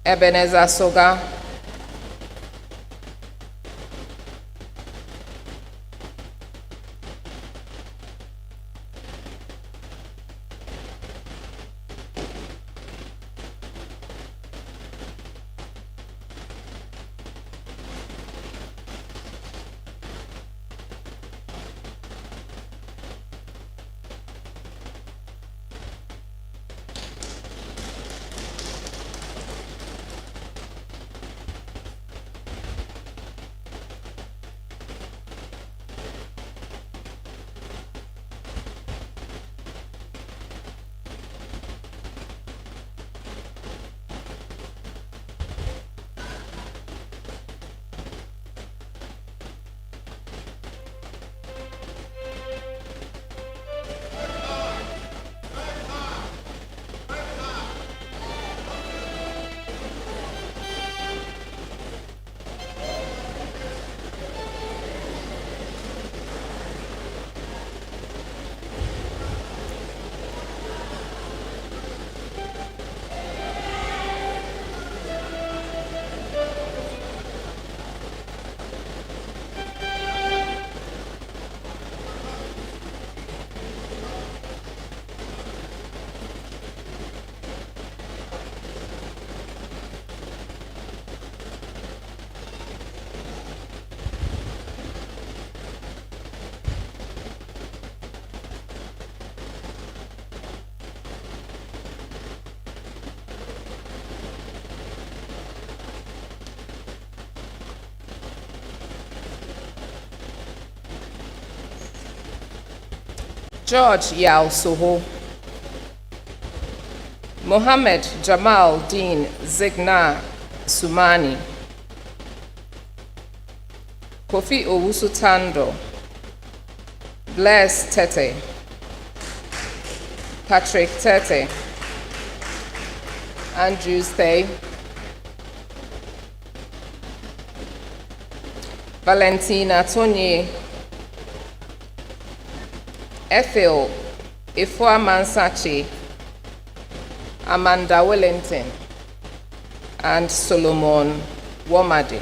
Ebenezer Soga, George Yao Soho, Mohammed Jamal Dean Zigna Sumani, Kofi Owusu Tando, Bless Tete, Patrick Tete, Andrew Stay, Valentina Tonye, Ethel Ifua Mansachi, Amanda Wellington, and Solomon Womadi.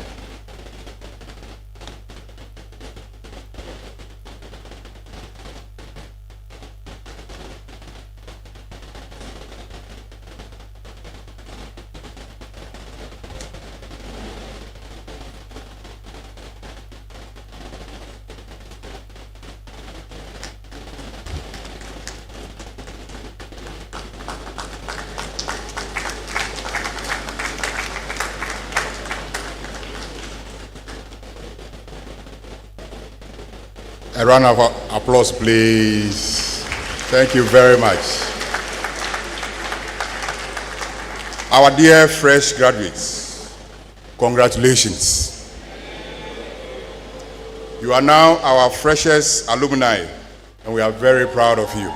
A round of applause, please. Thank you very much. Our dear fresh graduates, congratulations. You are now our freshest alumni, and we are very proud of you.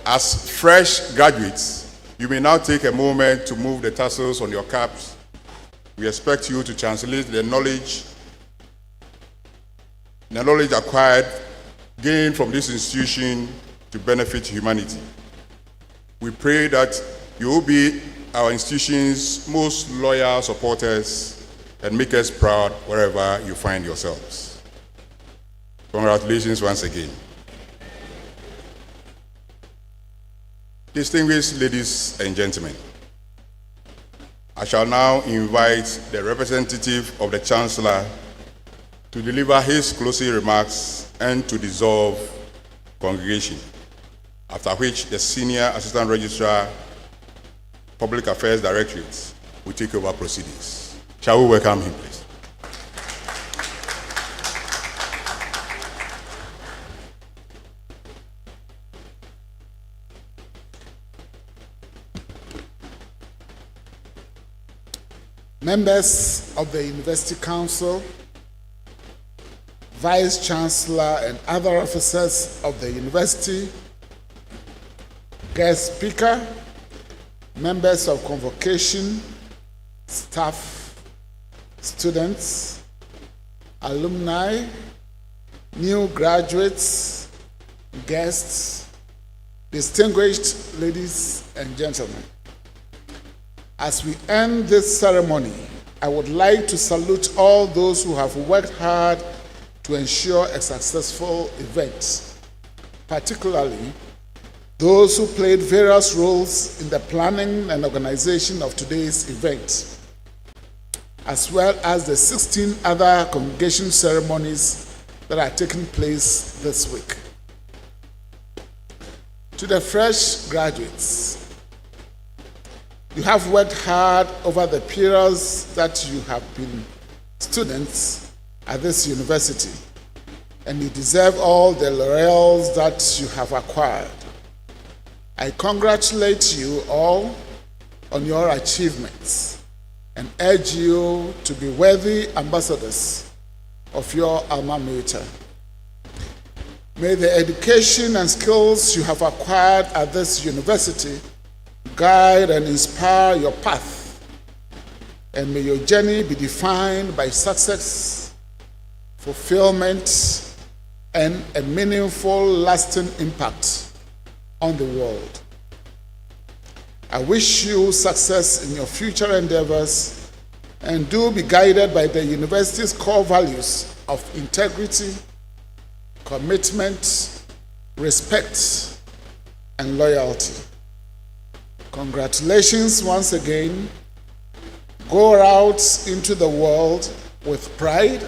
As fresh graduates, you may now take a moment to move the tassels on your caps. We expect you to translate the knowledge acquired, gained from this institution to benefit humanity. We pray that you will be our institution's most loyal supporters and make us proud wherever you find yourselves. Congratulations once again. Distinguished ladies and gentlemen, I shall now invite the representative of the Chancellor to deliver his closing remarks and to dissolve congregation, after which the Senior Assistant Registrar, Public Affairs Directorate will take over proceedings. Shall we welcome him, please? Members of the University Council, Vice Chancellor and other officers of the university, guest speaker, members of convocation, staff, students, alumni, new graduates, guests, distinguished ladies and gentlemen. As we end this ceremony, I would like to salute all those who have worked hard to ensure a successful event, particularly those who played various roles in the planning and organization of today's event, as well as the 16 other congregation ceremonies that are taking place this week. To the fresh graduates, you have worked hard over the periods that you have been students at this university, and you deserve all the laurels that you have acquired. I congratulate you all on your achievements and urge you to be worthy ambassadors of your alma mater. May the education and skills you have acquired at this university guide and inspire your path, and may your journey be defined by success, fulfillment, and a meaningful, lasting impact on the world. I wish you success in your future endeavors, and do be guided by the university's core values of integrity, commitment, respect, and loyalty. Congratulations once again. Go out into the world with pride,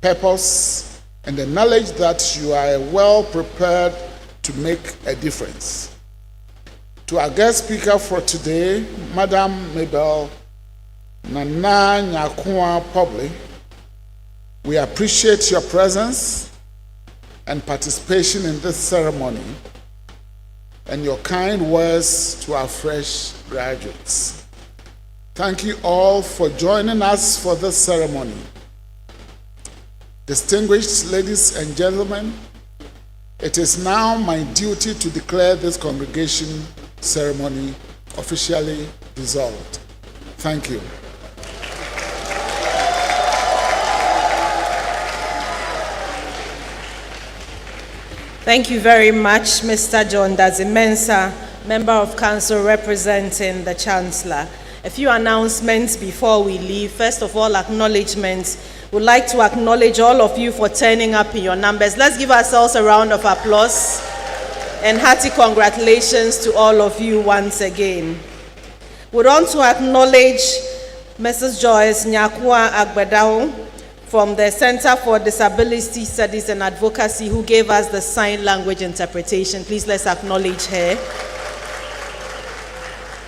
purpose, and the knowledge that you are well prepared to make a difference. To our guest speaker for today, Madam Mabel Nana Nyakua Poble, we appreciate your presence and participation in this ceremony, and your kind words to our fresh graduates. Thank you all for joining us for this ceremony. Distinguished ladies and gentlemen, it is now my duty to declare this congregation ceremony officially dissolved. Thank you. Thank you very much, Mr. John Dazimensa, Member of Council representing the Chancellor. A few announcements before we leave. First of all, acknowledgements. We'd like to acknowledge all of you for turning up in your numbers. Let's give ourselves a round of applause and hearty congratulations to all of you once again. We want to acknowledge Mrs. Joyce Nyakua Agbedao from the Center for Disability Studies and Advocacy, who gave us the sign language interpretation. Please let's acknowledge her.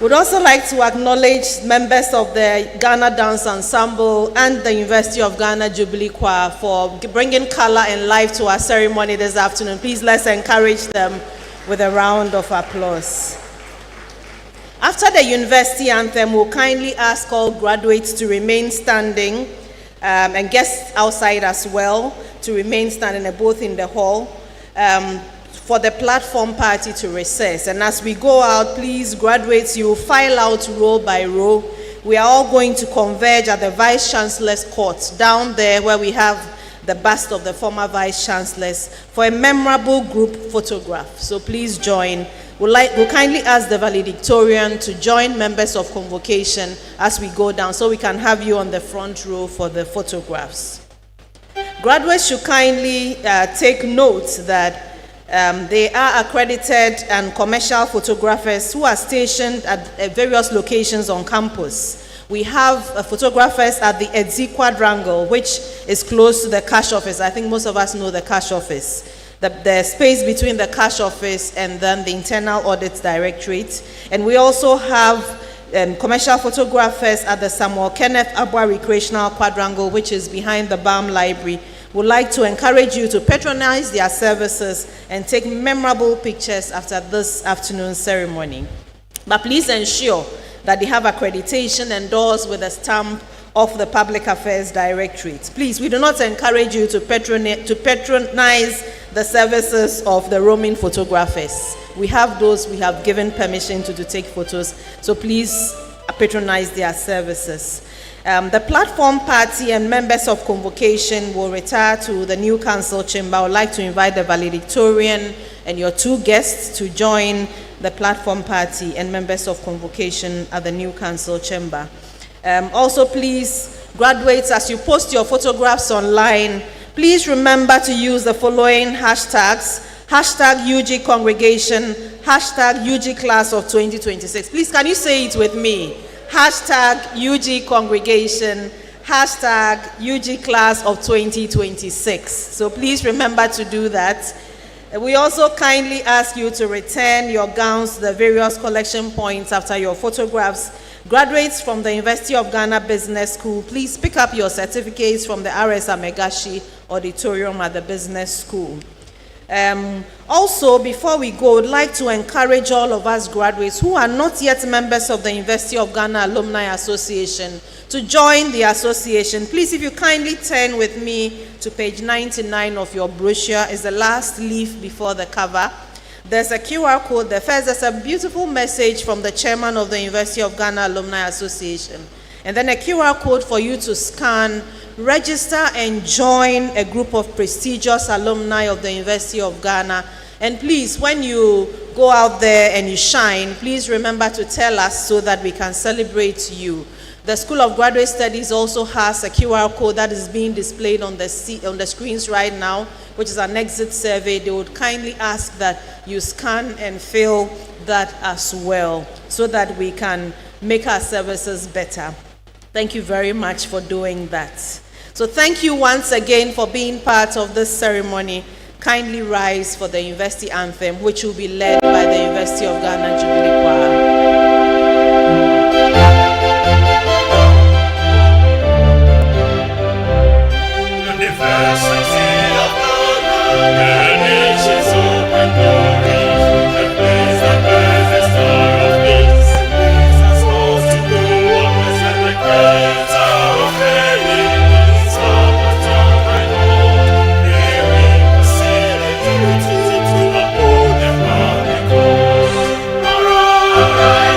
We'd also like to acknowledge members of the Ghana Dance Ensemble and the University of Ghana Jubilee Choir for bringing color and life to our ceremony this afternoon. Please let's encourage them with a round of applause. After the university anthem, we'll kindly ask all graduates to remain standing, and guests outside as well to remain standing, both in the hall, for the platform party to recess. And as we go out, please, graduates, you file out row by row. We are all going to converge at the Vice Chancellor's court down there where we have the bust of the former Vice Chancellors for a memorable group photograph. So please join. We'll kindly ask the valedictorian to join members of convocation as we go down so we can have you on the front row for the photographs. Graduates should kindly take note that they are accredited and commercial photographers who are stationed at various locations on campus. We have photographers at the Edzi Quadrangle, which is close to the cash office. I think most of us know the cash office. The space between the cash office and then the Internal Audit Directorate. And we also have commercial photographers at the Samuel Kenneth Abwa Recreational Quadrangle, which is behind the BAM Library. We'd like to encourage you to patronize their services and take memorable pictures after this afternoon's ceremony. But please ensure that they have accreditation endorsed with a stamp of the Public Affairs Directorate. Please, we do not encourage you to patronize the services of the roaming photographers. We have those we have given permission to take photos. So please patronize their services. The platform party and members of convocation will retire to the new council chamber. I would like to invite the valedictorian and your 2 guests to join the platform party and members of convocation at the new council chamber. Also, please, graduates, as you post your photographs online, please remember to use the following hashtags: hashtag UG congregation, hashtag UG class of 2026. Please, can you say it with me? Hashtag UG congregation, hashtag UG class of 2026. So please remember to do that. We also kindly ask you to return your gowns to the various collection points after your photographs. Graduates from the University of Ghana Business School, please pick up your certificates from the R.S. Amegashi Auditorium at the Business School. Also, before we go, I'd like to encourage all of us graduates who are not yet members of the University of Ghana Alumni Association to join the association. Please, if you kindly turn with me to page 99 of your brochure, is the last leaf before the cover. There's a QR code there. First, there's a beautiful message from the chairman of the University of Ghana Alumni Association. And then a QR code for you to scan, register, and join a group of prestigious alumni of the University of Ghana. And please, when you go out there and you shine, please remember to tell us so that we can celebrate you. The School of Graduate Studies also has a QR code that is being displayed on the screens right now, which is an exit survey. They would kindly ask that you scan and fill that as well so that we can make our services better. Thank you very much for doing that. So thank you once again for being part of this ceremony. Kindly rise for the university anthem, which will be led by the University of Ghana Jubilee Choir. All right.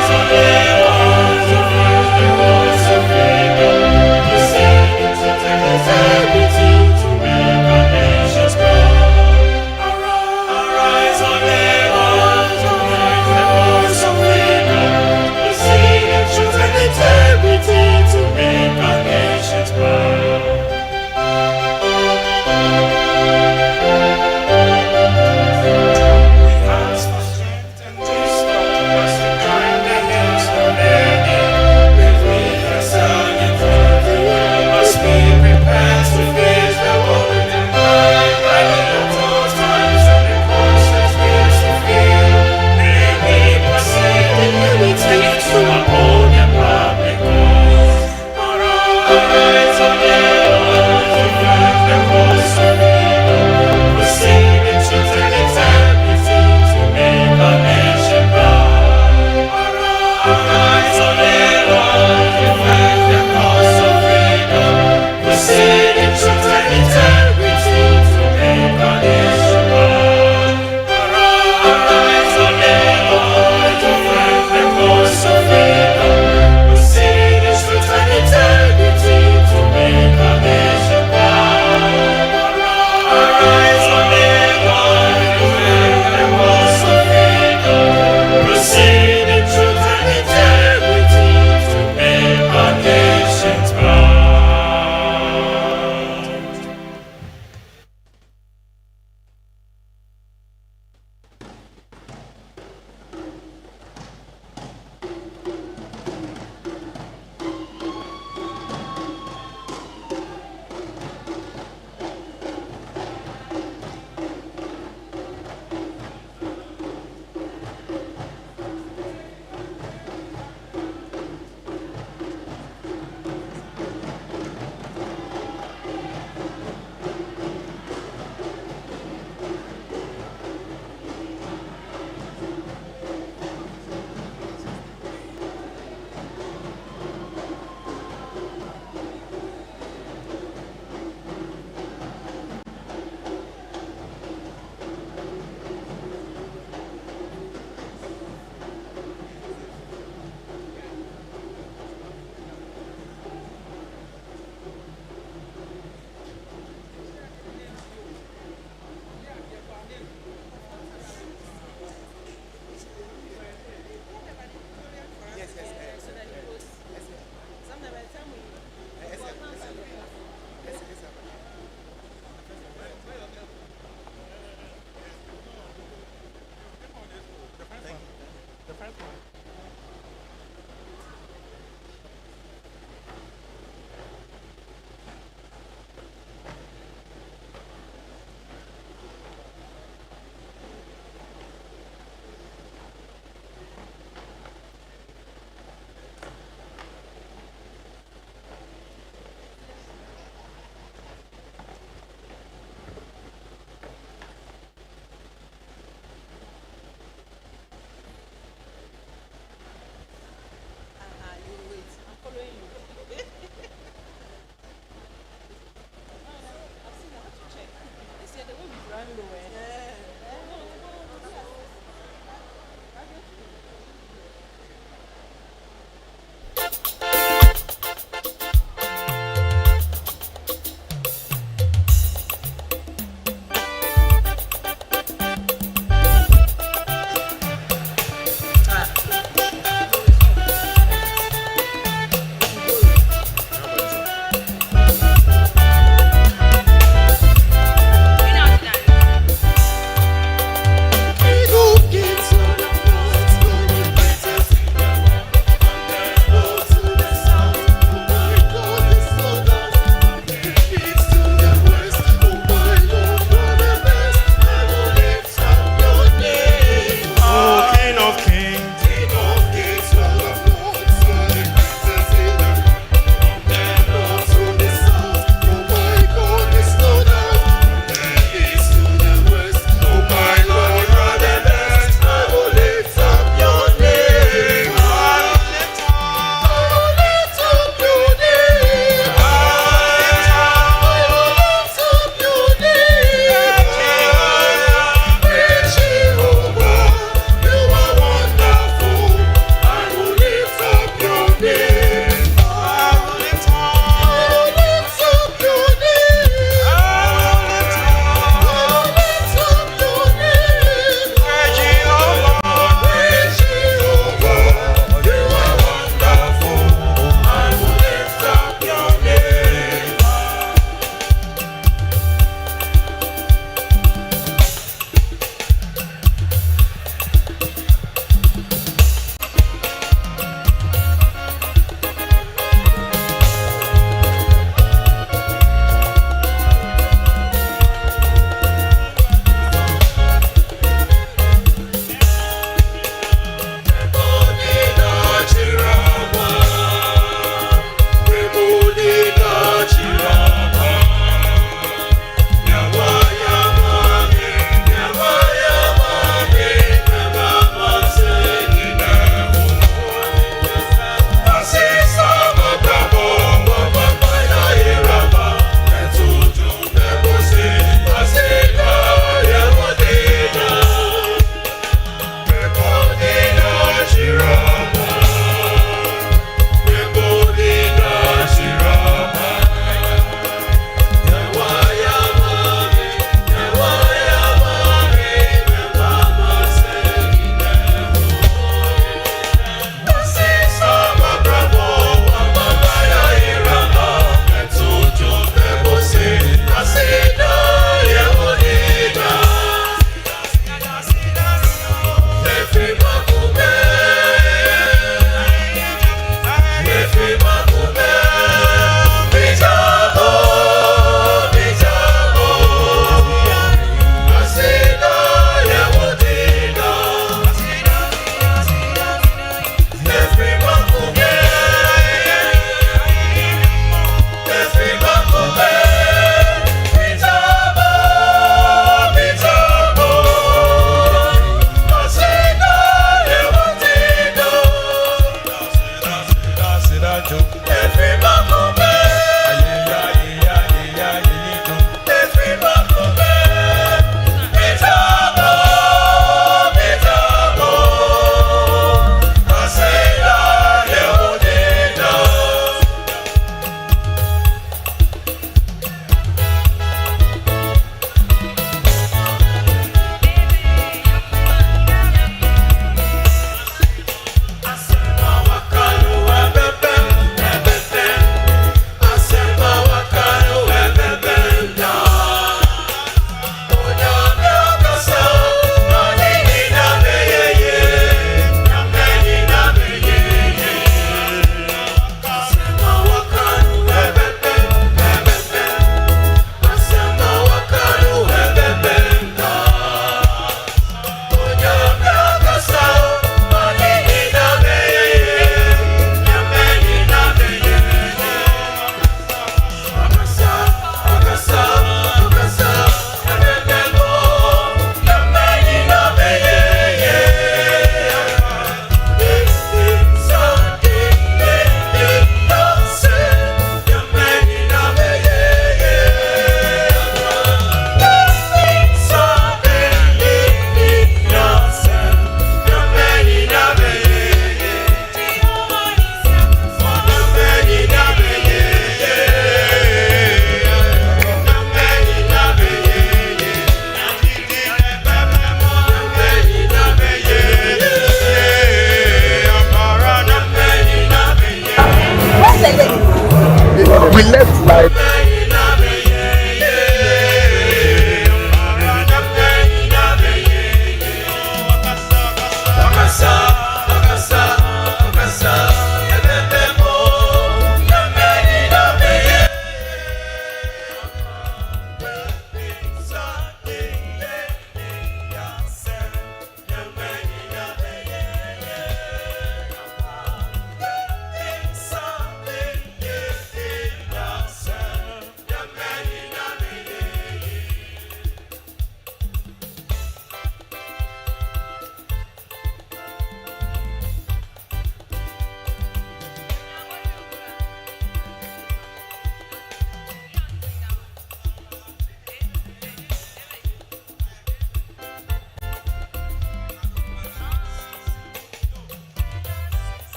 We left like.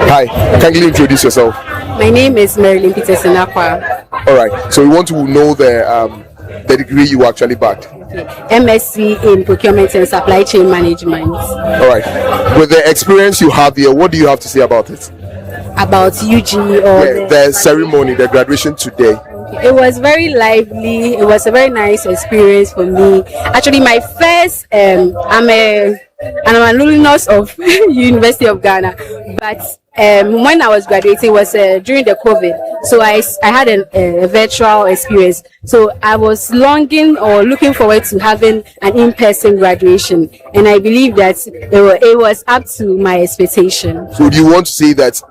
Hi, kindly introduce yourself. My name is Marilyn Peterson Akwa. All right, so we want to know the degree you actually backed. MSc in Procurement and Supply Chain Management. All right, with the experience you have here, what do you have to say about it? About UG or the ceremony, the graduation today. It was very lively. It was a very nice experience for me. Actually, my first, I'm an alumnus of University of Ghana, but when I was graduating, it was during the COVID, so I had a virtual experience. So I was looking forward to having an in-person graduation, and I believe that it was up to my expectation. So do you want to say that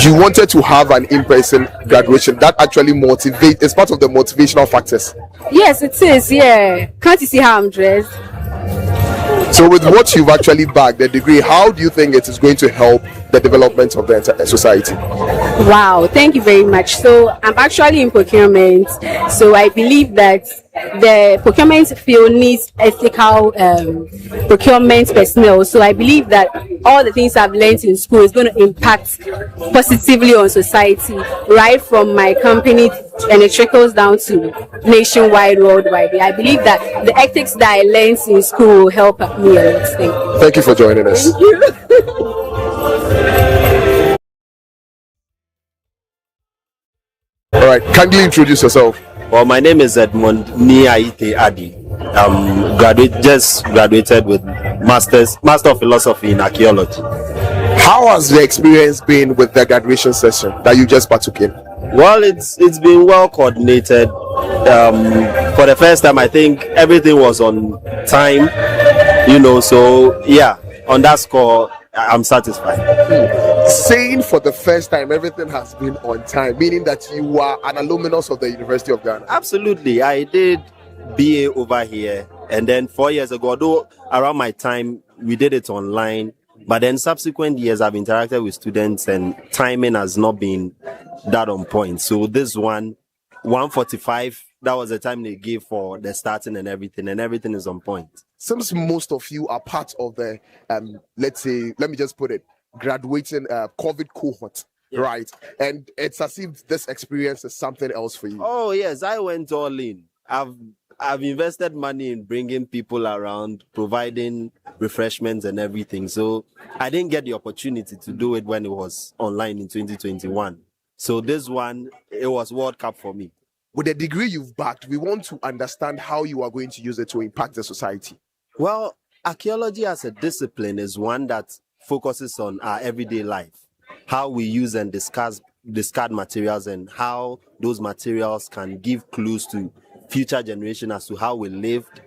you wanted to have an in-person graduation that actually it's part of the motivational factors? Yes, it is. Yeah, can't you see how I'm dressed? So with what you've actually backed, the degree, how do you think it is going to help the development of the entire society? Wow, thank you very much. So I'm actually in procurement, so I believe that the procurement field needs ethical procurement personnel. So I believe that all the things I've learned in school is going to impact positively on society, right from my company, and it trickles down to nationwide, worldwide. I believe that the ethics that I learned in school will help me a lot. Thank you for joining us. Thank you. All right, kindly introduce yourself. Well, my name is Edmond Niaite Adi. I'm just graduated with Master of Philosophy in Archaeology. How has the experience been with the graduation session that you just partook in? Well, it's been well coordinated. For the first time, I think everything was on time, so yeah, on that score, I'm satisfied. Saying for the first time everything has been on time, meaning that you are an alumnus of the University of Ghana. Absolutely. I did BA over here, and then 4 years ago, although around my time we did it online, but then subsequent years I've interacted with students and timing has not been that on point. So this 1:45, that was the time they gave for the starting and everything is on point. Since most of you are part of the let me just put it, graduating COVID cohort, right? And it's as if this experience is something else for you. Oh yes, I went all in. I've invested money in bringing people around, providing refreshments and everything. So I didn't get the opportunity to do it when it was online in 2021. So this one, it was World Cup for me. With the degree you've backed, we want to understand how you are going to use it to impact the society. Well, archaeology as a discipline is one that focuses on our everyday life, how we use and discard materials, and how those materials can give clues to future generations as to how we lived.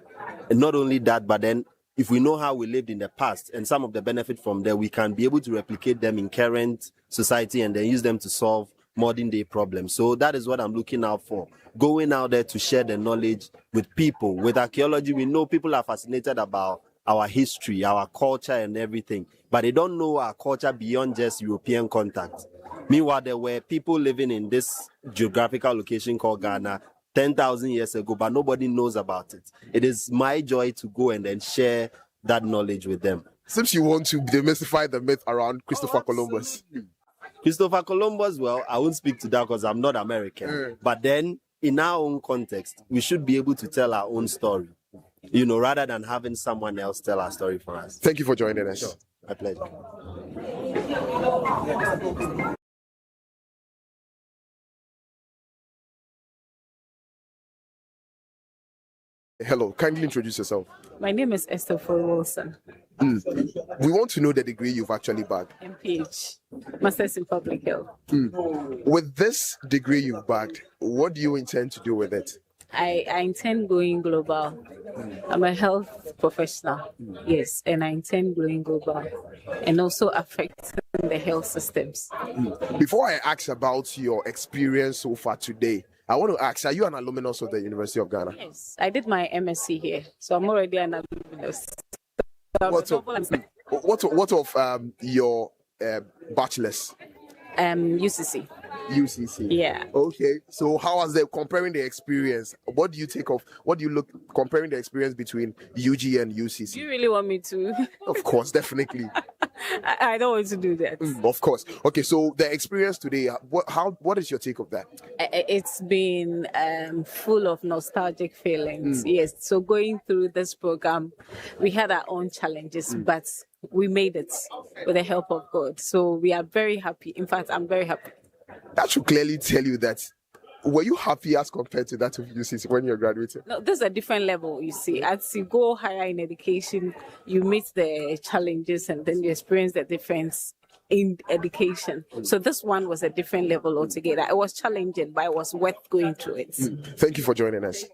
And not only that, but then if we know how we lived in the past and some of the benefit from there, we can be able to replicate them in current society and then use them to solve modern day problems. So that is what I'm looking out for. Going out there to share the knowledge with people. With archaeology, we know people are fascinated about our history, our culture and everything, but they don't know our culture beyond just European contact. Meanwhile, there were people living in this geographical location called Ghana 10,000 years ago, but nobody knows about it. It is my joy to go and then share that knowledge with them. Since you want to demystify the myth around Christopher Columbus. Christopher Columbus, well, I won't speak to that because I'm not American. But then, in our own context, we should be able to tell our own story, you know, rather than having someone else tell our story for us. Thank you for joining us. Sure. My pleasure. Hello, kindly introduce yourself. My name is Esther Wilson. We want to know the degree you've actually bagged. MPH, Masters in Public Health. With this degree you've bagged, what do you intend to do with it? I intend going global. I'm a health professional, yes, and I intend going global and also affecting the health systems. Before I ask about your experience so far today, I want to ask, are you an alumnus of the University of Ghana? Yes, I did my MSc here, so I'm already an alumnus. What of your bachelor's? UCC. UCC. Yeah. Okay. So how was the comparing the experience? What do you take of? What do you look comparing the experience between UG and UCC? Do you really want me to? Of course, definitely. I don't want to do that. Of course. Okay. So the experience today. What is your take of that? It's been full of nostalgic feelings. Yes. So going through this program, we had our own challenges, but we made it with the help of God. So we are very happy. In fact, I'm very happy. That should clearly tell you that. Were you happy as compared to that of UCC when you're graduating? No, this is a different level, you see. As you go higher in education, you meet the challenges and then you experience the difference in education. So this one was a different level altogether. It was challenging, but it was worth going through it. Thank you for joining us.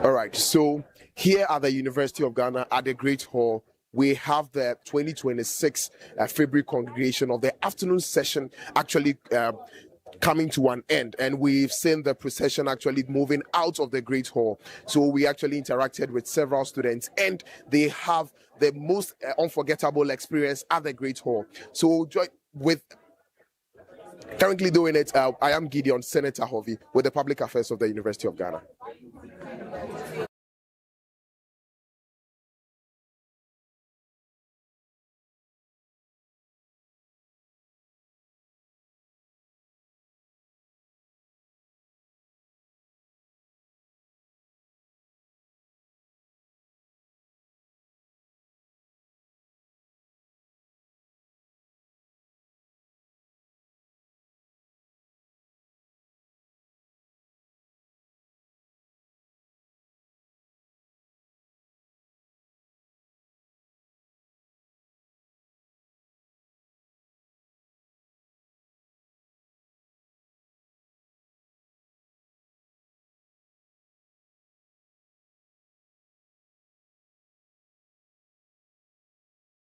All right, so here at the University of Ghana at the Great Hall, we have the 2026 February congregation of the afternoon session actually coming to an end, and we've seen the procession actually moving out of the Great Hall. So we actually interacted with several students, and they have the most unforgettable experience at the Great Hall. So with currently doing it, I am Gideon Senator Hovey with the Public Affairs of the University of Ghana.